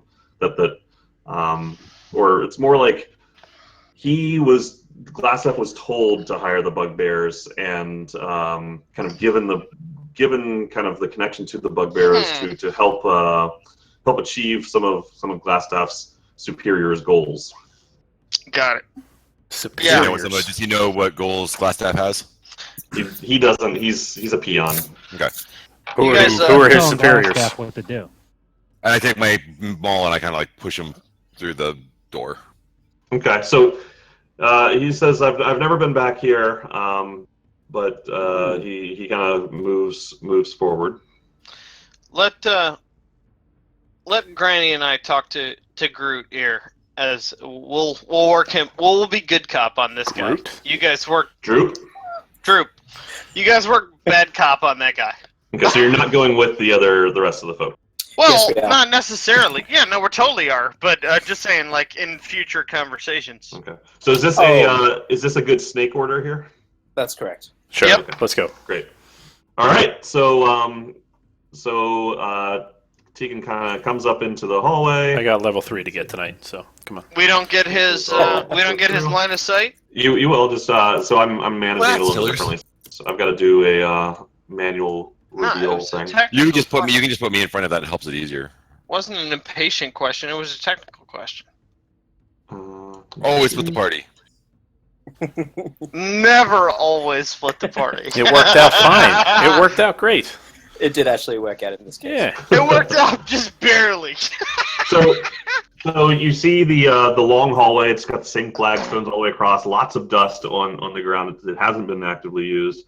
it's more like Glassstaff was told to hire the bugbears, and kind of given kind of the connection to the bugbears to help achieve some of Glassstaff's superiors' goals. Got it. Superiors. Does he know what goals Glassstaff has? He doesn't. He's a peon. Okay. Who are his superiors? Glassstaff what to do. And I take my maul and I kind of like push him through the door. Okay, so he says, "I've never been back here," but he kind of moves forward. Let Granny and I talk to Groot here, as we'll work him. We'll be good cop on this guy. Groot? You guys work Droop. You guys work bad cop on that guy. Okay, so you're not going with the rest of the folk. Well, Yes, we are. not necessarily. Yeah, no, we totally are. But just saying, like in future conversations. Okay. So is this a good snake order here? That's correct. Sure. Yep. Okay. Let's go. Great. All right. So Tegan kind of comes up into the hallway. I got level 3 to get tonight, so come on. We don't get his. We don't get his line of sight. You will just so I'm managing it a little differently. So I've got to do a manual reveal thing. You can just put me in front of that. It helps it easier. It wasn't an impatient question. It was a technical question. Always split the party. Never always split the party. It worked out fine. It worked out great. It did actually work out in this case. Yeah. It worked out just barely. So you see the long hallway. It's got the same flagstones all the way across. Lots of dust on the ground. It hasn't been actively used.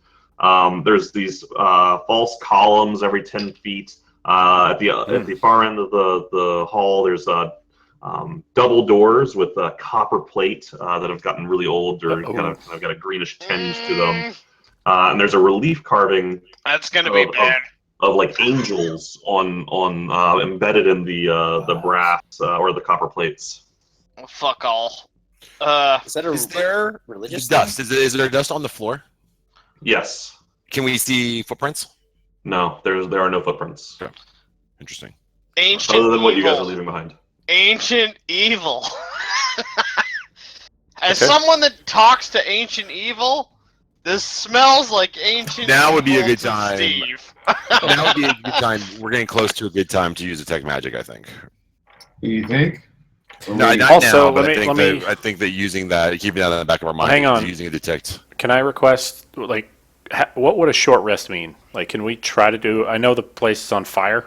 There's these false columns every 10 feet. At the far end of the hall, there's double doors with copper plate that have gotten really old or kind of got a greenish tinge to them. And there's a relief carving. That's gonna be bad. Of like angels on embedded in the brass or the copper plates. Well, fuck all. Is there religious dust? Is there dust on the floor? Yes. Can we see footprints? No, there are no footprints. Okay. Interesting. Ancient other than what you evil. guys are leaving behind. Ancient evil. As someone that talks to ancient evil, this smells like ancient. Now would be a evil good to time. Steve. Now would be a good time. We're getting close to a good time to use detect magic. I think. You think? No, not Also, now, but let me- I think that using that, keeping that in the back of our mind, Hang on. using a detect. Can I request, like, what would a short rest mean? Like, can we try to do? I know the place is on fire,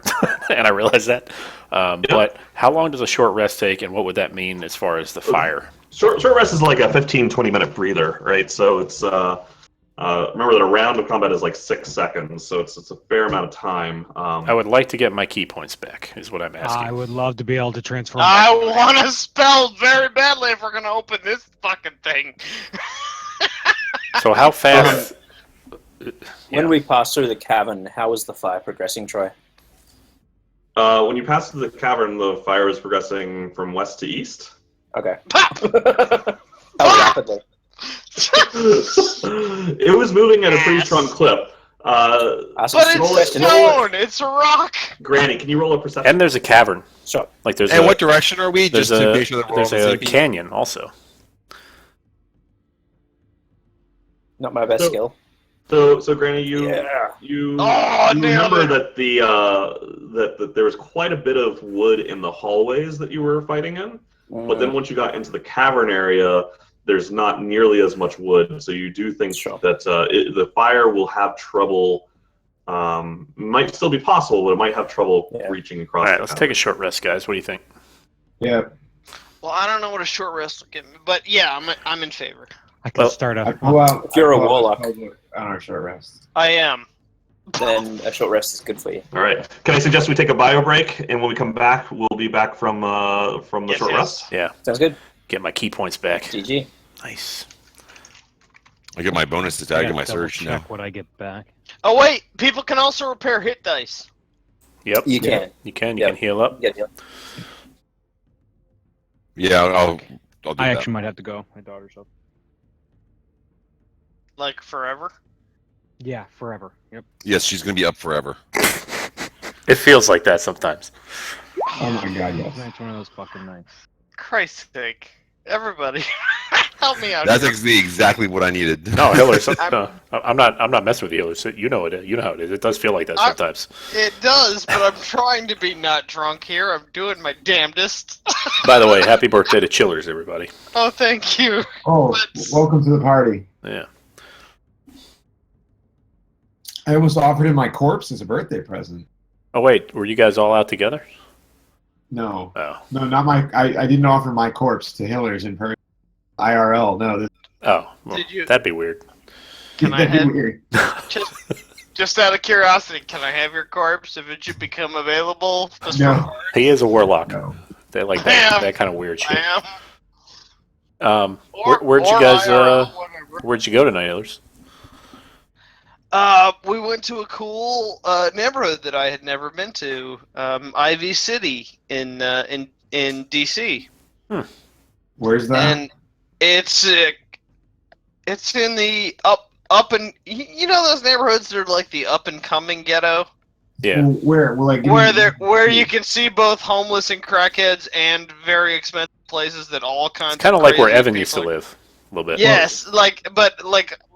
and I realize that. But how long does a short rest take, and what would that mean as far as the fire? Short rest is like a 15-20 minute breather, right? So it's remember that a round of combat is like 6 seconds, so it's a fair amount of time. I would like to get my key points back, is what I'm asking. I would love to be able to transform. I want to spell very badly if we're gonna open this fucking thing. So how fast? When we pass through the cavern, how is the fire progressing, Troy? When you pass through the cavern, the fire is progressing from west to east. Okay. Pop! How rapidly? It was moving at a pretty strong clip. But it's stone. It's a rock. Granny, can you roll a perception? And there's a cavern. Sure. Like there's And what direction are we? there's Just to make sure that we're all there's on the a same page? canyon also. Not my best So- skill. So Granny, you Yeah. you, Oh, you damn remember it. that that there was quite a bit of wood in the hallways that you were fighting in, but then once you got into the cavern area, there's not nearly as much wood. So you do think Sure. that the fire will have trouble. Might still be possible, but it might have trouble Yeah. reaching All across. right, the let's cavern. take a short rest, guys. What do you think? Yeah. Well, I don't know what a short rest will get me, but yeah, I'm in favor. I could Well, start I a. pull out. If you're I a pull out warlock. my spellbook on our short rest. I am. Then a short rest is good for you. All right. Can I suggest we take a bio break, and when we come back, we'll be back from the Yes, short yes. rest. Yeah, Sounds good. get my key points back. GG. Nice. I get my bonus I attack gotta and my double surge now. check what I get back. Oh wait, people can also repair hit dice. Yep. You can. You can. Yeah. You can heal up. Get healed. Yeah, I'll do I that. actually might have to go. My daughter's up. Like forever. Yeah, forever. Yep. Yes, she's gonna be up forever. It feels like that sometimes. Oh my god, yes. It's one of those fucking nights. Christ's sake. Everybody. Help me out. That's here. exactly what I needed. No, healers. No, I'm not messing with the healers. You know it. You know how it is. It does feel like that sometimes. It does, but I'm trying to be not drunk here. I'm doing my damnedest. By the way, happy birthday to Chillers, everybody. Oh, thank you. Oh, But- welcome to the party. Yeah. I almost offered him my corpse as a birthday present. Oh wait, were you guys all out together? No, Oh. no, not my. I didn't offer my corpse to Hillers in person. IRL. No, this, Oh. Well, Did you- that'd be weird. Can I that'd be have- weird. Just out of curiosity, can I have your corpse if it should become available? Just No. for- He is a warlock. No. They like Damn. that kind of weird shit. I am. Where'd you Or guys IRL, whatever. where'd you go tonight, Healers? We went to a cool neighborhood that I had never been to, Ivy City in DC, Where's that? and it's in the up and you know those neighborhoods that are like the up and coming ghetto, Yeah. Well, where? Well, like where you can see both homeless and crackheads and very expensive places that all kinds. It's kind of of like where crazy Evan people used to are- live, a little bit. Yes, but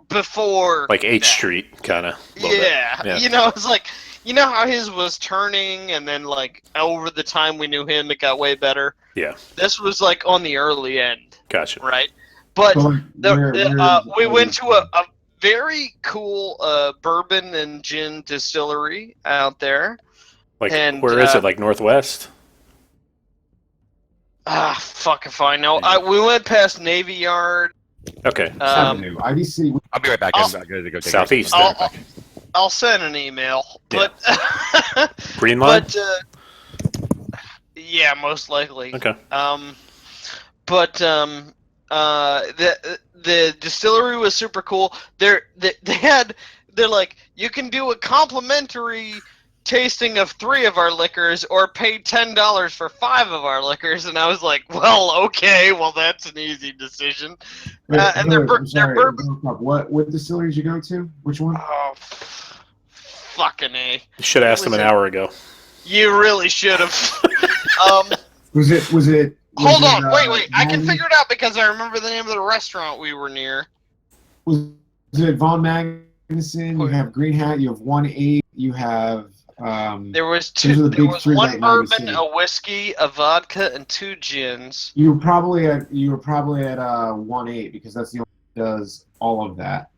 before. Like H that. Street, kind of. Yeah. Yeah. You know, it's like, you know how his was turning, and then like over the time we knew him, it got way better. Yeah. This was like on the early end, Gotcha. right? But Well, like, we went to a very cool bourbon and gin distillery out there. Like, And, where is it? Like Northwest? Fuck if I know. We went past Navy Yard. Okay. Avenue, IDC. I'll be right back. I'll- I'm gonna go take a Southeast. I'll, I'll send an email, but Green line? but yeah, most likely. Okay. But the distillery was super cool. They're like, you can do a complimentary tasting of 3 of our liquors or pay $10 for 5 of our liquors, and I was like, well, okay, well that's an easy decision. And they're I'm sorry, bourbon. what distillery did you go to? Which one? Oh, fucking A. You should have asked him an hour ago. You really should have. Was it? Hold on, it, wait. I can Von- figure it out because I remember the name of the restaurant we were near. Was it Von Magnuson? You have Green Hat. You have 1-8. You have. There was Those are two. the There big was 3 one that you always bourbon, see. a whiskey, a vodka, and 2 gins. You were probably at 1-8 because that's the only one that does all of that.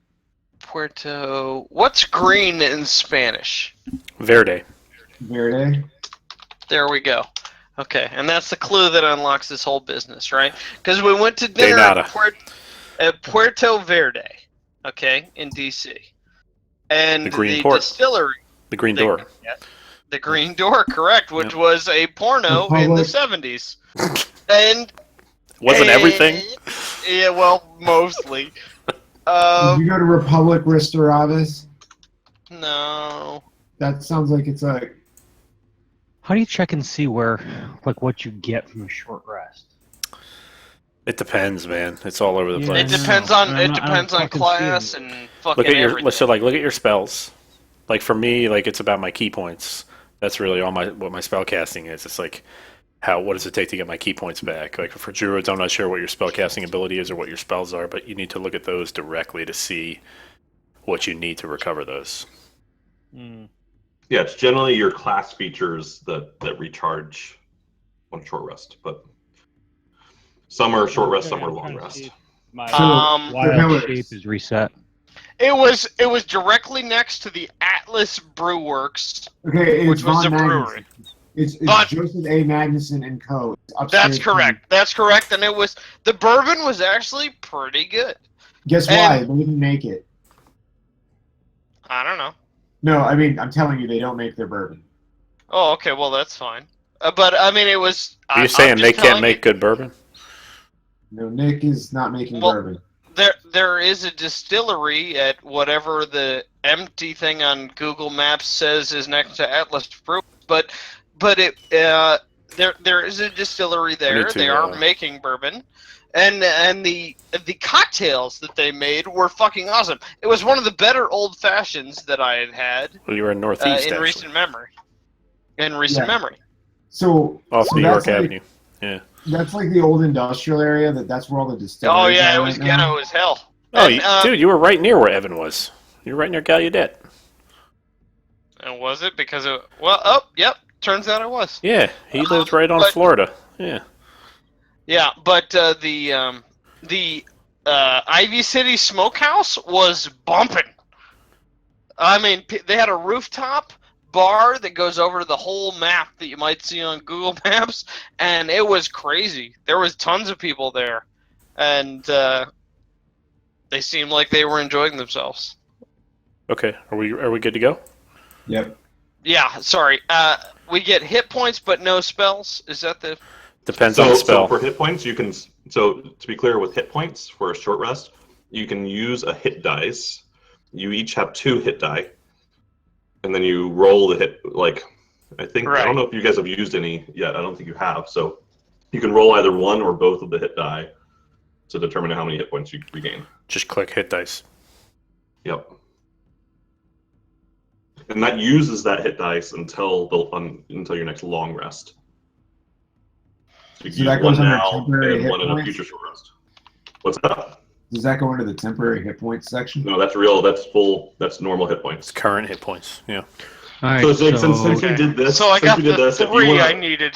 Puerto. What's green in Spanish? Verde. Verde. There we go. Okay, and that's the clue that unlocks this whole business, right? Because we went to dinner nada. at Puerto Verde, okay, in DC, and The Green Port. distillery. The Green Door. The Green Door, correct, which was a porno in the Republic. 70s. And Wasn't everything? Yeah, well, mostly. Did you go to Republic Restauravis? No. That sounds like it's a. How do you check and see what you get from a short rest? It depends, man. It's all over the Yeah. place. It depends on I don't class fucking see and fucking Look at your everything. look at your spells. Like for me, like it's about my key points. That's really all what my spell casting is. It's like what does it take to get my key points back? Like for druids, I'm not sure what your spellcasting ability is or what your spells are, but you need to look at those directly to see what you need to recover those. Yeah, it's generally your class features that recharge on short rest, but some are short rest, some are long rest. My Um, wild shape is reset. It was directly next to the Atlas Brewworks, Okay, it's which was Von a Magnuson. brewery. It's Von- Joseph A. Magnuson and Co. It's upstairs That's correct. That's correct. And the bourbon was actually pretty good. Guess why? They didn't make it. I don't know. No, I mean, I'm telling you, they don't make their bourbon. Oh, okay. Well, that's fine. But I mean, it was. Are you saying they can't make good bourbon? No, Nick is not making Well, bourbon. There is a distillery at whatever the empty thing on Google Maps says is next to Atlas Brew, but there is a distillery there. They are making bourbon, and the cocktails that they made were fucking awesome. It was one of the better old fashions that I had Well, you were in Northeast in actually. recent memory. In recent memory. So Off New York like, Avenue. Yeah. That's like the old industrial area. That's where all the distilleries Oh yeah, are it was right now. ghetto as hell. Oh, And, dude, you were right near where Evan was. You were right near Gallaudet. And was it because of? Well, oh, yep. Turns out it was. Yeah, he lived right on but- Florida. Yeah. Yeah, but the Ivy City Smokehouse was bumping. I mean, they had a rooftop bar that goes over the whole map that you might see on Google Maps, and it was crazy. There was tons of people there, and they seemed like they were enjoying themselves. Okay, are we good to go? Yep. Yeah, sorry. We get hit points, but no spells. Is that the? Depends on the spell. So for hit points, you can. So to be clear, with hit points for a short rest, you can use a hit dice. You each have 2 hit die, and then you roll the hit. Like, I think I don't know if you guys have used any yet. I don't think you have. So you can roll either one or both of the hit die to determine how many hit points you regain. Just click hit dice. Yep. And that uses that hit dice until your next long rest. So you So use that one goes under now temporary and hit one in a points? future short rest. What's that? Does that go into the temporary hit points section? No, that's real. That's full. That's normal hit It's points. current hit points. Yeah. All right, So, Zig, since we did this, So I since got we did the this, if you 3 wanna- I needed.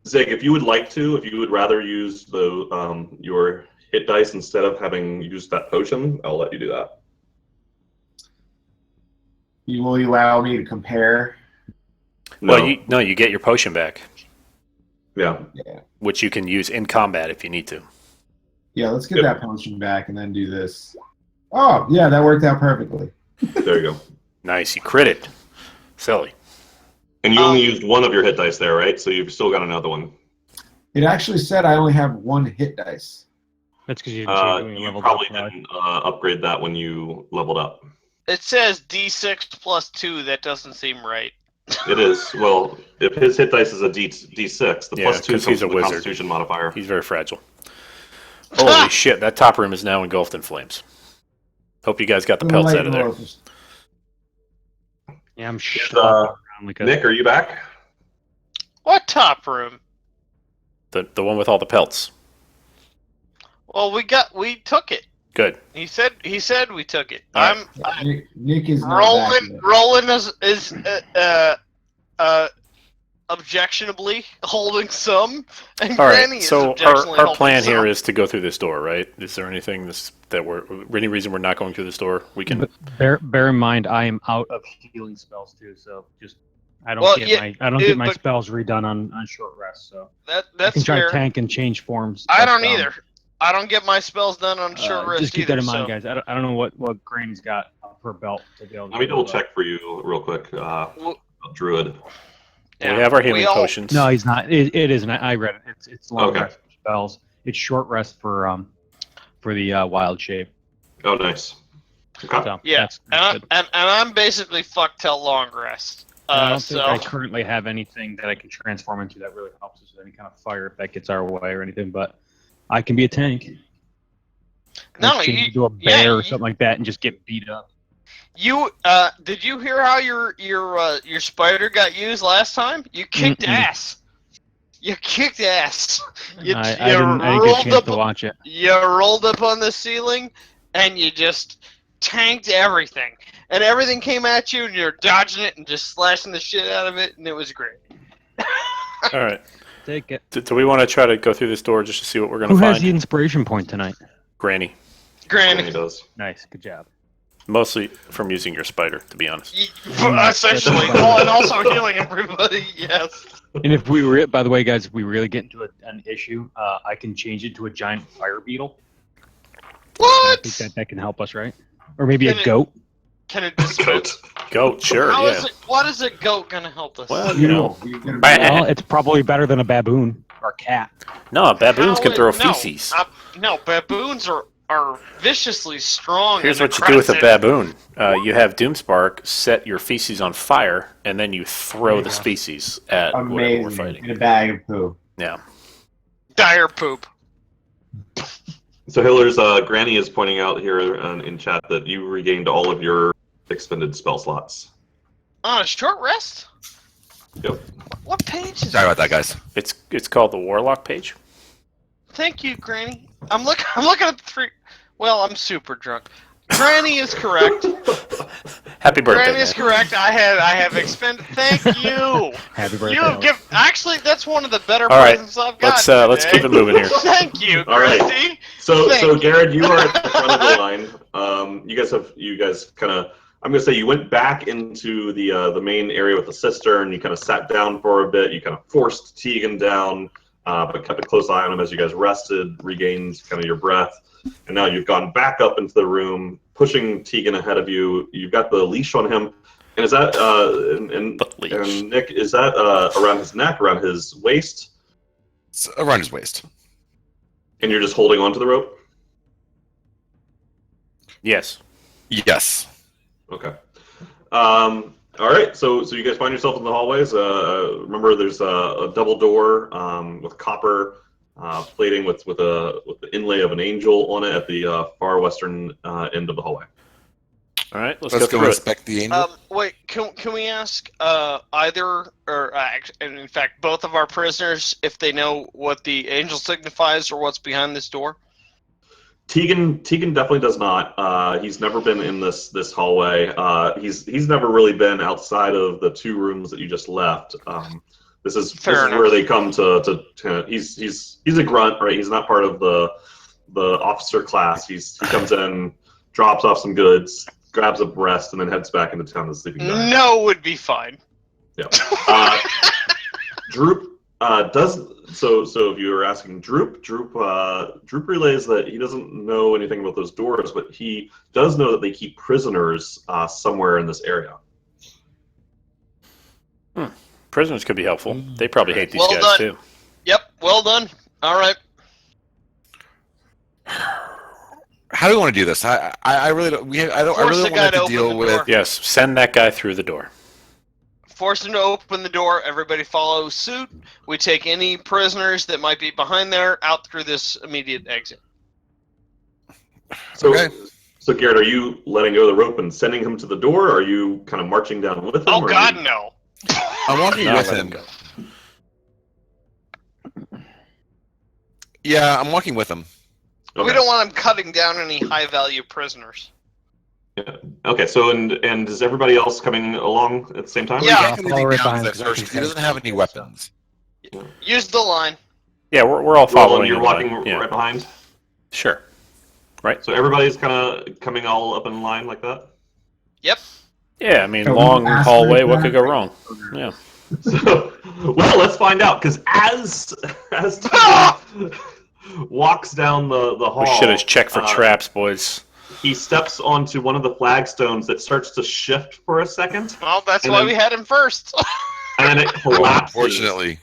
Zig, if you would like to, if you would rather use the your hit dice instead of having used that potion, I'll let you do that. Will you allow me to compare? No. Well, you get your potion back, Yeah. which you can use in combat if you need to. Yeah, let's get that potion back and then do this. Oh, yeah, that worked out perfectly. There you go. Nice, you critted. Silly. And you only used one of your hit dice there, right? So you've still got another one. It actually said I only have 1 hit dice. That's because you didn't change when you You leveled probably up. Right? didn't upgrade that when you leveled up. It says D6 plus 2. That doesn't seem right. It is. Well, if his hit dice is a D6, the Yeah, plus 2 'cause comes he's a from the wizard. Constitution modifier. He's very fragile. Holy shit, that top room is now engulfed in flames. Hope you guys got the pelts out of there. Yeah, I'm Yes, slopping around like a. Nick, are you back? What top room? The one with all the pelts. Well, we took it. Good. He said we took it. All right. Nick is not back yet. Rolen is objectionably holding some, and All Granny right. is So objectionably our holding plan some. here is to go through this door, right? Is there anything any reason we're not going through this door? We can. But bear in mind, I am out of healing spells too, so just I don't Well, get yeah, my but- spells redone on short rest. So I That's can try fair. to tank and change forms. I but, don't either. I don't get my spells done on short rest Just keep either. that in mind, so. guys. I don't know what Granny's got up her belt to be able to. Let me do double that. check for you real quick. Well, Druid. yeah, We have our healing all- potions. No, he's not. It isn't. I read it. It's long Okay. rest for spells. It's short rest for the wild shape. Oh, nice. Okay. So Yeah, that's and, good. and I'm basically fucked till long rest. I don't So think I currently have anything that I can transform into that really helps us with any kind of fire if that gets our way or anything. But I can be a tank. No, Change you- into a yeah, bear or you- something like that and just get beat up. Did you hear how your spider got used last time? You kicked ass. You kicked ass. I didn't get a chance to watch it. You rolled up on the ceiling, and you just tanked everything. And everything came at you, and you're dodging it and just slashing the shit out of it, and it was great. All right. Take it. Do we want to try to go through this door just to see what we're going to Who find? has the inspiration point tonight? Granny. Granny. does. Nice, good job. Mostly from using your spider, to be honest. Essentially. And also healing everybody, yes. And if we were, by the way, guys, if we really get into an issue, I can change it to a giant fire beetle. What? I think that can help us, right? Or maybe Can a it- goat. Can it dispense? Goat, sure, How yeah. is it? What is a goat gonna help us? Well, you know. Well, it's probably better than a baboon or a cat. No, baboons can throw No, feces. No, baboons are viciously strong. Here's and what you do with a aggressive. baboon. You have Doomspark set your feces on fire, and then you throw the feces at whatever we're Amazing. fighting. In a bag of poo. Yeah. Dire poop. So Hiller's Granny is pointing out here in chat that you regained all of your expended spell slots. On a short rest? Yep. What page is Sorry it? about that, guys. It's called the Warlock page. Thank you, Granny. I'm looking at the three. Well, I'm super drunk. Granny is correct. Happy birthday, Granny is man. correct. I have expended. Thank you. Happy birthday. You have given. Actually, that's one of the better All right, presents I've got. let's keep it moving here. Thank you, All right. Christy. So Thank you. Garad, you are at the front of the line. You guys kind of. I'm gonna say you went back into the main area with the cistern. You kind of sat down for a bit. You kind of forced Tegan down, but kept a close eye on him as you guys rested, regained kind of your breath, and now you've gone back up into the room, pushing Tegan ahead of you. You've got the leash on him, and is that and Nick, is that around his neck, around his waist, It's around his waist. and you're just holding onto the rope? Yes. Yes. Okay. All right. So you guys find yourself in the hallways. Remember, there's a double door with copper plating with the inlay of an angel on it at the far western end of the hallway. All right, let's Let's go go through it. inspect the angel. Wait, can we ask either, or and in fact, both of our prisoners if they know what the angel signifies or what's behind this door? Tegan definitely does not. He's never been in this hallway. He's never really been outside of the two rooms that you just left. This is where they come to he's a grunt, right? He's not part of the officer class. He comes in, drops off some goods, grabs a breast, and then heads back into town to sleeping bag. No would be fine. Yeah. Droop does so. If you were asking Droop relays that he doesn't know anything about those doors, but he does know that they keep prisoners somewhere in this area. Prisoners could be helpful. They probably hate these Well guys done. too. Yep, well done. All right. How do we want to do this? I really don't. I Force really the don't guy want to to open deal the with. door. Yes, send that guy through the door. Force him to open the door. Everybody follow suit. We take any prisoners that might be behind there out through this immediate exit. So, Okay. so Garrett, are you letting go of the rope and sending him to the door? Or are you kind of marching down with him? Oh or are God, you- no. I'm walking No, with let him. go. Yeah, I'm walking with him. Okay. We don't want him cutting down any high-value prisoners. Okay. So and is everybody else coming along at the same time? Yeah. Can't anything Follow right down behind that the first, 'cause he doesn't have any weapons. Use the line. Yeah, we're all Roland, following. you're in walking line. Yeah, right behind. sure. Right. So everybody's kind of coming all up in line like that. Yep. Yeah, I mean, So long we asked hallway. for What that. could go wrong? Yeah. So, well, let's find out. Because as Tegan walks down the hall, We should have checked for uh, traps, boys. he steps onto one of the flagstones that starts to shift for a second, Well, that's And why then- we had him first. and then it collapses. Unfortunately.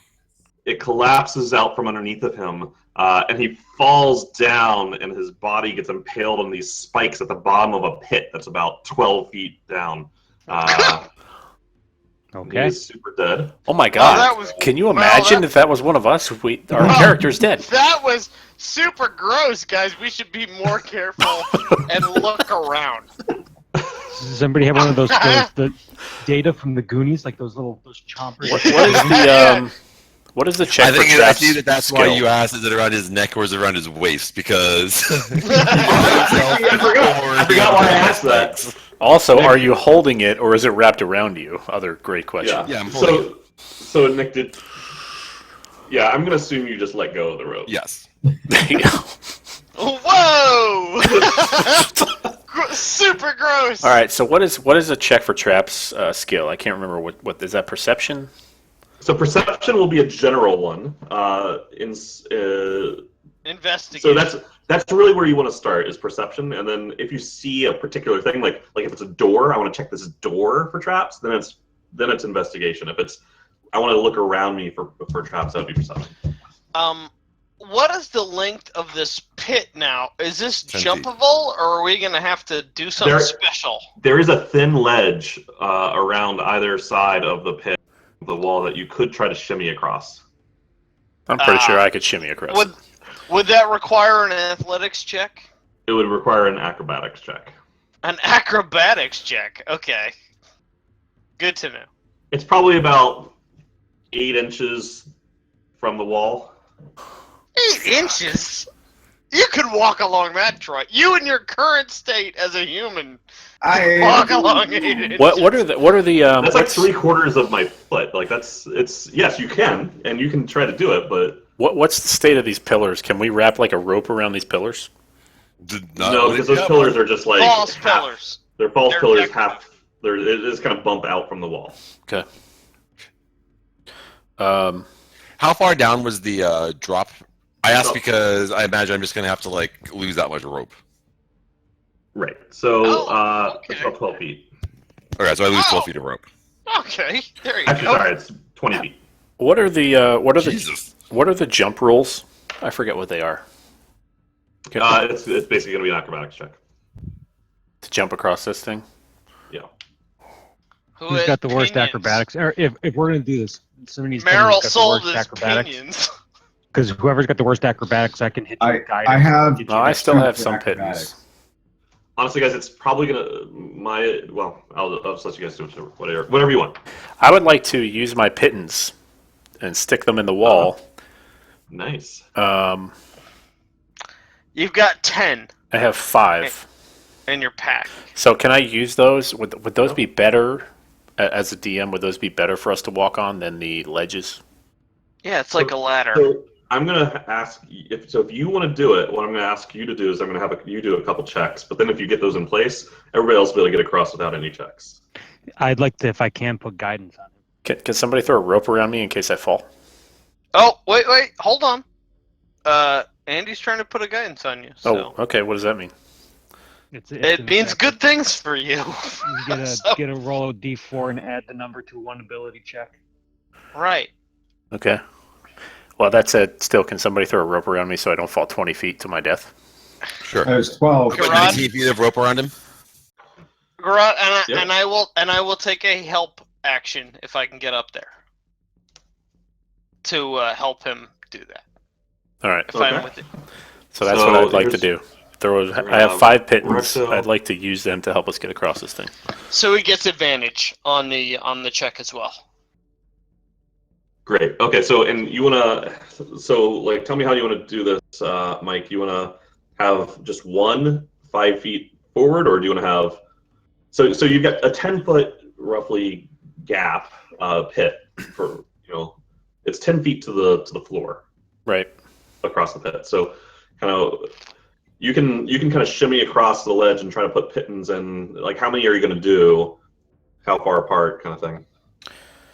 It collapses out from underneath of him, and he falls down, and his body gets impaled on these spikes at the bottom of a pit that's about 12 feet down. He Okay. is super dead. Oh my God! that was- Can you well, imagine that- if that was one of us? Our character's dead. That was super gross, guys. We should be more careful and look around. Does somebody have one of those the data from the Goonies, like those chompers? What is the check I for think I traps? see that's skill? why you asked, is it around his neck or is it around his waist? Because I forgot why I asked that. Also, Nick- are you holding it or is it wrapped around you? Other great question. Yeah. Yeah, I'm holding So Nick did. Yeah, I'm gonna assume you just let go of the rope. Yes. There you go. Whoa! Super gross. All right. So what is a check for traps skill? I can't remember what is that perception? So perception will be a general one. Investigate. So that's really where you want to start is perception, and then if you see a particular thing, like if it's a door, I want to check this door for traps. Then it's investigation. If it's I want to look around me for traps, that would be perception. What is the length of this pit now? Is this 10 feet. jumpable, or are we gonna have to do something special? There is a thin ledge around either side of the pit, the wall that you could try to shimmy across. I'm pretty sure I could shimmy across. Would that require an athletics check? It would require an acrobatics check. An acrobatics check. Okay. Good to know. It's probably about 8 inches from the wall. 8 inches? You could walk along that, Troy. You in your current state as a human walk along 8 inches. What are the That's like 3/4 of my foot. Like yes, you can, and you can try to do it, but what's the state of these pillars? Can we wrap like a rope around these pillars? no, because those pillars are just like False pillars. They're false They're pillars. decorative. They just kind of bump out from the wall. Okay. How far down was the drop? I asked Oh. because I imagine I'm just going to have to like lose that much rope. Right. So Okay. it's about 12 feet. Okay, so I lose 12 Oh. feet of rope. Okay, there you Actually, go. sorry, it's 20 feet. What are the Jesus. what are the jump rules? I forget what they are. Okay. It's basically going to be an acrobatics check. To jump across this thing. Yeah. Who's got the worst Pinions? acrobatics? Or if we're gonna do this, somebody needs to tell me Meryl who's got the sold worst his acrobatics. pinions. Because whoever's got the worst acrobatics, I can hit you with guidance. I have. Get No, you I next still time. have some acrobatics. pittance. Honestly, guys, it's probably going to... I'll just let you guys do it. Whatever you want. I would like to use my pittance and stick them in the wall. Nice. You've got 10 I have 5. in your pack. So can I use those? Would those be better as a DM? Would those be better for us to walk on than the ledges? Yeah, it's like a ladder. So I'm going to ask... If you want to do it, what I'm going to ask you to do is I'm going to have you do a couple checks. But then if you get those in place, everybody else will be able to get across without any checks. I'd like to, if I can, put guidance on it. Can somebody throw a rope around me in case I fall? Oh, wait, hold on. Andy's trying to put a guidance on you. So. Oh, okay. What does that mean? It means good things for you. You So- get a roll of d4 and add the number to one ability check. Right. Okay. Well, that said, still, can somebody throw a rope around me so I don't fall 20 feet to my death? Sure. There's 12. Put Garad? 19 feet of rope around him. Garad, Yep. and I will take a help action if I can get up there to help him do that. All right. If I'm Okay. with it. So that's So what I'd like to here's- do. I have 5 pittance. Recto. I'd like to use them to help us get across this thing. So he gets advantage on the check as well. Great. Okay, so you want to... tell me how you want to do this, Mike. You want to have just 5 feet forward, or do you want to have... So you've got a 10-foot, roughly, gap pit for, it's 10 feet to the floor Right. across the pit. So kind of... You can kind of shimmy across the ledge and try to put pittons in. Like, how many are you going to do? How far apart, kind of thing.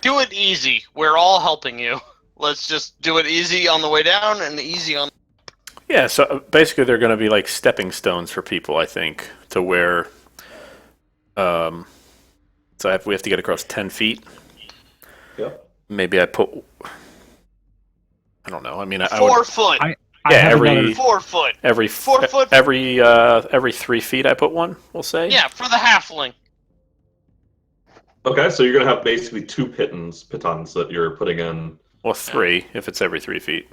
Do it easy. We're all helping you. Let's just do it easy on the way down and easy on. Yeah, so basically they're going to be like stepping stones for people, I think, to where... so we have to get across 10 feet. Yep. Maybe I put... I don't know. I mean, I 4 would... foot. I have every- another- 4 foot. Every 4 foot. every 3 feet I put one, we'll say. Yeah, for the halfling. Okay, so you're going to have basically 2 pitons that you're putting in. Well, 3 if it's every 3 feet.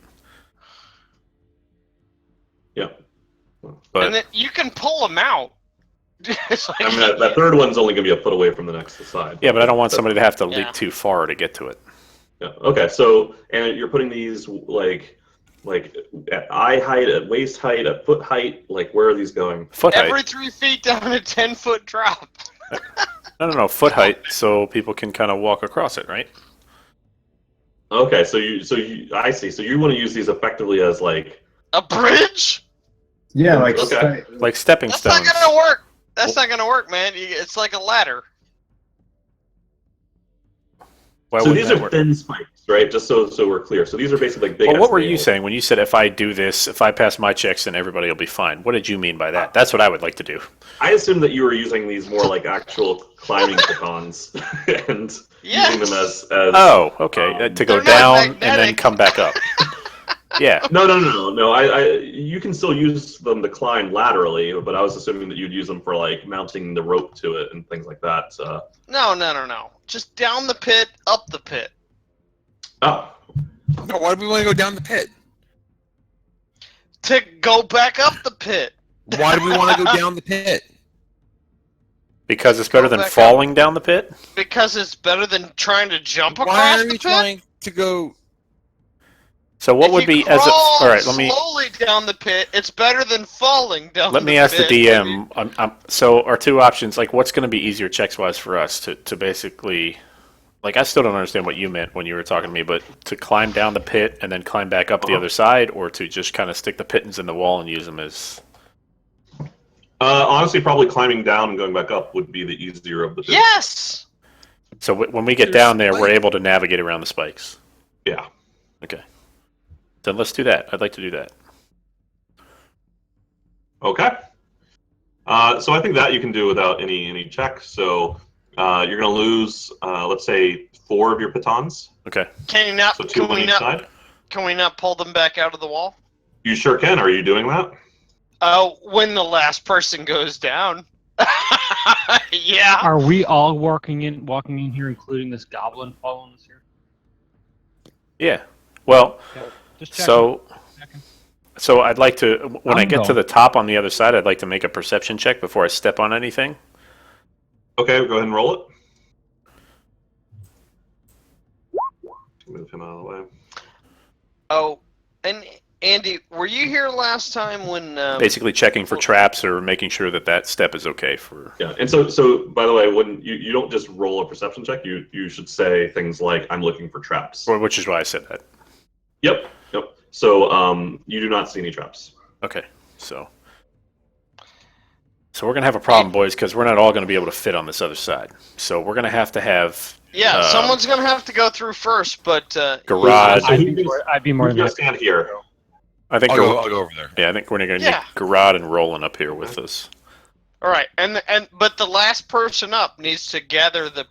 Yeah. But And then you can pull them out. It's like- I mean, that third one's only going to be a foot away from the next side. Yeah, but I don't want somebody to have to Yeah. leap too far to get to it. Yeah. Okay. So, and you're putting these like at eye height, at waist height, at foot height. Like, where are these going? Foot height. every 3 feet down a 10-foot drop. No. Foot height, so people can kind of walk across it, right? Okay. I see. So you want to use these effectively as like. A bridge? Yeah, like Okay. Like stepping That's stones. not gonna work. That's not gonna work, man. It's like a ladder. Why So wouldn't these that are work? thin spikes, right? Just so we're clear. So these are basically like big. Well, what were you nails. saying when you said if I do this, if I pass my checks, then everybody will be fine? What did you mean by that? That's what I would like to do. I assumed that you were using these more like actual climbing batons and using them as. Oh, okay. To go They're not down and then magnetic. come back up. Yeah. No. You can still use them to climb laterally, but I was assuming that you'd use them for like mounting the rope to it and things like that. No. Just down the pit, up the pit. Oh, No, why do we want to go down the pit? To go back up the pit. Why do we want to go down the pit? Because it's better Go than back up. falling down the pit? Because it's better than trying to jump Why across are the we pit. trying to go? So what If would you be as a... crawl All right, let me... slowly down the pit. It's better than falling down. Let me ask the pit. DM. So our two options, like, what's going to be easier checks-wise for us to basically, like, I still don't understand what you meant when you were talking to me, but to climb down the pit and then climb back up the other side, or to just kind of stick the pittons in the wall and use them as... honestly, probably climbing down and going back up would be the easier of the two. Yes. So when we get down there, we're able to navigate around the spikes. Yeah. Okay. Then let's do that. I'd like to do that. Okay. So I think that you can do without any check. So you're going to lose, let's say, 4 of your pitons. Okay. Can you not? So 2 on each side. Can we not pull them back out of the wall? You sure can. Are you doing that? When the last person goes down. Yeah. Are we all walking in here, including this goblin following us here? Yeah. Well, Just checking. so I'd like to, when I I'm get to going. the top on the other side, I'd like to make a perception check before I step on anything. Okay, go ahead and roll it. Move him out of the way. Oh, and Andy, were you here last time when? Basically checking for traps or making sure that that step is okay for... Yeah, and so by the way, when you don't just roll a perception check, you should say things like, I'm looking for traps. Which is why I said that. Yep. So you do not see any traps. Okay, so we're going to have a problem, boys, because we're not all going to be able to fit on this other side. So we're going to have... Yeah, someone's gonna have to go through first, but Garad. I'd be more Who's than going happy. to stand here? I think I'll go over there. Yeah, I think we're going to Yeah. need Garad and Rolen up here with us. all right, but the last person up needs to gather the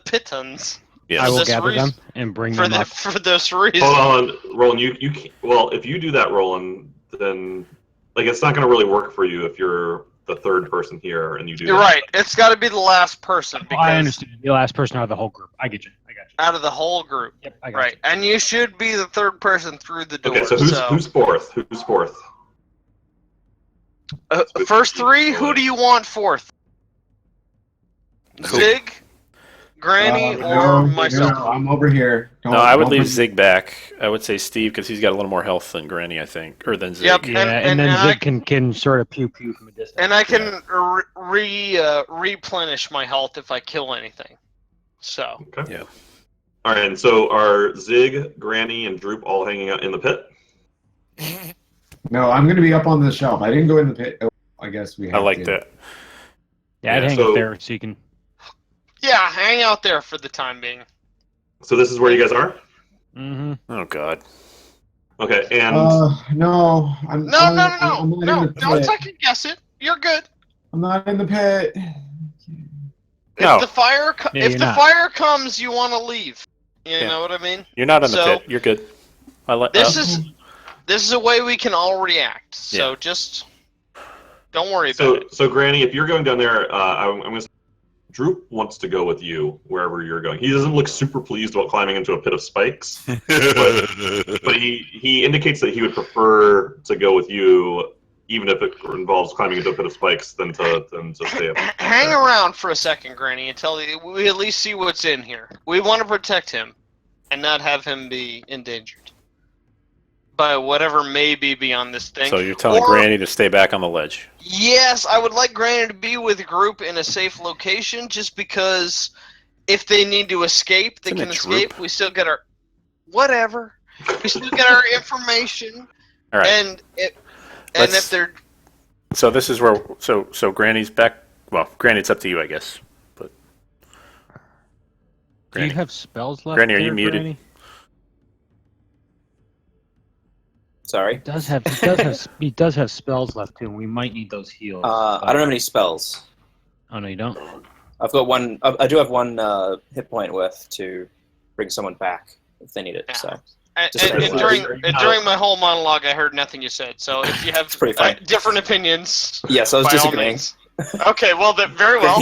pitons. Yes. I will this gather reason- them and bring for them up. for this reason. Hold on, Roland. You can't, well, if you do that, Roland, then like it's not going to really work for you if you're the third person here and you do. You're that. right. It's got to be the last person Oh, because I understand. The last person out of the whole group. I get you. out of the whole group. Yep, I got Right, you. and you should be the third person through the door. Okay, so who's fourth? Who's fourth? First 3? Who do you want fourth? Zig, Granny, or myself? No, I'm over here. No, I would don't leave bring- Zig back. I would say Steve because he's got a little more health than Granny, I think, or than Zig. Yep. Yeah, And then I- Zig can sort of pew from a distance. And I can replenish my health if I kill anything. So Okay. Yeah. All right, and so are Zig, Granny, and Droop all hanging out in the pit? No, I'm going to be up on the shelf. I didn't go in the pit. Oh, I guess we have I like to. that. Yeah, I'd Yeah, hang so- up there so you can. yeah, hang out there for the time being. So this is where you guys are? Mm-hmm. Oh God. Okay, and No, I'm No, I'm no. not in No, the don't pit. second guess it. You're good. I'm not in the pit. No. If the fire Yeah, if you're the not. fire comes, you want to leave. You Yeah. know what I mean? You're not in the So- pit. You're good. I like This is a way we can all react. So Yeah. just don't worry about it. so Granny, if you're going down there, I'm going to. Droop wants to go with you wherever you're going. He doesn't look super pleased about climbing into a pit of spikes, but he indicates that he would prefer to go with you even if it involves climbing into a pit of spikes, than to stay up. Hang around for a second, Granny, until we at least see what's in here. We want to protect him and not have him be endangered by whatever may be beyond this thing. So you're telling Granny to stay back on the ledge? Yes, I would like Granny to be with a group in a safe location, just because if they need to escape, they can escape. We still get our... Whatever. We still get our information. All right. And if they're... So this is where... So Granny's back... Well, Granny, it's up to you, I guess. But Do you have spells left? Granny, are you there, muted? Granny? Sorry. He does have spells left too. And we might need those heals. I don't have any spells. Oh no, you don't. I've got one. I do have one hit point worth to bring someone back if they need it. Yeah. So. And Just during my whole monologue, I heard nothing you said. So if you have pretty fine. different opinions, Yes, I was by all disagreeing. means. Okay, well then, very well.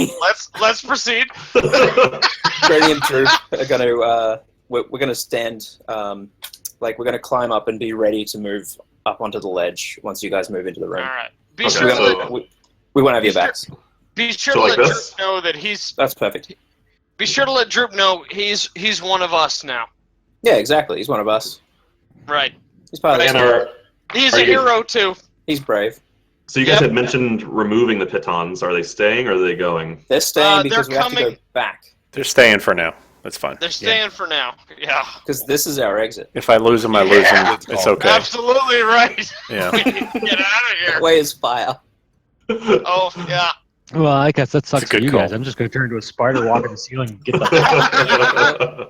Let's proceed. Granny and Drew are going to we're going to stand we're going to climb up and be ready to move up onto the ledge once you guys move into the room. All right. Okay, Sure so- We won't have your backs. be sure So to like let this? Droop know that he's. That's perfect. Be sure to let Droop know he's one of us now. Yeah, exactly. He's one of us. Right. He's part of And the He's Are a you- hero too. He's brave. So you guys Yep. had mentioned removing the pitons. Are they staying or are they going? They're staying because they're we have to coming- go back. They're staying for now. That's fine. They're staying for now. Yeah. Because this is our exit. If I lose them, I lose them. It's okay. Absolutely right. Yeah. We need to get out of here. That way is fire. Oh yeah. Well, I guess that sucks It's a for good you call. guys. I'm just going to turn into a spider, walk in the ceiling, and get the.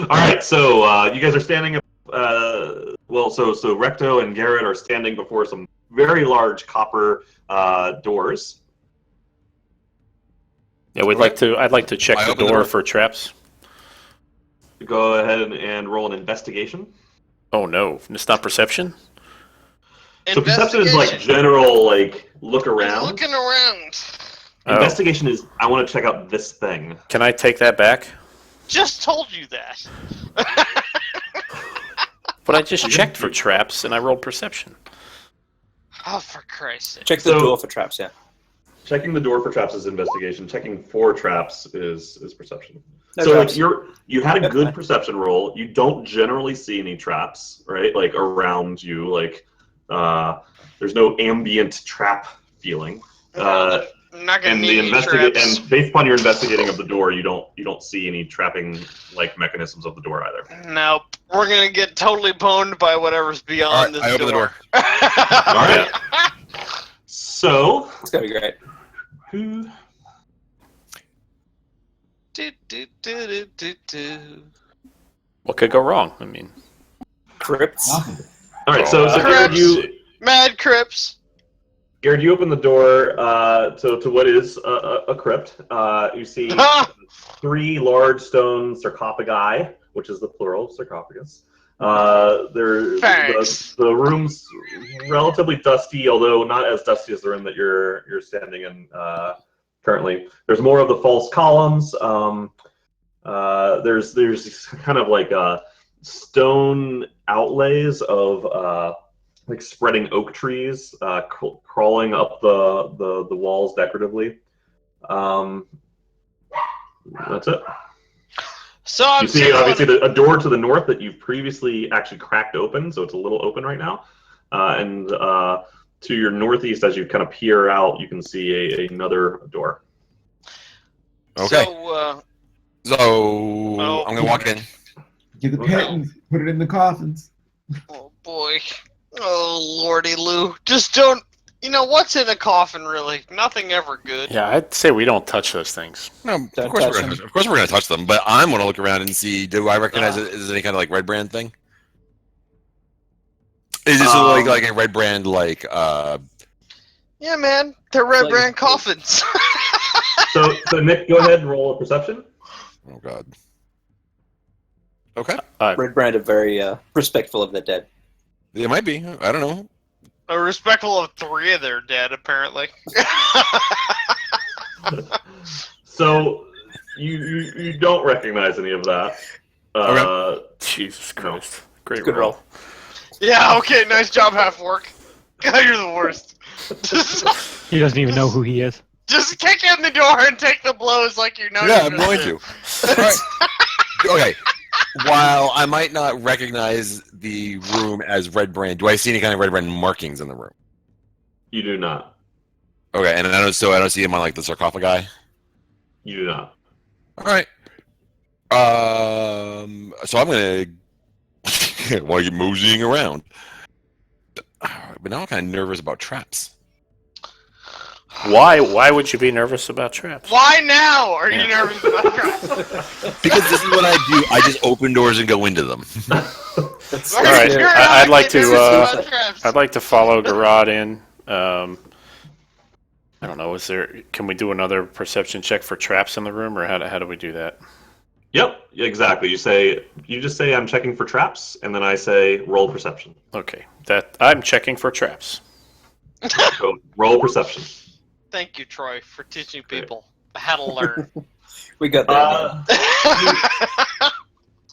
All right, so you guys are standing up. So Recto and Garad are standing before some very large copper doors. Yeah, I'd like to check I the open the door door. for traps. Go ahead and roll an investigation. Oh no, it's not perception? So perception is like general, like look He's around. looking around. Oh. Investigation is I want to check out this thing. Can I take that back? Just told you that. But I just checked for traps and I rolled perception. Oh, for Christ's sake. Check the So- door for traps, yeah. Checking the door for traps is investigation. Checking for traps is perception. No so traps. like you had a That's good fine. perception roll. You don't generally see any traps, right? Like around you, like there's no ambient trap feeling. I'm not gonna And need any traps. and based upon your investigating of the door, you don't see any trapping like mechanisms of the door either. Nope. We're gonna get totally boned by whatever's All beyond right, this I open the door. All right. So It's going to be great. who? Do, do, do, do, do, do. What could go wrong? I mean, Crypts. All right. So Correct. Garad, Mad Crips. you open the door to what is a crypt. You see three large stone sarcophagi, which is the plural sarcophagus. Thanks. The room's relatively dusty, although not as dusty as the room that you're standing in currently. There's more of the false columns. There's kind of like stone outlays of like spreading oak trees crawling up the walls decoratively. That's it. So You I'm see, saying obviously, a door to the north that you've previously actually cracked open, so it's a little open right now. And to your northeast, as you kind of peer out, you can see another door. Okay. So, So I'm gonna walk in. Get the pitons, put it in the coffins. oh boy. Oh lordy Lou. Just don't. You know what's in a coffin, really? Nothing ever good. yeah, I'd say we don't touch those things. No, of Don't course touch we're gonna. Of course we're gonna touch them. But I'm gonna look around and see. Do I recognize it as any kind of like Redbrand thing? Is this like a Redbrand like? Yeah, man. They're red Like- brand coffins. So Nick, go ahead and roll a perception. Oh God. Okay. Redbrand are very respectful of their dead. It might be. I don't know. Respectful of 3 of their dead, apparently. So you don't recognize any of that. Jesus Christ. Great Good roll. roll. Yeah, okay, nice job, Half-Orc. God, you're the worst. He doesn't even know who he is. Just kick in the door and take the blows like you know. Yeah, you're I'm going do. to. All right. Okay. While I might not recognize the room as Redbrand, do I see any kind of Redbrand markings in the room? You do not. Okay, and I don't see him on like the sarcophagi. You do not. All right. So I'm gonna want to get moseying around, but now I'm kind of nervous about traps. Why would you be nervous about traps? Why now are you nervous about traps? Because this is what I do. I just open doors and go into them. All right, You're I'd like nervous about to. traps. I'd like to follow Garad in. I don't know. Can we do another perception check for traps in the room, or how do we do that? Yep, exactly. You just say I'm checking for traps, and then I say roll perception. Okay, that I'm checking for traps. So roll perception. Thank you, Troy, for teaching people how to learn. We got that.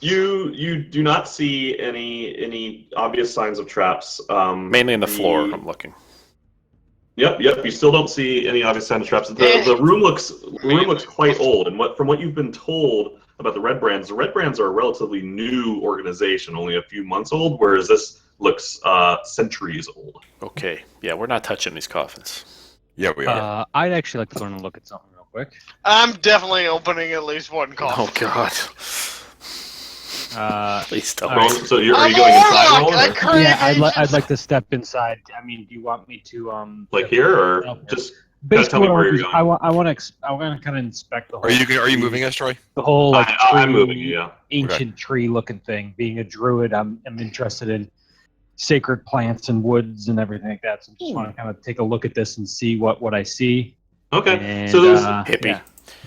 You do not see any obvious signs of traps. Mainly in the floor. I'm looking. Yep. You still don't see any obvious signs of traps. The room looks quite old, and from what you've been told about the Redbrands are a relatively new organization, only a few months old, whereas this looks centuries old. Okay, yeah, we're not touching these coffins. Yeah, we are. I'd actually like to learn to look at something real quick. I'm definitely opening at least one coffin. Oh God. Please don't. All right. So are you I'm going a inside? warlock. Roll, I or- create Yeah, I'd agents. like to step inside. I mean, do you want me to like here, or Okay. just Basically, tell me what where I you're want, going. I want to kind of inspect the whole. Are you moving us, Troy? The whole like I'm tree- moving you. Yeah. ancient tree-looking thing. Being a druid, I'm interested in sacred plants and woods and everything like that. So I just want to kind of take a look at this and see what I see. Okay. And, So there's hippie.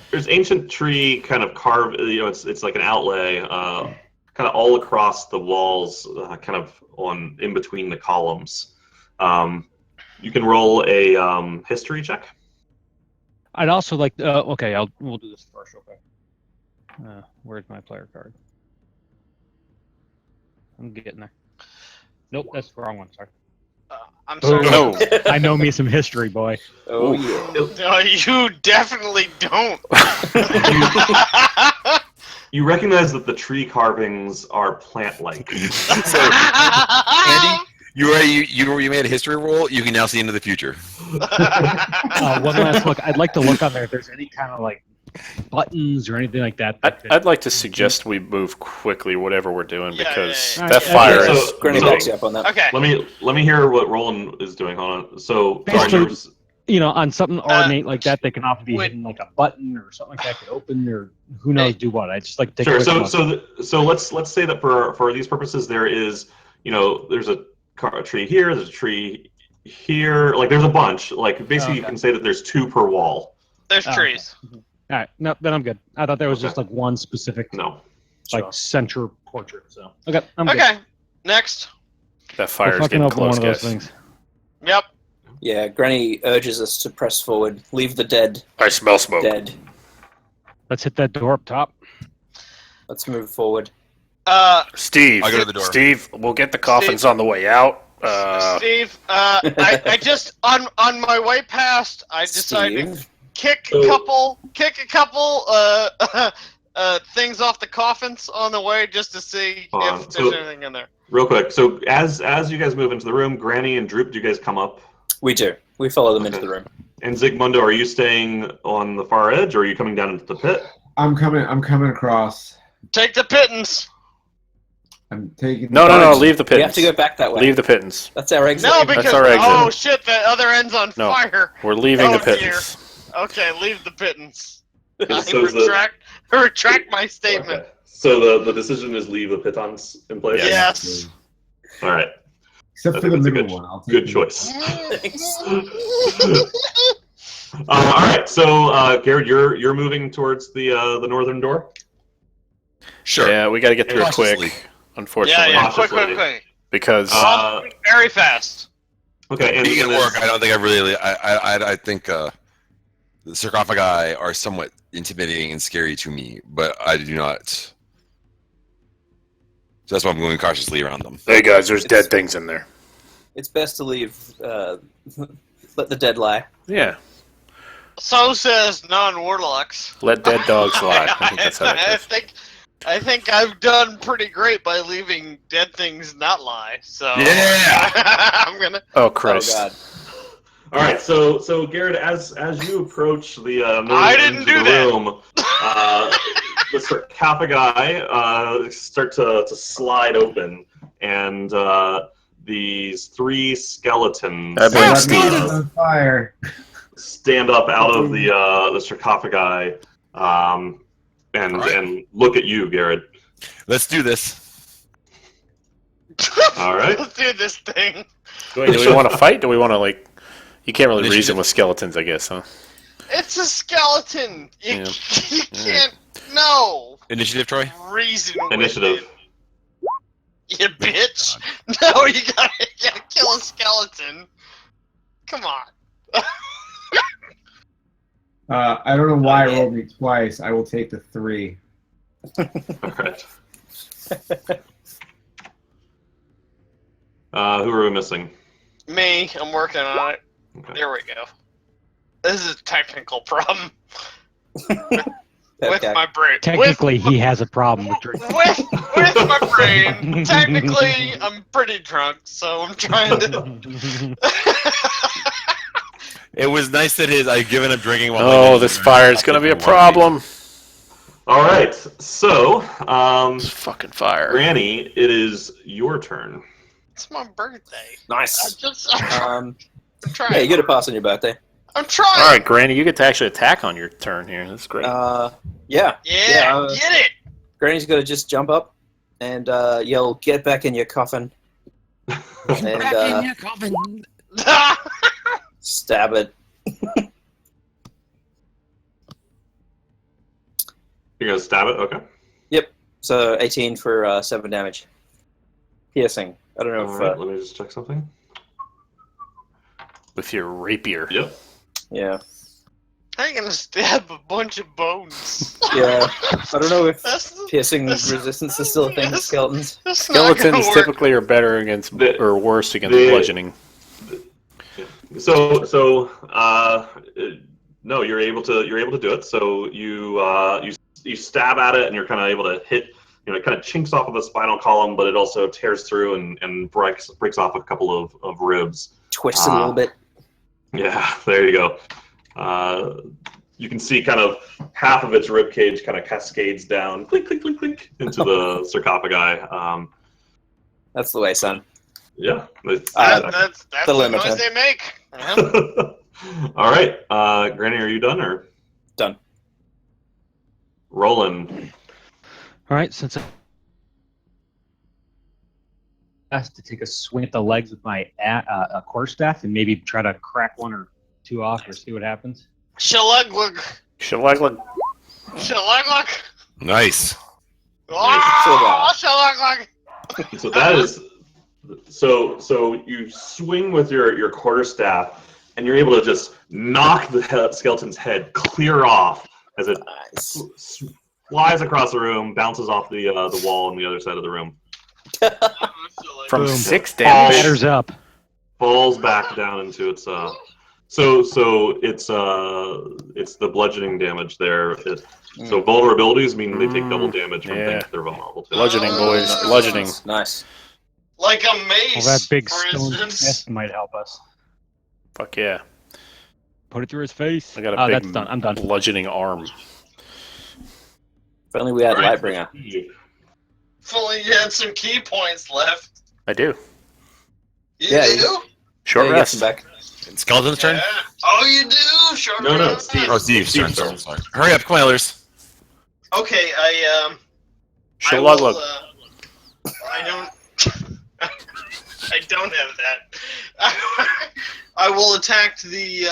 There's ancient tree kind of carved. It's like an outlay, kind of all across the walls, kind of in between the columns. You can roll a history check. I'd also like. Okay, we'll do this first real quick. Where's my player card? I'm getting there. Nope, that's the wrong one. Sorry. I'm sorry. No. I know me some history, boy. Oh yeah. No, you definitely don't. You recognize that the tree carvings are plant-like. So, Andy, you made a history roll. You can now see into the future. One last look. I'd like to look on there if there's any kind of like buttons or anything like that. I'd like to suggest we move quickly, whatever we're doing, Yeah, because yeah. that Yeah, fire yeah. is. So, Granny moving. backs you up on that. Okay. Let me hear what Rolen is doing. Hold on. So Basically, on something ornate like that, they can often be wait. hidden like a button or something like that could open or who knows do what. I just like to take Sure. a quick look. So let's say that for these purposes, there is there's a tree here, there's a tree here, like there's a bunch. Like basically, you Okay. can say that there's two per wall. There's Oh, trees. All right, no, then I'm good. I thought there was just like one specific No. like center portrait. So okay, I'm good. Okay. Next. That fire is Fucking getting open close, one of those guys. things. Yep. Yeah, Granny urges us to press forward. Leave the dead I smell smoke. dead. Let's hit that door up top. Let's move forward. Steve. I'll go to the door. Steve, we'll get the coffins on the way out. Steve, I just on my way past, I decided to Steve. kick a couple things off the coffins on the way just to see if there's anything in there. Real quick. So as you guys move into the room, Granny and Droop, do you guys come up? We do. We follow them into Okay. the room. And Zigmundo, are you staying on the far edge, or are you coming down into the pit? I'm coming across. Take the pittance. I'm taking. No, leave the We have pittance. to go back that way. Leave the pittance. That's our exit. No, because our exit. oh shit, the other end's on No. fire. We're leaving Oh, the pittance. Okay, leave the pittance. So is the- retract my statement. Okay. So the decision is leave the pitons in place. Yes. All right. Except I for think the it's a middle good- one. I'll take Good it. choice. Thanks. All right. So Garad, you're moving towards the northern door. Sure. Yeah, we got to get through it Cautiously. quick, unfortunately, Yeah, quick. Cautiously. because Very fast. Okay. And Being at then work, I don't think I really. I think the sarcophagi are somewhat intimidating and scary to me, but I do not. So that's why I'm going cautiously around them. hey guys, there's dead things in there. It's best to leave Let the dead lie. Yeah. So says non-warlocks. Let dead dogs lie. I think that's how that goes. I think I've done pretty great by leaving dead things not lie. So Yeah! I'm gonna. Oh, Christ. Oh god. All right, so Garad, as you approach the I didn't do that. room, the sarcophagi start to slide open, and these 3 skeletons I blame Steve. On fire. stand up out of the sarcophagi and look at you, Garad. Let's do this. All right. Let's do this thing. Do we want to fight? Do we want to, like... You can't really Initiative. reason with skeletons, I guess, huh? It's a skeleton. You Yeah. can't. No. Initiative, Troy? Reason. Initiative. With it. You bitch. No, you gotta kill a skeleton. Come on. I don't know why it rolled me twice. I will take the 3. All right. Who are we missing? Me. I'm working on it. Okay. There we go. This is a technical problem with Okay. my brain. Technically, he has a problem with drinking. With my brain. Technically, I'm pretty drunk, so I'm trying to. It was nice that I'd given up drinking while Oh, this fire is going to be a problem. All right. So, This fucking fire. Granny, it is your turn. It's my birthday. Nice. I'm trying. Yeah, you get a pass on your birthday. I'm trying. All right, Granny, you get to actually attack on your turn here. That's great. Yeah. Yeah, Yeah, get it. Granny's got to just jump up and yell, "Get back in your coffin!" and stab it. You're gonna stab it, okay? So 18 for 7 damage. Piercing. I don't know All if. right, let me just check something. With your rapier. Yep. Yeah. I ain't gonna stab a bunch of bones. Yeah. I don't know if That's- piercing that's- resistance is still a thing with skeletons. that's not gonna Skeletons work. typically are better against, or worse against bludgeoning. So, no, you're able to do it. So you stab at it, and you're kind of able to hit. You know, it kind of chinks off of the spinal column, but it also tears through and breaks off a couple of ribs. Twist it a little bit. Yeah, there you go. You can see kind of half of its rib cage kind of cascades down, click, click, click, click, into the sarcophagi. That's the way, son. Yeah. That's The the limiter. noise they make. Uh-huh. All right, Granny, are you done or Done. Rolen? All right, since I asked to take a swing at the legs with my quarterstaff and maybe try to crack 1 or 2 off or see what happens. Shalaglug. Shalaglag. Shalaglug. Nice. Oh, shalaglug. So that is so you swing with your quarterstaff, and you're able to just knock the skeleton's head clear off as it Nice. flies across the room, bounces off the wall on the other side of the room, From Boom. 6 damage. Batters up. falls back down into its. So it's the bludgeoning damage there. So vulnerabilities mean they take double damage from Yeah. things they're vulnerable to. Bludgeoning, boys. Bludgeoning. Nice. Like a mace, Well, that big for stone instance. chest might help us. Fuck yeah. Put it through his face. I got Oh, a that's big done. I'm done. bludgeoning arm. If only we had Right. Lightbringer. If only you had some key points left. I do. You Yeah, do? Short Yeah, you get rest. some back. Skeleton's turn? Yeah. Oh, you do? Short No, rest. Steve. Oh, Steve's turn. Steve's Sorry. Hurry up, come on, others. Okay, I will, Shalaglag. I don't. I don't have that. I will attack the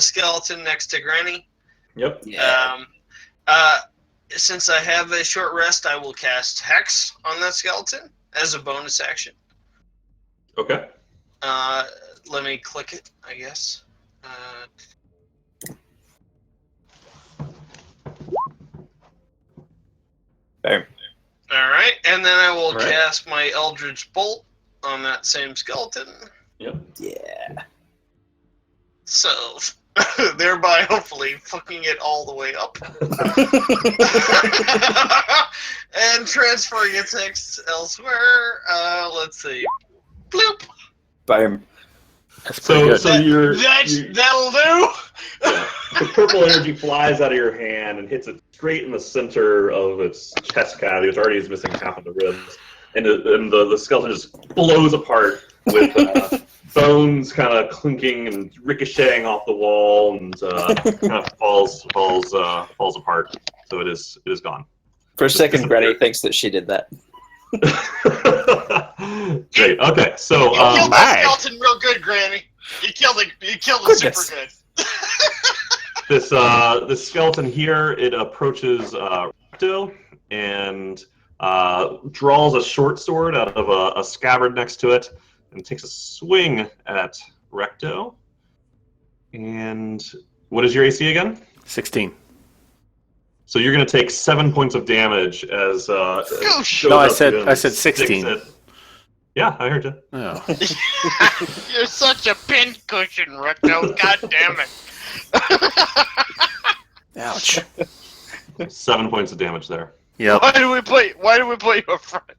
skeleton next to Granny. Yep. Yeah. Since I have a short rest, I will cast Hex on that skeleton as a bonus action. Okay. Let me click it, I guess. Boom. Alright, and then I will Alright. cast my Eldritch Bolt on that same skeleton. Yep. Yeah. So, thereby hopefully fucking it all the way up. And transferring its text elsewhere. Let's see. Bloop. Boom. That's pretty good. That'll do. Yeah. The purple energy flies out of your hand and hits it straight in the center of its chest cavity, which already is missing half of the ribs. And the skeleton just blows apart with bones kind of clinking and ricocheting off the wall, and kind of falls apart. So it is gone. For a second, Granny thinks that she did that. Great. Okay. So You killed that skeleton real good, Granny. You killed it Goodness. super good. this skeleton here, it approaches Recto and draws a short sword out of a scabbard next to it and takes a swing at Recto. And what is your AC again? 16. So you're going to take 7 points of damage as. No, I said 16. Yeah, I heard you. Oh. You're such a pincushion, Recto. God damn it. Ouch. 7 points of damage there. Yep. Why do we put you up front?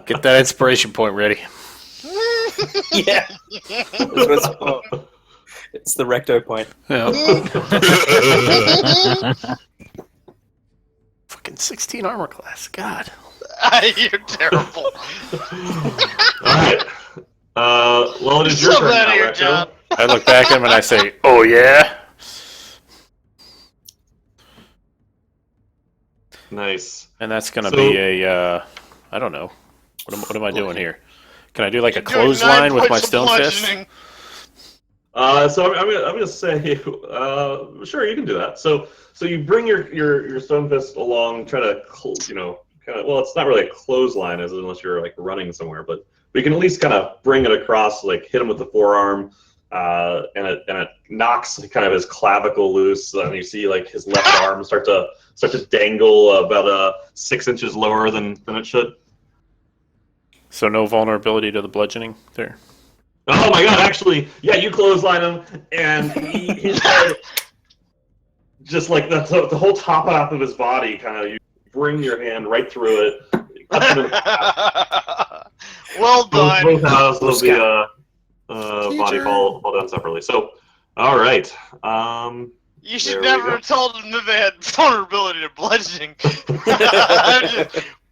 Get that inspiration point ready. Yeah. It's the Recto point. Yeah. Fucking 16 armor class. God. You're terrible. Alright. Well, it is your So turn glad now, of your Recto. job. I look back at him and I say, "Oh yeah." Nice. And that's gonna So- be a. I don't know. What am I doing here? Can I do like a You're doing 9 clothesline with my points of stone fist? bludgeoning. So I'm gonna say, sure, you can do that. So you bring your stone fist along, try to kind of, well, it's not really a clothesline, as unless you're like running somewhere, but we can at least kind of bring it across, like hit him with the forearm, and it knocks kind of his clavicle loose, and you see like his left arm start to dangle about 6 inches lower than it should. So no vulnerability to the bludgeoning there. Oh my god, actually, yeah, you clothesline him, and his head, just like the whole top half of his body, kind of, you bring your hand right through it. Cuts him in half. Well done. Both halves of the body fall down separately. So, all right. You should There we never go. have told them that they had vulnerability to bludgeoning.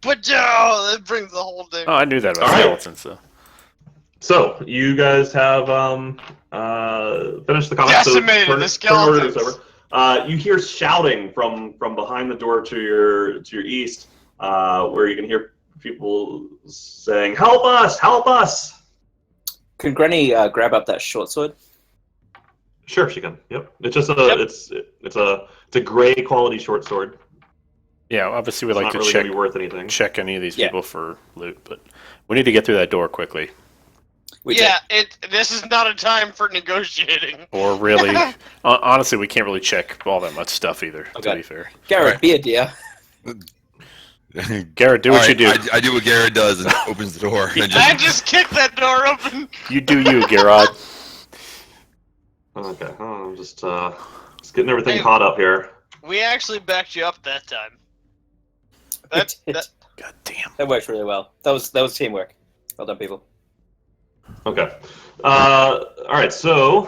But no, that brings the whole thing. Oh, I knew that about All right. skeletons, though. So you guys have finished the combat. Decimated so the turn order is skeletons. over. You hear shouting from behind the door to your east, where you can hear people saying, "Help us! Help us!" Can Granny grab up that short sword? Sure, she can. Yep. It's just it's a gray quality short sword. Yeah, obviously we'd It's like not to really check gonna be worth anything. any of these Yeah. people for loot, but we need to get through that door quickly. We do. Yeah, this is not a time for negotiating. Or really, honestly, we can't really check all that much stuff either. To Okay. be fair, Garad, Alright. be a dear. Garrett, do what you do. I do what Garad does and opens the door. And I just kicked that door open. You do you, Garad. Okay. I'm just getting everything Hey. caught up here. We actually backed you up that time. It did. God damn. That worked really well. That was teamwork. Well done, people. Okay. All right. So,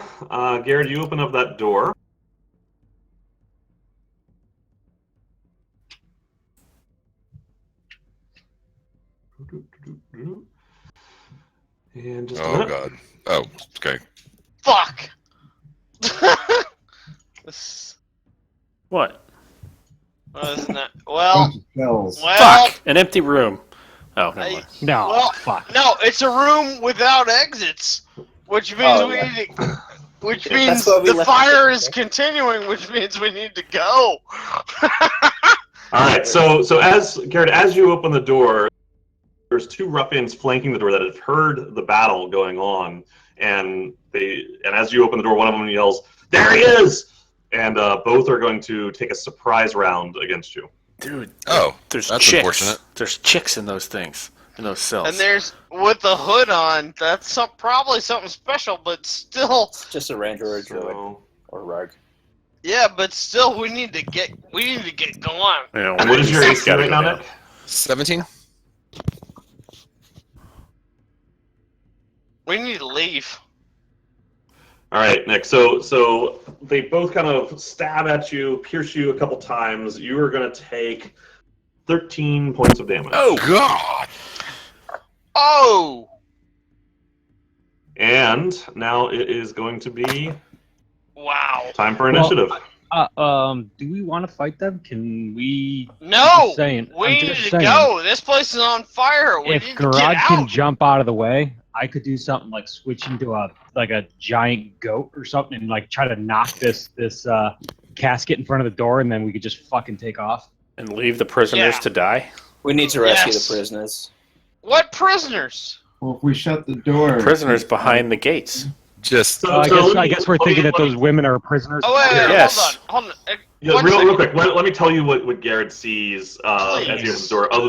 Garrett, you open up that door. And just a oh minute. god. Oh, okay. Fuck. This What? wasn't that. Well, Spells. Fuck! An empty room. Oh, never I- mind. No, Well, fuck. no, it's a room without exits, which means Oh, we yeah. need to. Which Yeah, means that's why we the left fire it. is continuing, which means we need to go. All right. So as Garrett, as you open the door, there's two ruffians flanking the door that have heard the battle going on, and as you open the door, one of them yells, "There he is!" And both are going to take a surprise round against you. Dude, Oh, there's that's chicks. unfortunate. There's chicks in those things. in those cells. And there's with the hood on. That's probably something special, but still. It's just a ranger or a druid So, or rogue. Yeah, but still, we need to get going. Yeah, and what is your AC gotta right go now, down. Nick? 17. We need to leave. All right, Nick. So they both kind of stab at you, pierce you a couple times. You are going to take 13 points of damage. Oh God! Oh! And now it is going to be Wow. time for Well, initiative. Do we want to fight them? Can we? No! I'm just saying, We I'm need just to saying, go. This place is on fire. We If need to get Garad out. can jump out of the way, I could do something like switch into a giant goat or something and like try to knock this casket in front of the door, and then we could just fucking take off. And leave the prisoners Yeah. to die? We need to rescue Yes. the prisoners. What prisoners? Well, if we shut the door, Prisoners behind the gates. Just So- I guess we're thinking that those women are prisoners. Oh, wait, Yes. hold on. Yeah, One real second. quick. Let me tell you what Garad sees as he opens the door, other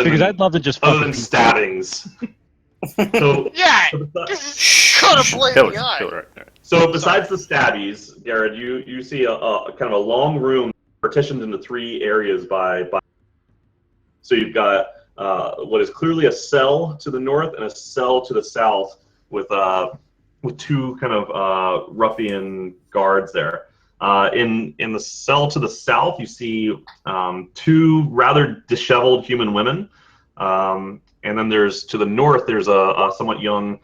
Because than I'd love to just other fucking than stabbings. So, Yeah, Shh. cut a blade Hillary, eye. Hillary, right. so besides the stabbies, Garad, you see a kind of a long room partitioned into 3 areas by. So you've got what is clearly a cell to the north and a cell to the south with 2 kind of ruffian guards there. In the cell to the south, you see 2 rather disheveled human women, and then to the north there's a somewhat young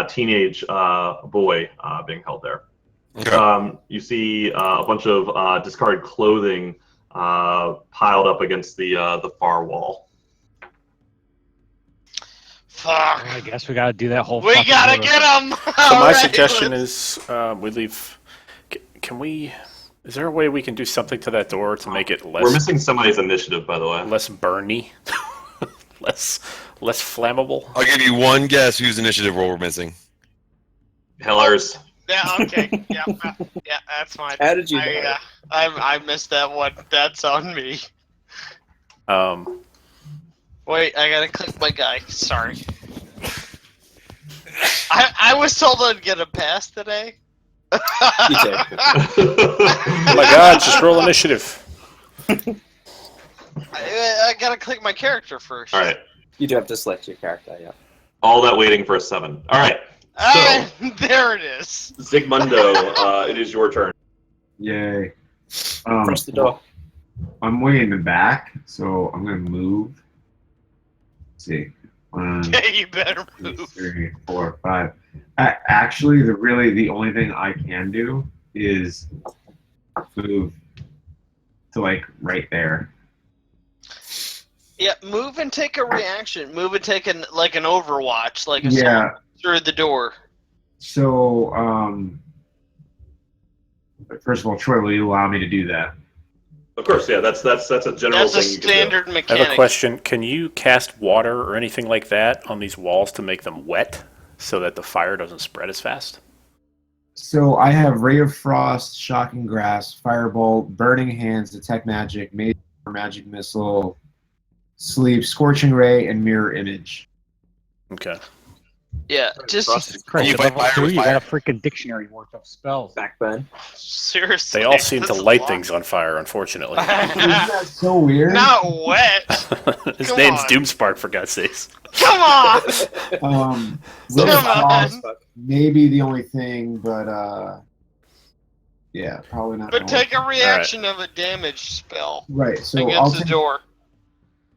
teenage boy being held there. okay. You see a bunch of discarded clothing piled up against the far wall. Fuck. I guess we gotta do that whole. We fucking gotta order. get them. So my suggestion is we leave. Can we? Is there a way we can do something to that door to make it less We're missing somebody's initiative, by the way. less burny, less flammable? I'll give you one guess whose initiative roll we're missing. Hellers. Yeah. Okay. Yeah. That's fine. How did you know? I missed that one. That's on me. Wait, I gotta click my guy. Sorry. I was told I'd get a pass today. You did. Oh my God! Just roll initiative. I gotta click my character first. All right. You do have to select your character, yeah. All that waiting for a 7. All right. There it is. Zigmundo, it is your turn. yay. Press the door. I'm way in the back, so I'm gonna move. Let's see. 1, Yeah, you better 2, move. 3, 4, 5. Actually, the only thing I can do is move to like right there. Yeah, move and take a reaction. Move and take an Overwatch, like a Yeah. through the door. So, first of all, Troy, will you allow me to do that? Of course, yeah. That's a general That's a thing you can do. standard I mechanic. have a question. Can you cast water or anything like that on these walls to make them wet so that the fire doesn't spread as fast? So I have Ray of Frost, Shocking Grass, Firebolt, Burning Hands, Detect Magic, Magic Missile, Sleep, Scorching Ray, and Mirror Image. Okay. Yeah, just Christ, You at fight level fire 3, with you got fire. a freaking dictionary worth of spells. Backburn. seriously. They all seem to that's a light lot. things on fire, unfortunately. Isn't that so weird? Not wet. His Come name's on. Doomspark, for God's sakes. Come on. Ray of Come on. Frost, maybe the only thing, but yeah, probably not. But the only take a reaction of a damage spell Right, so I'll against the take, door.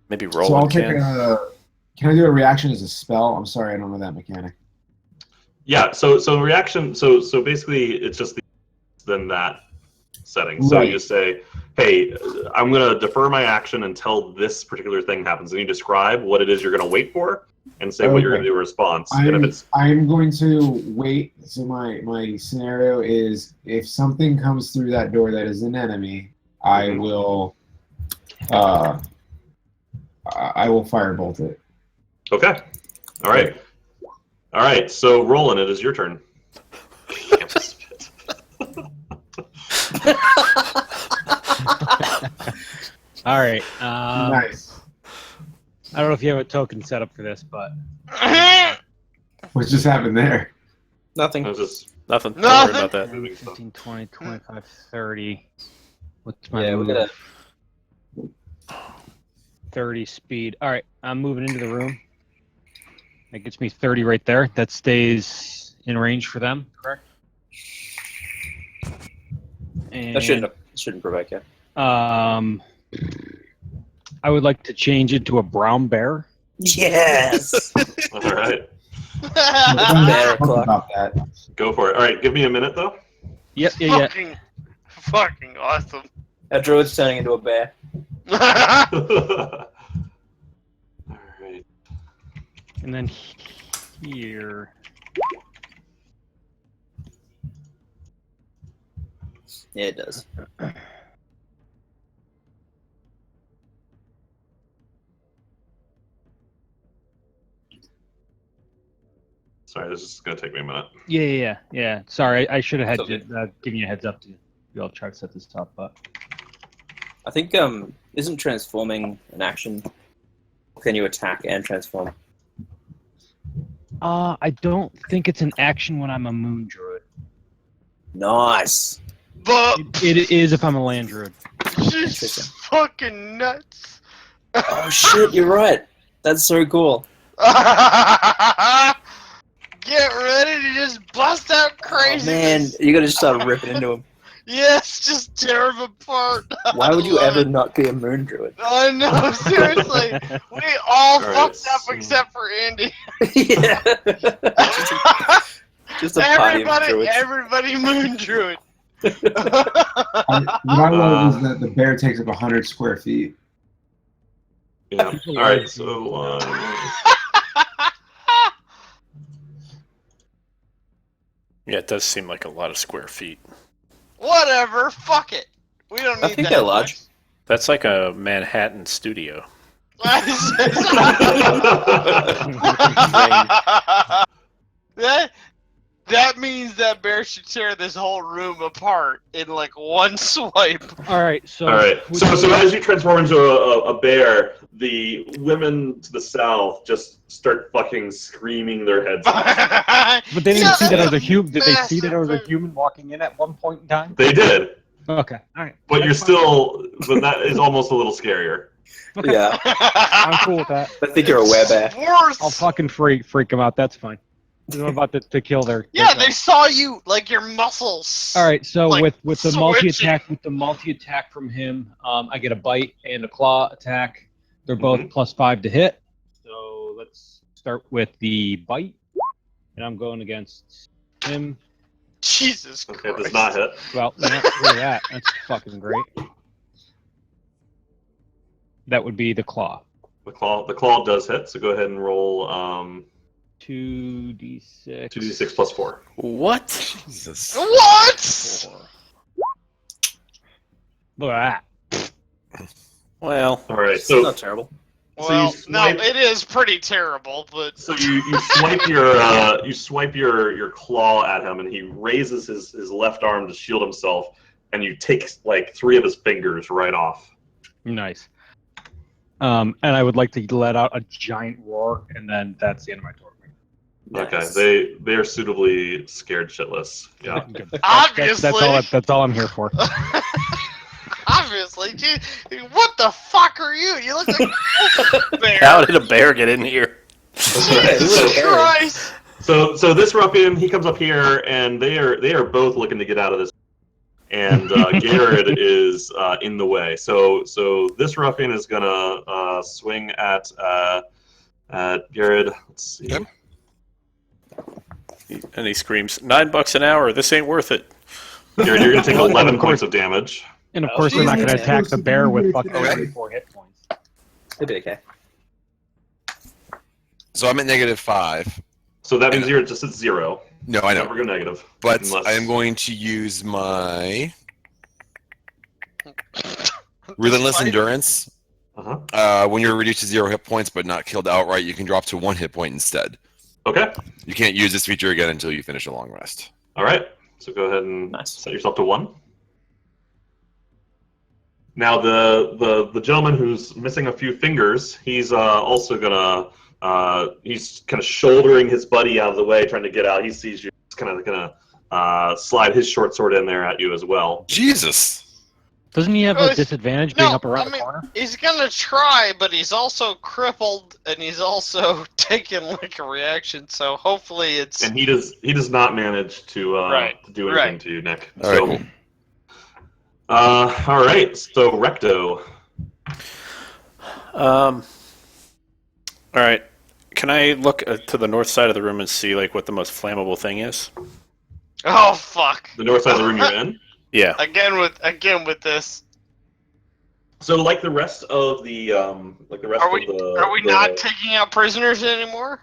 Maybe so I'll Rolen take can. can I do a reaction as a spell? I'm sorry, I don't know that mechanic. Yeah. So reaction. So basically, it's just then that setting. So Right. you just say, "Hey, I'm going to defer my action until this particular thing happens," and you describe what it is you're going to wait for, and say what you're Okay. going to do in response. And if it's I'm going to wait. So my scenario is if something comes through that door that is an enemy, I Mhm. will firebolt it. okay, all right, all right. So Roland, it is your turn. All right. Nice. I don't know if you have a token set up for this, but What just happened there? Nothing. I was just Nothing. Don't worry about that. 15, 20, 25, 30. What's my Yeah, we move? gotta. 30 speed. All right, I'm moving into the room. That gets me 30 right there. That stays in range for them, correct? And, That shouldn't provoke you. I would like to change it to a brown bear. Yes. all right. Bear Talk clock. about that. Go for it. All right, give me a minute though. Yeah. Fucking awesome. A druid's turning into a bear. All right. And then here. Yeah, it does. Sorry, this is gonna take me a minute. Yeah. Sorry, I should have had It's okay. given you a heads up to you all try to set this up, but I think isn't transforming an action? Can you attack and transform? I don't think it's an action when I'm a moon druid. Nice. But It is if I'm a land druid. she's fucking nuts. Oh shit, you're right. That's so cool. Get ready to just bust out Oh, crazy. man, you gotta just start ripping into him. Yes, just tear him apart. Why would you I love ever it. not be a moon druid? I know, seriously. We all All right, fucked up so- except for Andy. Yeah. Just a party of druids. Everybody moon druid. What I love is that the bear takes up 100 square feet. Yeah. All right. So. Yeah, it does seem like a lot of square feet. Whatever, fuck it. We don't need I think that they're large. That's like a Manhattan studio. That means that bear should tear this whole room apart in like one swipe. All right, so All right. So as you transform into a bear, the women to the south just start fucking screaming their heads off. but they didn't see that I was a Massive, human. Did they see that I was a massive. human walking in at one point in time? They did, Okay, all right. but you're That's fine. still. But that is almost a little scarier. Okay. Yeah, I'm cool with that. I think you're a werebear. Worse. I'll fucking freak them out. That's fine. I'm about to kill their. Yeah, their they saw you like your muscles. All right, so like, with the multi attack from him, I get a bite and a claw attack. They're both +5 to hit. So let's start with the bite, and I'm going against him. Jesus Okay, Christ. it does not hit. Well, look at that. That's fucking great. That would be the claw. The claw does hit. So go ahead and roll 2d6. 2d6 plus 4. What? Jesus. What? Look at Well, All right. It's So not terrible. So Well, you swipe- no, it is pretty terrible, but So you swipe your claw at him, and he raises his left arm to shield himself, and you take like 3 of his fingers right off. that. Nice. And I would like to let out a giant roar, and then that's the end of my turn. Nice. Okay, they are suitably scared shitless. Yeah. Good. obviously, That's all I'm here for. obviously, dude, what the fuck are you? You look like a bear. how did a bear get in here? Jesus Christ! So this ruffian, he comes up here, and they are both looking to get out of this. And Garad is in the way. So this ruffian is gonna swing at Garad. Let's see. Okay. And he screams, $9 an hour. This ain't worth it. Garad, you're gonna take 11 points of damage. And of course, they're not going to attack the bear with fucking Okay. 4 hit points. It'd be okay. So I'm at -5. So that means you're just at 0. No, I know. Never go negative. But Unless- I am going to use my Relentless Endurance. Uh-huh. When you're reduced to 0 hit points but not killed outright, you can drop to 1 hit point instead. Okay. You can't use this feature again until you finish a long rest. All right. So go ahead and Nice. set yourself to 1. Now the gentleman who's missing a few fingers, he's also gonna he's kind of shouldering his buddy out of the way, trying to get out. He sees you. He's kind of gonna slide his short sword in there at you as well. Jesus. Doesn't he have Well, a disadvantage being up around the corner? He's gonna try, but he's also crippled, and he's also taking like a reaction. So hopefully it's. And he does not manage to do anything to you, Nick. All right, cool. All right. So Recto. All right. Can I look to the north side of the room and see like what the most flammable thing is? Oh fuck! The north side of the room you're in. Yeah. Again with this. So like the rest of the Are we not taking out prisoners anymore?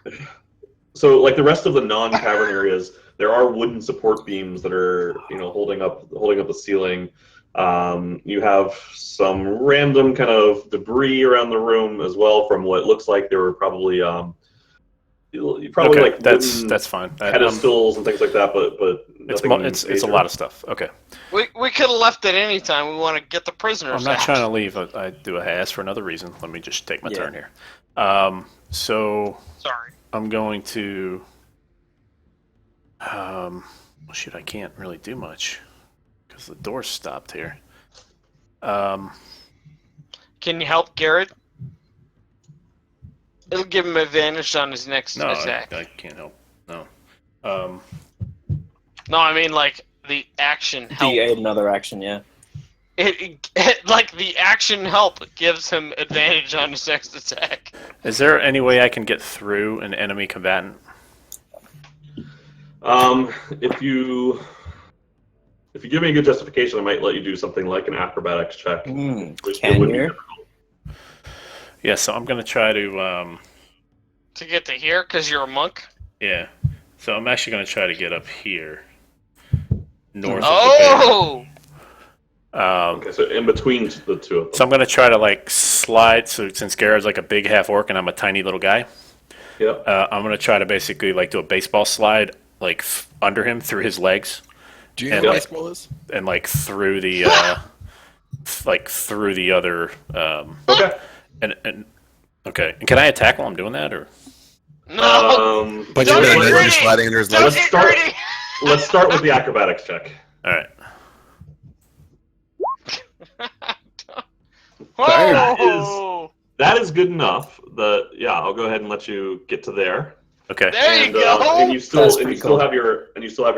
So like the rest of the non-cavern areas, there are wooden support beams that are holding up the ceiling. You have some random kind of debris around the room as well from what looks like there were probably Okay, like that's fine. pedestals and things like that, but it's a lot of stuff. Okay. We could have left at any time. We want to get the prisoners. I'm not out. trying to leave. I ask for another reason. Let me just take my turn here. So Sorry. I'm going to. Well, shoot, I can't really do much because the door's stopped here. Can you help Garad? It'll give him advantage on his next attack. I can't help. No. No, I mean like the action help. Another action, yeah. It like the action help gives him advantage on his next attack. Is there any way I can get through an enemy combatant? If you give me a good justification, I might let you do something like an acrobatics check. Can would be you? difficult. Yeah, so I'm going to try to... To get to here, because you're a monk? Yeah. So I'm actually going to try to get up here. North of the bear. Okay, so in between the two of them. So I'm going to try to, like, slide... So since Garad's, like, a big half-orc and I'm a tiny little guy, I'm going to try to basically, like, do a baseball slide, like, under him, through his legs. Do you know what baseball is? And, like, through the... through the other... Okay. And okay. And can I attack while I'm doing that, or? No. But Don't you're hit Rudy! sliding under his Don't legs. hit Let's start with the acrobatics check. All right. Whoa! That is good enough. I'll go ahead and let you get to there. Okay. There you go. And you still have your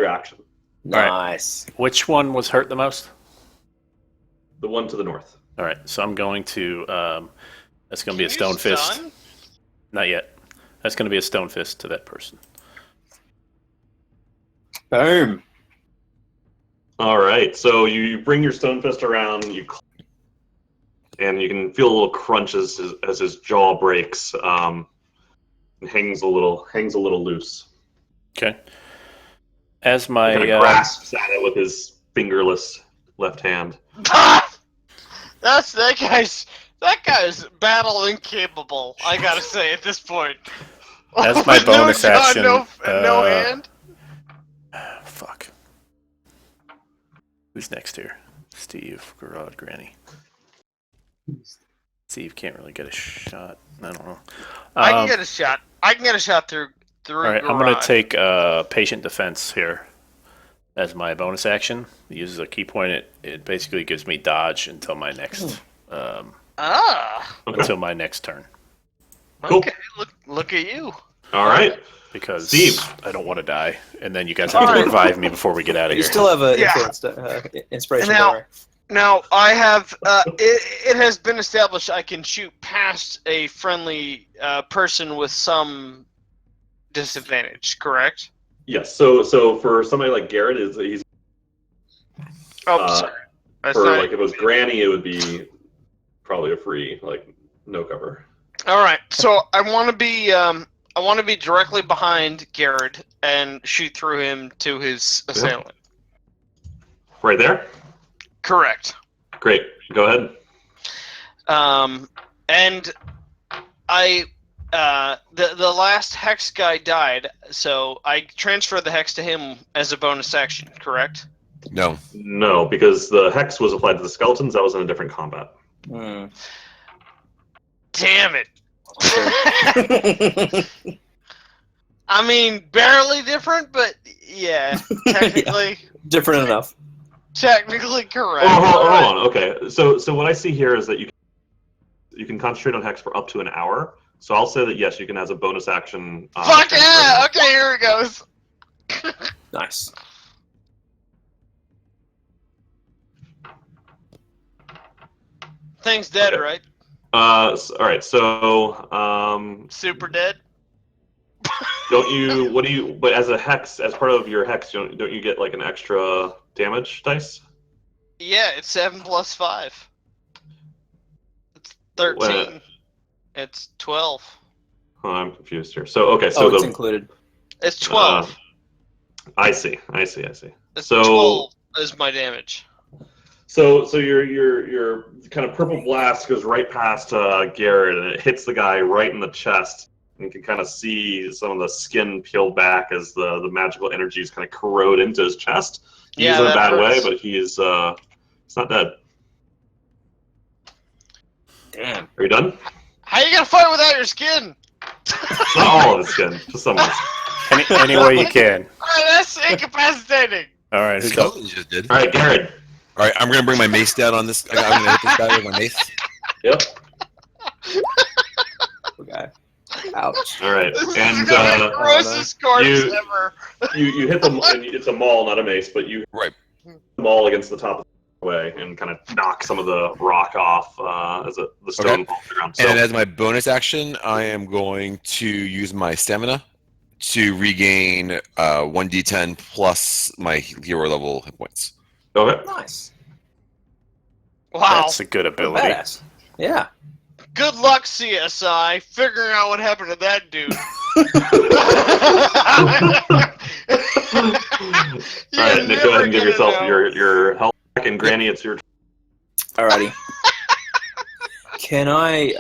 action. Nice. Which one was hurt the most? The one to the north. All right. So I'm going to. That's going to be a Can stone you fist. stun? Not yet. That's going to be a stone fist to that person. Boom. All right. So you bring your stone fist around, and you can feel a little crunch as his jaw breaks. And hangs a little loose. Okay. As my He kind of grasps at it with his fingerless left hand. That guy's battle incapable. I gotta say at this point. As my bonus no jaw, action, no hand. Fuck. Who's next here? Steve, Garad, Granny. Steve can't really get a shot. I don't know. I can get a shot. I can get a shot through. All right, Garad. I'm going to take patient defense here as my bonus action. It uses a key point. It basically gives me dodge until my next until my next turn. Cool. Okay, look at you. All right. Because Steve. I don't want to die, and then you guys have to revive me before we get out of You here. still have an inspiration bar. Now I have. It has been established I can shoot past a friendly person with some disadvantage. Correct? Yes. So for somebody like Garad, he's. Sorry. If it was Granny, it would be probably a free, no cover. All right. So I want to be directly behind Garad and shoot through him to his assailant. Right there. Correct. Great. Go ahead. And I the last hex guy died, so I transferred the hex to him as a bonus action. Correct? No. No, because the hex was applied to the skeletons. That was in a different combat. Hmm. Damn it. I mean, barely different, but yeah, technically, Different enough. technically correct. Oh, hold on. Okay, so what I see here is that you can concentrate on hex for up to an hour. So I'll say that yes, you can as a bonus action. Fuck yeah! Okay, here it goes. Nice. Thing's dead, Okay. right? All right. So Super dead. don't you? What do you? But as a hex, as part of your hex, don't you get like an extra damage dice? Yeah, it's 7 plus 5. It's 13. What? It's 12. Oh, I'm confused here. So okay, so It's included. It's 12. I see. It's So 12 is my damage. So your kind of purple blast goes right past Garad, and it hits the guy right in the chest. And you can kind of see some of the skin peel back as the magical energies kind of corrode into his chest. He's Yeah, in a that bad way, hurts. but he's not dead. Damn. Are you done? How you gonna fight without your skin? Not all of his skin, just some of it. Any way you can. That's incapacitating. All right, who's Skeleton going? just did. All right, Garad. All right, I'm gonna bring my mace down on this. I'm gonna hit this guy with my mace. Yep. Okay. Ouch. All right, This and is gonna be the grossest corpse you- ever. you hit them. And it's a maul, not a mace, but you Right. hit the maul against the top of the way and kind of knock some of the rock off as the stone Okay. falls to the ground. So, And as my bonus action, I am going to use my stamina to regain 1d10 plus my hero level hit points. okay. Nice. Wow. That's a good ability. Badass. Yeah. Good luck, CSI, figuring out what happened to that dude. All right, Nick, go ahead and give yourself your health back, and Granny, it's your. Alrighty. Can I?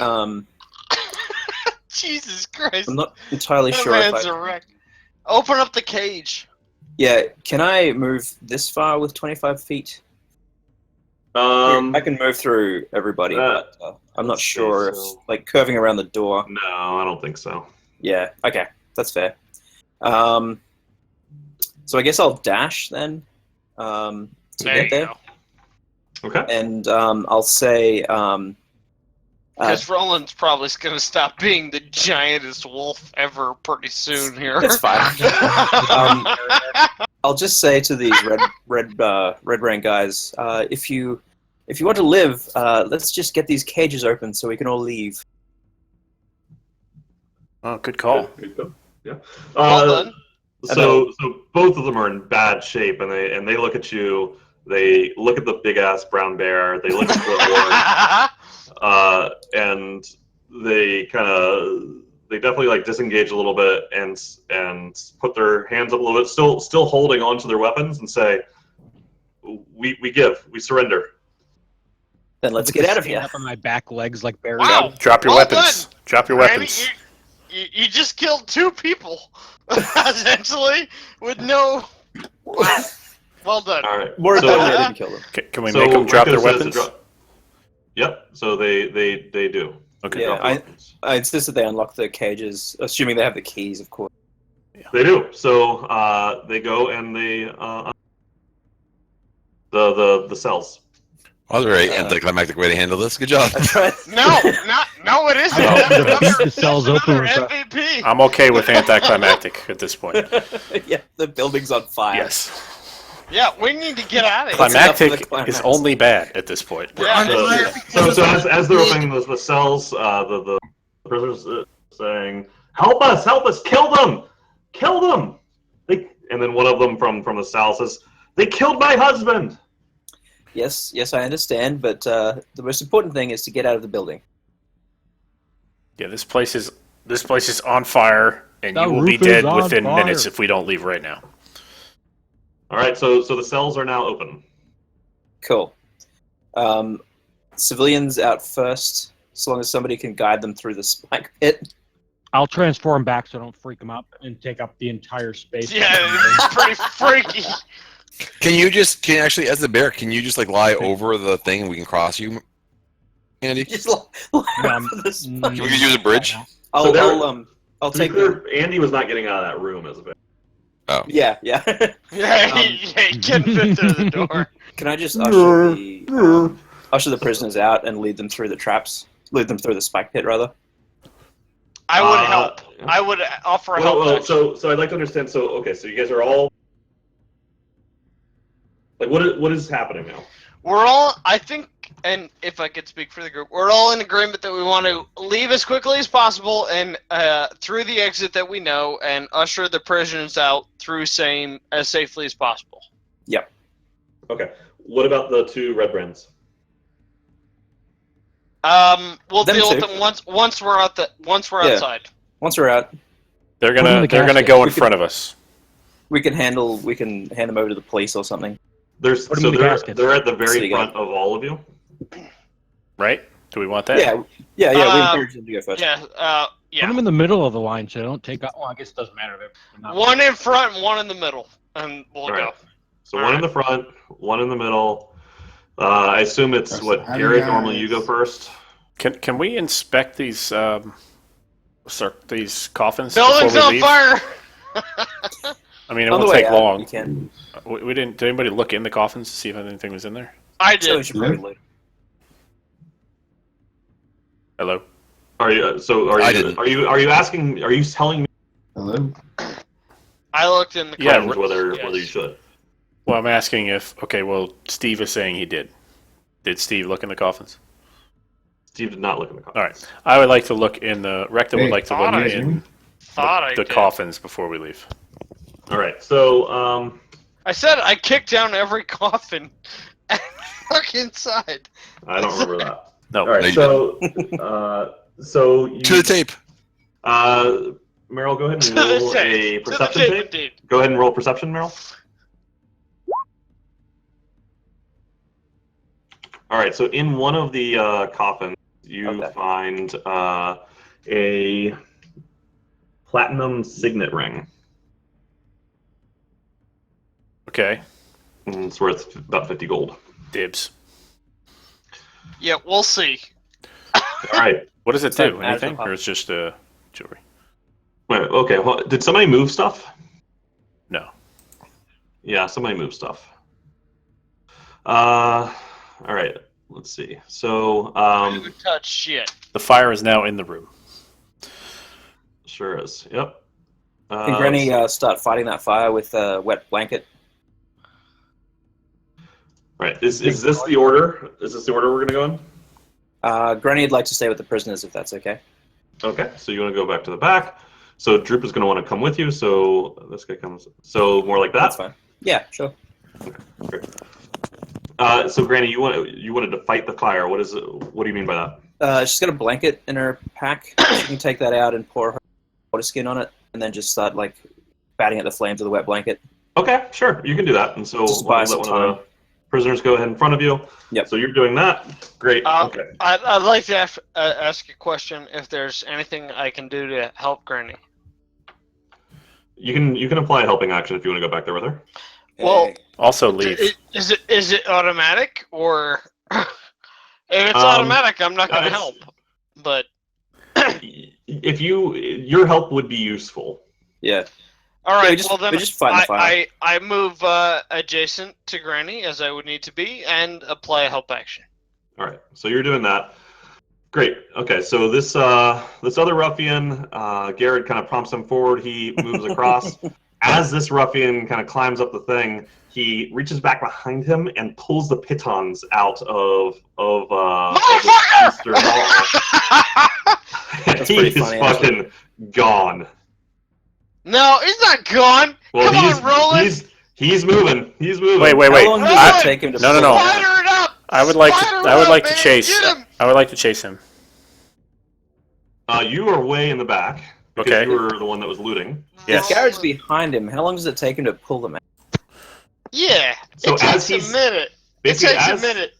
Jesus Christ. I'm not entirely That sure if man's I. a wreck. Open up the cage. Yeah. Can I move this far with 25 feet? I can move through everybody, but I'm not let's see, sure if so- like curving around the door. No, I don't think so. Yeah. Okay. That's fair. So I guess I'll dash then. To There get you there, go. Okay. and I'll say. Because Roland's probably going to stop being the giantest wolf ever pretty soon here. It's fine. I'll just say to these Redbrand guys, if you want to live, let's just get these cages open so we can all leave. Oh, good call. Good go. Yeah. Well done. So both of them are in bad shape, and they look at you. They look at the big ass brown bear. They look at the horn, and they definitely like disengage a little bit and put their hands up a little bit, still holding onto their weapons, and say, "We surrender." Then let's get out of Stand here. Up on my back legs like bears. Wow. Drop your Well weapons. done. Drop your Randy, weapons. you just killed 2 people, essentially, with no... Wow. Well done. All right. More So- importantly, I didn't kill them. Can we make them drop their weapons? Yep. So they do. Okay. Yeah, Drop their weapons. I insist that they unlock the cages, assuming they have the keys, of course. They do. So they go and they the cells. Oh, very anticlimactic way to handle this. Good job. That's right. No, it isn't. No. That's Beat another, the cells that's open another with a- MVP. I'm okay with anticlimactic at this point. Yeah, the building's on fire. Yes. Yeah, we need to get out of here. That's enough for the Climactic climax. is only bad at this point. Yeah, So as they're opening the cells, the prisoners saying, "Help us! Kill them! And then one of them from the cell says, "They killed my husband." Yes, I understand, but the most important thing is to get out of the building. Yeah, this place is on fire, and The you will be roof is dead on within fire. minutes if we don't leave right now. All right, so the cells are now open. Cool. Civilians out first, as long as somebody can guide them through the spike pit. I'll transform back so I don't freak them up and take up the entire space. Yeah, it's pretty freaky. Can you actually, as the bear, can you just like lie over the thing and we can cross you, Andy? Just lie Um, over this Can we use a bridge? I'll To be take clear, Andy was not getting out of that room as a bear. Oh. Yeah. Yeah, he couldn't fit through the door. Can I just usher the prisoners out and lead them through the traps? Lead them through the spike pit, rather. I would help. I would offer help. Well, so I'd like to understand. So okay, so you guys are all like, what is happening now? We're all, I think, and if I could speak for the group, we're all in agreement that we want to leave as quickly as possible and through the exit that we know and usher the prisoners out through as safely as possible. Yep. Okay. What about the 2 Redbrands? We'll Them deal with too. them once we're outside. Once we're out, They're Put 'em in the gonna casket. go in front of us. we can hand them over to the police or something. They're Put 'em in the casket. they're at the very City front of all of you. Right? Do we want that? Yeah. We encourage them to go first. Yeah, Put them in the middle of the line so they don't take out. Well, I guess it doesn't matter. one in front and one in the middle, and we'll All go. right. So one in the front, one in the middle. I assume it's That's what how Garrett. you Normally, you guys- go first. Can we inspect these these coffins Building's before we on leave? fire! I mean, it On the won't way take out, long. You can. We didn't. Did anybody look in the coffins to see if anything was in there? I So we did. should probably leave. Hello. Are you? So are I you? didn't. Are you asking? Are you telling me Hello? I looked in the Yeah, covers, whether yes. you should? Well, I'm asking if. Okay. Well, Steve is saying he did. Did Steve look in the coffins? Steve did not look in the comments. All right. I would like to look in the. Recto would Hey, like to thought look I in Thought I the did. coffins before we leave. All right. So I said I kicked down every coffin and look inside. I don't remember that. No. All right. So so you, To the tape. Meryl, go ahead To and the roll a tape. To the perception tape, tape. indeed. Go ahead and roll perception, Meryl. All right, so in one of the coffins, you Okay. find a platinum signet ring. Okay. And it's worth about 50 gold. Dibs. Yeah, we'll see. All right. What does it So, do? as Anything, a- or it's just jewelry? Wait, okay. Well, did somebody move stuff? No. Yeah, somebody moved stuff. All right. Let's see. So, Who touched shit? The fire is now in the room. sure is. Yep. Can Granny start fighting that fire with a wet blanket? Right. Is this the order? Is this the order we're gonna go in? Granny would like to stay with the prisoners if that's okay. Okay. So you want to go back to the back. So Droop is going to want to come with you. So this guy comes. So more like that. That's fine. Yeah, sure. Great. So Granny, you wanted to fight the fire. What is it? What do you mean by that? She's got a blanket in her pack. She can take that out and pour her water skin on it, and then just start like batting at the flames with a wet blanket. Okay, sure. You can do that. And so Just buy let some one of the time. prisoners go ahead in front of you. Yep. So you're doing that. Great. Okay. I'd like to ask a question. If there's anything I can do to help Granny. You can apply a helping action if you want to go back there with her. Well, Also leave. Is it automatic or if it's Um, automatic, I'm not going to it's- help. But If your help would be useful. Yeah. all right, we just- well then we just fight the fire. I move adjacent to Granny as I would need to be and apply a help action. All right. So you're doing that. Great. Okay. So this other ruffian, Garad kind of prompts him forward. He moves across. As this ruffian kind of climbs up the thing, he reaches back behind him and pulls the pitons out of Motherfucker! Mr. Hall. That's pretty He's funny, fucking gone. No, he's not gone. Well, Come on, Rolen. he's moving. He's moving. Wait. How long does I- it take him to No, no, pull no. it out? Fire it up. I would like to. Spider I would up, like to man. chase. Get him. I would like to chase him. You are way in the back because Okay. you were the one that was looting. Yes. If Garrett's behind him, how long does it take him to pull them out? Yeah, So it as takes he's- a minute. It Basically, takes as, a minute.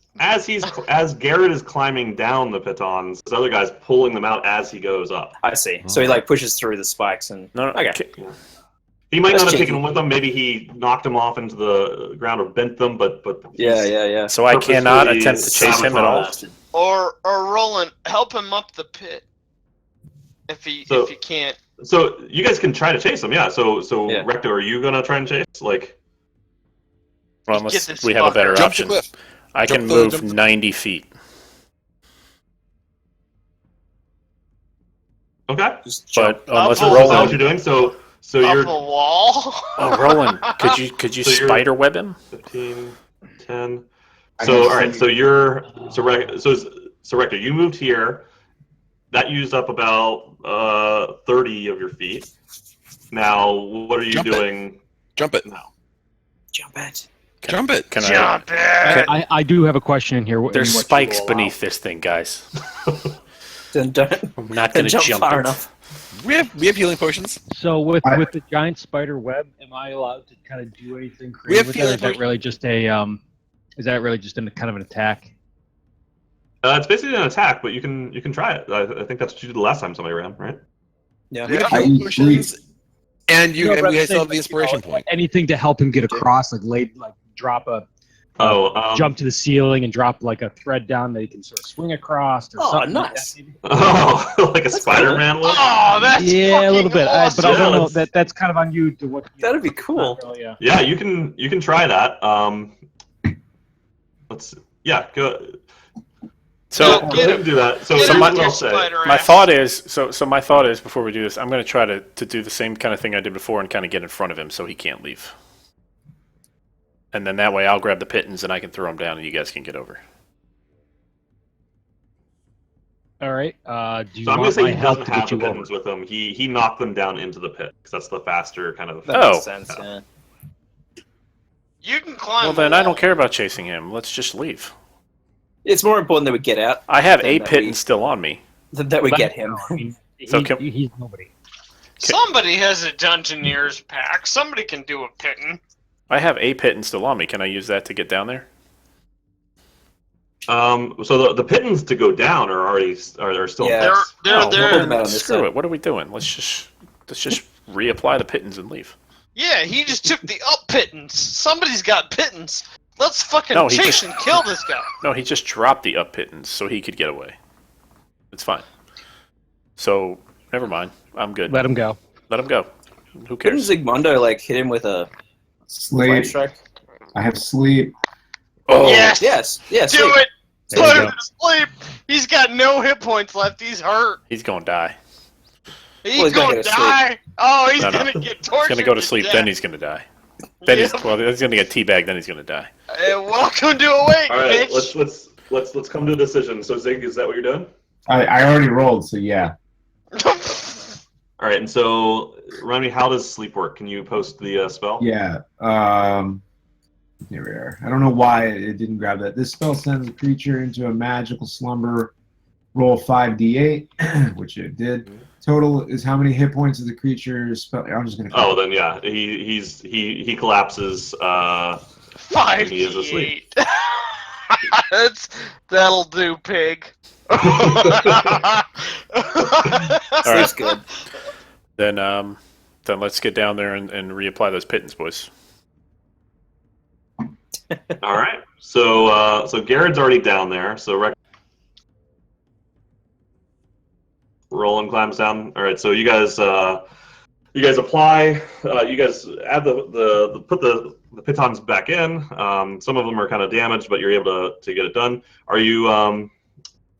as Garrett is climbing down the pitons, this other guy's pulling them out as he goes up. I see. So he like pushes through the spikes and No, no. Okay. Okay. He might That's not have cheeky. taken them with him. Maybe he knocked them off into the ground or bent them. But Yeah. So I cannot purposely attempt to chase him at all. sabotaged. Or Rolen, help him up the pit. If you can't. So you guys can try to chase him, yeah. So Yeah. Recto, are you gonna try and chase? Like, Well, Get unless this we have a fucker. better Jump the option. cliff. I Jump can the- move jump the- 90 feet. okay. Just jump. But unless Up So is that what Roland, you're doing? So Off you're a wall. oh Roland, could you So you're- spider web him? 15, 10. I So have all right. So you're so Recto, you moved here. That used up about 30 of your feet. Now, what are you Jump it. doing Jump it. now? Jump it. Jump it. Can I? Jump it. I do have a question in here. There's in what you spikes will beneath this thing, guys. Then don't I'm not then going to jump jump far it. enough. We have healing potions. So with I- the giant spider web, am I allowed to kind of do anything We have creative with that? Or is feeling that really just a Is that really just kind of an attack? It's basically an attack, but you can try it. I think that's what you did the last time somebody ran, right? Yeah. We have I healing use sleep. potions. And No, but we I'm still have saying, the inspiration point. Anything to help him get across, drop a jump to the ceiling and drop like a thread down that he can sort of swing across or Oh, something. nice. Like that, maybe. Oh, like a Spider-Man look. Oh, that's Yeah, a little bit. awesome. But I don't Yeah, know. it's- That's kind of on you to what. That'd be cool. Yeah. Yeah, you can try that. Let's yeah, go. So Go ahead and do that. So Get here's him what with I'll your say. spider my ass. thought is my thought is before we do this, I'm going to try to do the same kind of thing I did before and kind of get in front of him so he can't leave. And then that way I'll grab the pittance and I can throw him down and you guys can get over. All right. Do you So I'm gonna want say my he help doesn't to have get the you pittance over? with him. He knocked them down into the pit because that's the faster kind of. That Oh. makes sense. Yeah. You can climb. Well, a then I wall. don't care about chasing him. Let's just leave. It's more important that we get out I have Then a that pittance still on me. than that we But, get him. I mean, So he's nobody. Somebody has a Dungeoneer's pack. Somebody can do a pitten. I have a pittance still on me. Can I use that to get down there? So the pittance to go down are still. Yeah. there. They're Oh, Pull them out on this Screw side. it. What are we doing? Let's just reapply the pittance and leave. Yeah, he just took the up pittance. Somebody's got pittance. Let's fucking No, he chase just- and kill this guy. No, he just dropped the up pittance so he could get away. It's fine. So never mind. I'm good. Let him go. Let him go. Who Couldn't cares? Zigmundo hit him with a flame Sleep. strike? I have sleep. Oh, Yes. Yes. Yes. Do it. There Put you him go. to sleep. He's got no hit points left. He's hurt. he's gonna die. He's Well, he's gonna gonna go to die. Oh, he's No, no. gonna get He's tortured. gonna go to to sleep. death. Then he's gonna die. Then he's Yep. he's gonna get teabagged. Then he's gonna die. Welcome to Awake, All right, bitch. let's come to a decision. So Zig, is that what you're doing? I already rolled, so yeah. All right, and so remind me, how does sleep work? Can you post the spell? Yeah. Here we are. I don't know why it didn't grab that. This spell sends a creature into a magical slumber. Roll 5d8, which it did. Total is how many hit points of the creature spell. I'm just gonna. Oh, then yeah, he collapses. 5 He is asleep. That'll do, pig. All Sleep's right. good. Then let's get down there and reapply those pittance, boys. All right, so Garrett's already down there. So Rolen climbs down. All right, so you guys apply. You guys add put the pitons back in. Some of them are kind of damaged, but you're able to get it done. Are you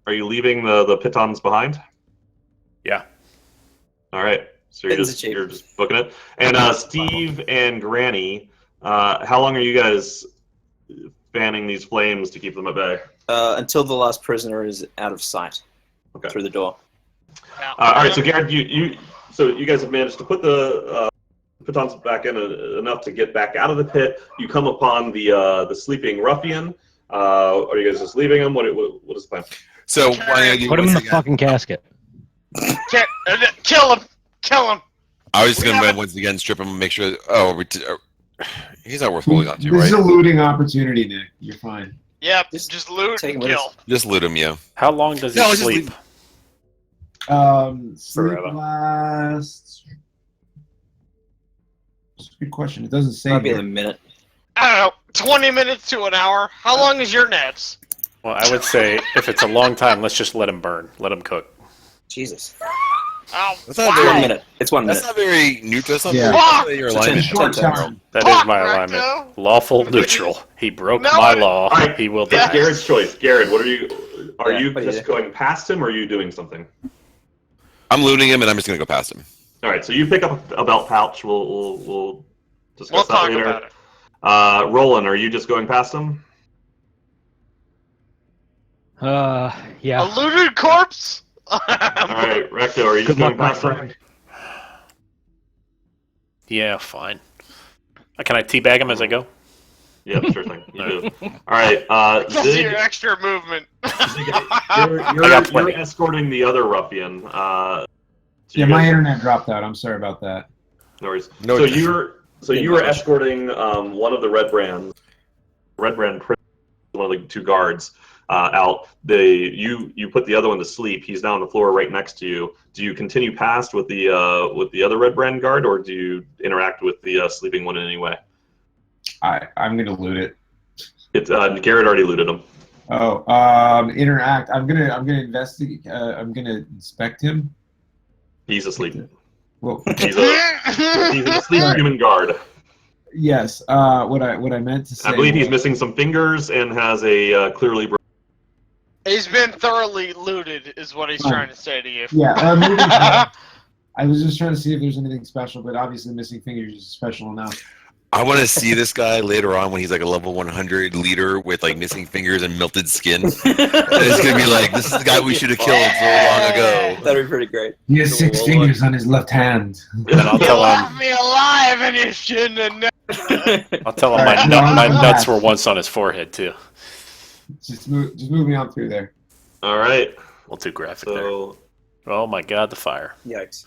leaving the pitons behind? Yeah. All right. So you're Pittance you're just booking it. And Steve and Granny, how long are you guys fanning these flames to keep them at bay? Until the last prisoner is out of sight Okay. through the door. All right. So Garrett, you guys have managed to put the pitons back in enough to get back out of the pit. You come upon the sleeping ruffian. Are you guys just leaving him? What is the plan? So what I'm gonna do Put him in once the again- fucking casket. Kill him. Kill him. I was just We gonna haven't- once again strip him and make sure. Oh, he's not worth holding on to, This right? is a looting opportunity, Nick. You're fine. Yep. Just Just loot take and him with kill. Just loot him, yeah. How long does he No, just sleep? leave- Sleep Forever. lasts. It's a good question. It doesn't say. Might be here. a minute. I don't know, 20 minutes to an hour. How long is your nets? Well, I would say if it's a long time, let's just let him burn. Let him cook. Jesus. Oh, That's not It's very- 1 minute. It's 1 minute. That's not very neutral. That's not Yeah. very your It's a alignment. short Ten time. That is Fuck, my Recto. alignment. Lawful neutral. He broke No, my I- law. All right. He will It's die. Garrett's choice. Garrett, what are you? Are Yeah, you what do you just do? going past him, or are you doing something? I'm looting him, and I'm just gonna go past him. All right. So you pick up a belt pouch. We'll discuss We'll that talk later. about it. Rolen, are you just going past him? Yeah. A looted corpse? All right, Recto, are you just Good going luck, my past him? friend. Yeah, fine. Can I teabag him as I go? Yeah, sure thing. You do. All right, That's Zig, your extra movement. plenty. you're escorting the other ruffian. So Yeah, you my guys- internet dropped out. I'm sorry about that. No worries. No, so it doesn't. you were escorting one of the Redbrand one of the two guards out. You put the other one to sleep. He's now on the floor right next to you. Do you continue past with the other Redbrand guard, or do you interact with the sleeping one in any way? I'm gonna loot it. It's Garrett already looted him. Oh, interact. I'm gonna investigate. I'm gonna inspect him. He's asleep. Well, He's an asleep human guard. yes. What I meant to say. I believe he's was- missing some fingers and has a clearly broken. He's been thoroughly looted, is what he's Fine. trying to say to you. Yeah. Maybe, I was just trying to see if there's anything special, but obviously missing fingers is special enough. I want to see this guy later on when he's like a level 100 leader with like missing fingers and melted skin. And it's gonna be like, this is the guy we should have killed so long ago. That'd be pretty great. He has 6 Well, fingers on his left hand. And I'll You tell left him. me alive and you shouldn't have known. I'll tell him Alright, my no, nuts no. were once on his forehead too. Just move me on through there. All right. A little too graphic there. So Oh my God, the fire! Yikes.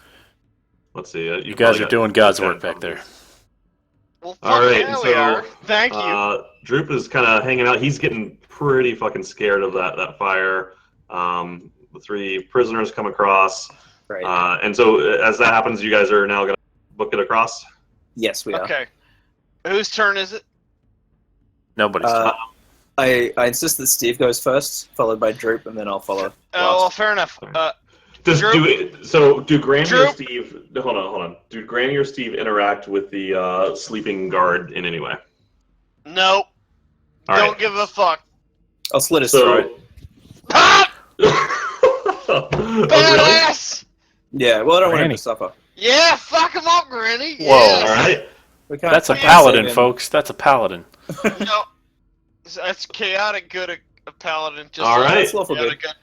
let's see. You guys are doing God's work back there. Well, All fuck right, yeah, so, we are. Thank you. Droop is kind of hanging out. He's getting pretty fucking scared of that fire. The 3 prisoners come across, Right. and so as that happens, you guys are now gonna book it across. Yes, we are. Okay. Whose turn is it? Nobody's. I insist that Steve goes first, followed by Droop, and then I'll follow. Oh, well, fair enough. Do Granny or Droop. Steve? Hold on. Do Granny or Steve interact with the sleeping guard in any way? No. All Don't right. give a fuck. I'll slit his So. throat. Pop! Oh, really? Badass! Yeah, well, I don't want him Granny. to suffer. Yeah, fuck him up, Granny. Whoa. Yes. All right. We can't, That's a I can't paladin, save him. folks. That's a paladin. No. That's chaotic good a paladin. Just All right. That's lawful chaotic good.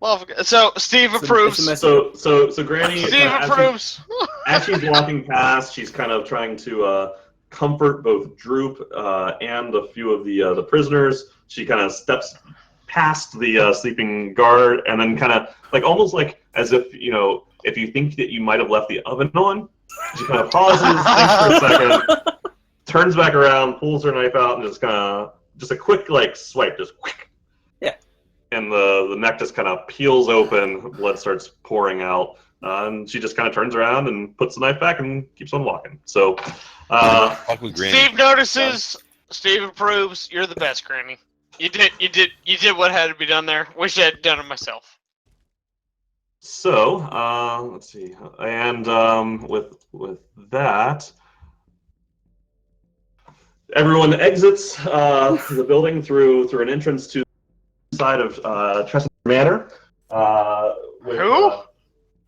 Lawful good. So Steve It's a approves. mess- So Granny. Steve approves. As she's walking past, she's kind of trying to comfort both Droop and a few of the prisoners. She kind of steps past the sleeping guard and then kind of like almost like as if if you think that you might have left the oven on, she kind of pauses, thinks for a second, turns back around, pulls her knife out, and just a quick like swipe, just quick. Yeah. And the neck just kind of peels open, blood starts pouring out. And she just kind of turns around and puts the knife back and keeps on walking. So, Fuck with Granny. Steve notices. Steve approves. You're the best, Granny. You did what had to be done there. Wish I had done it myself. so let's see. And with that, everyone exits the building through an entrance to the side of Tressender Manor. Who?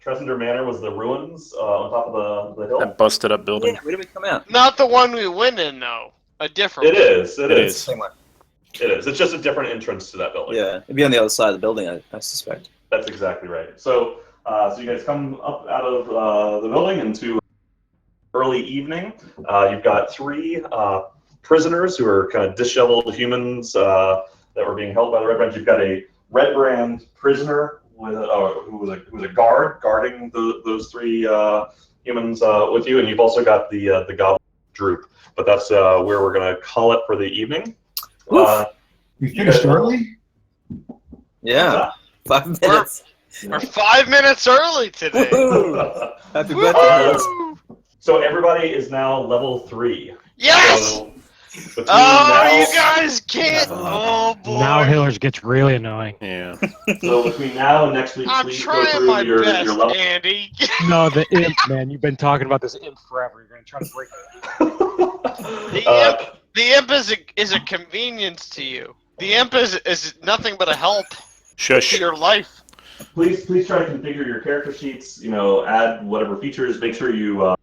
Tressender Manor was the ruins on top of the hill. That busted up building. Yeah, where did we come out? Not the one we went in, though. A different It is. It It is. is. Same way. It is. It's just a different entrance to that building. Yeah, it'd be on the other side of the building, I suspect. That's exactly right. So, so you guys come up out of the building into early evening. You've got 3 prisoners who are kind of disheveled humans that were being held by the Redbrand. You've got a Redbrand prisoner with who was a guard guarding those 3 humans with you, and you've also got the goblin Droop. But that's where we're going to call it for the evening. We finished early? Yeah, 5 minutes. We're 5 minutes early today. Woohoo! Happy birthday, Hills. So everybody is now level 3. Yes! So between Oh, now, you guys can't. Oh boy. Now Hillers gets really annoying. Yeah. So between now and next week, I'm please go trying through my your best, level. Andy. No, the imp, man. You've been talking about this imp forever. You're gonna try to break it. The imp is a convenience to you. The imp is nothing but a help to Shush. your life. Please try to configure your character sheets. Add whatever features. Make sure you.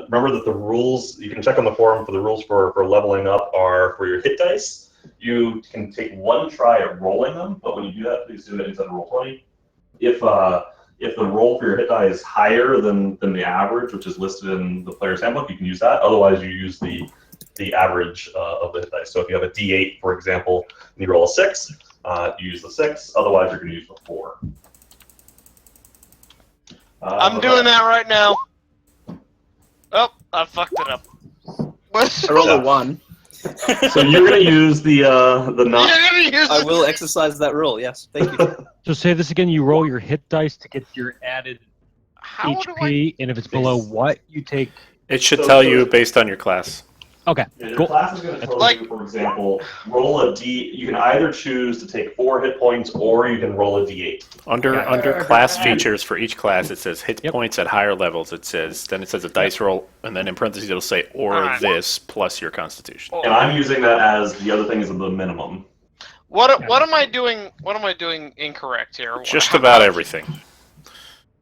Remember that the rules, you can check on the forum for the rules for leveling up are for your hit dice. You can take one try at rolling them, but when you do that, please do it instead of roll 20. If the roll for your hit die is higher than the average, which is listed in the player's handbook, you can use that. Otherwise, you use the average of the hit dice. So if you have a D8, for example, and you roll a 6, you use the 6. Otherwise, you're going to use the 4. I'm doing that right now. Oh, I fucked it up. I rolled a 1. So you're going to use the not. I will exercise that rule. Yes, thank you. So say this again. You roll your hit dice to get your added HP, and if it's below what, you take. It should tell you based on your class. Okay. Yeah, your Cool. class is going to tell you, for example, roll a D. You can either choose to take 4 hit points, or you can roll a D8. Under class features for each class, it says hit points at higher levels. It says a dice roll, and then in parentheses it'll say or this plus your Constitution. And I'm using that as the other thing is the minimum. What am I doing? What am I doing incorrect here? Just about everything.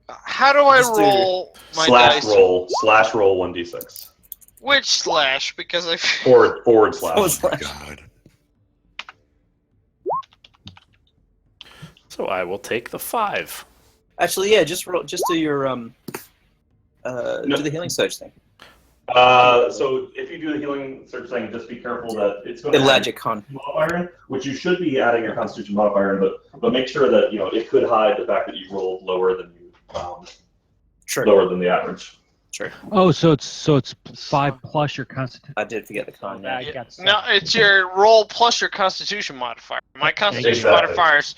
How do I roll my dice? /roll 1d6. Which slash? Because I. Forward slash. Oh, slash. God. So I will take the 5. Actually, yeah, just do your do the healing surge thing. So if you do the healing search thing, just be careful that it's going to Ellagic con. modifier in, which you should be adding your Constitution modifier in, but make sure that it could hide the fact that you rolled lower than lower than the average. True. Oh, so it's 5 plus your Constitution. I did forget the con. Yeah. No, it's your roll plus your Constitution modifier. My Constitution modifier is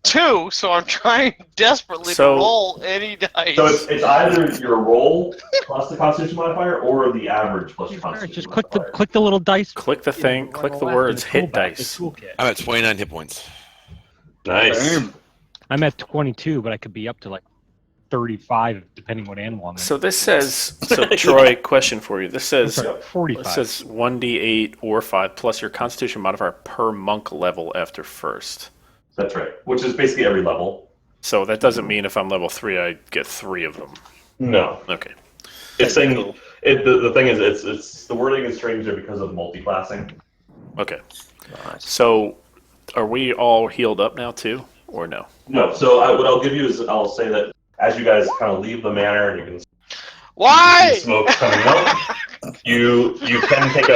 2, so I'm trying desperately to roll any dice. So it's either your roll plus the Constitution modifier or the average plus your Constitution Just modifier. click the little dice. Click the thing. Click the words hit dice. I'm at 29 hit points. Nice. I'm at 22, but I could be up to like 35 depending what animal I'm in. So this says. So Troy, question for you. This says. 45. It says 1d8 or 5 plus your Constitution modifier per monk level after first. That's right. Which is basically every level. So that doesn't mean if I'm level 3, I get 3 of them. No. Okay. It's saying the thing is it's the wording is strange there because of multi-classing. Okay. Nice. So are we all healed up now too, or no? No. So what I'll give you is I'll say that as you guys kind of leave the manor and you can Why? see smoke coming up, you can take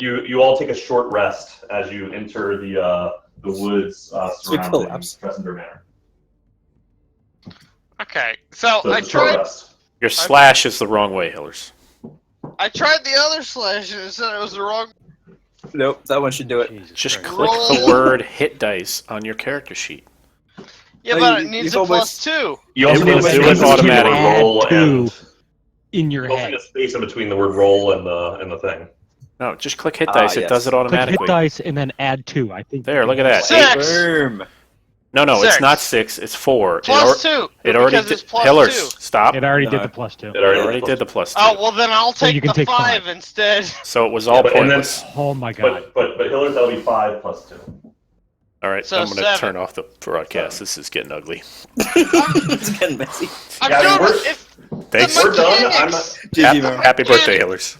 you all take a short rest as you enter the woods surrounding Dressender Manor. Okay, so So I it's a short tried. rest. Your slash is the wrong way, Hillers. I tried the other slash and it said it was the wrong. Nope, that one should do it. Jesus Just Christ. click the word hit dice on your character sheet. Yeah, Oh, but you- it needs you've a almost- +2. You also It need will a do space it between the automatically. word roll Add 2 and in your you also head. need a space in between the word roll and the thing. No, just click hit dice. It yes. does it Click hit automatically. dice and then add 2. I think. There, look at that. 6 Boom. No, it's 6. not 6. It's 4. +2. It already because did. it's +2. Hillers, stop. It already No. did the +2. It It already did the +2. Oh well, then I'll So you take can the take 5 5. instead. So it was all but- and pointless. Oh my god. But Hillers, that'll be 5 + 2. All right, So I'm going to 7. turn off the broadcast. This is getting ugly. It's getting messy. I'm Yeah, I mean, doing we're- it. If Thanks. We're done. I'm mechanics- not. GG, man. Happy birthday, Hillers.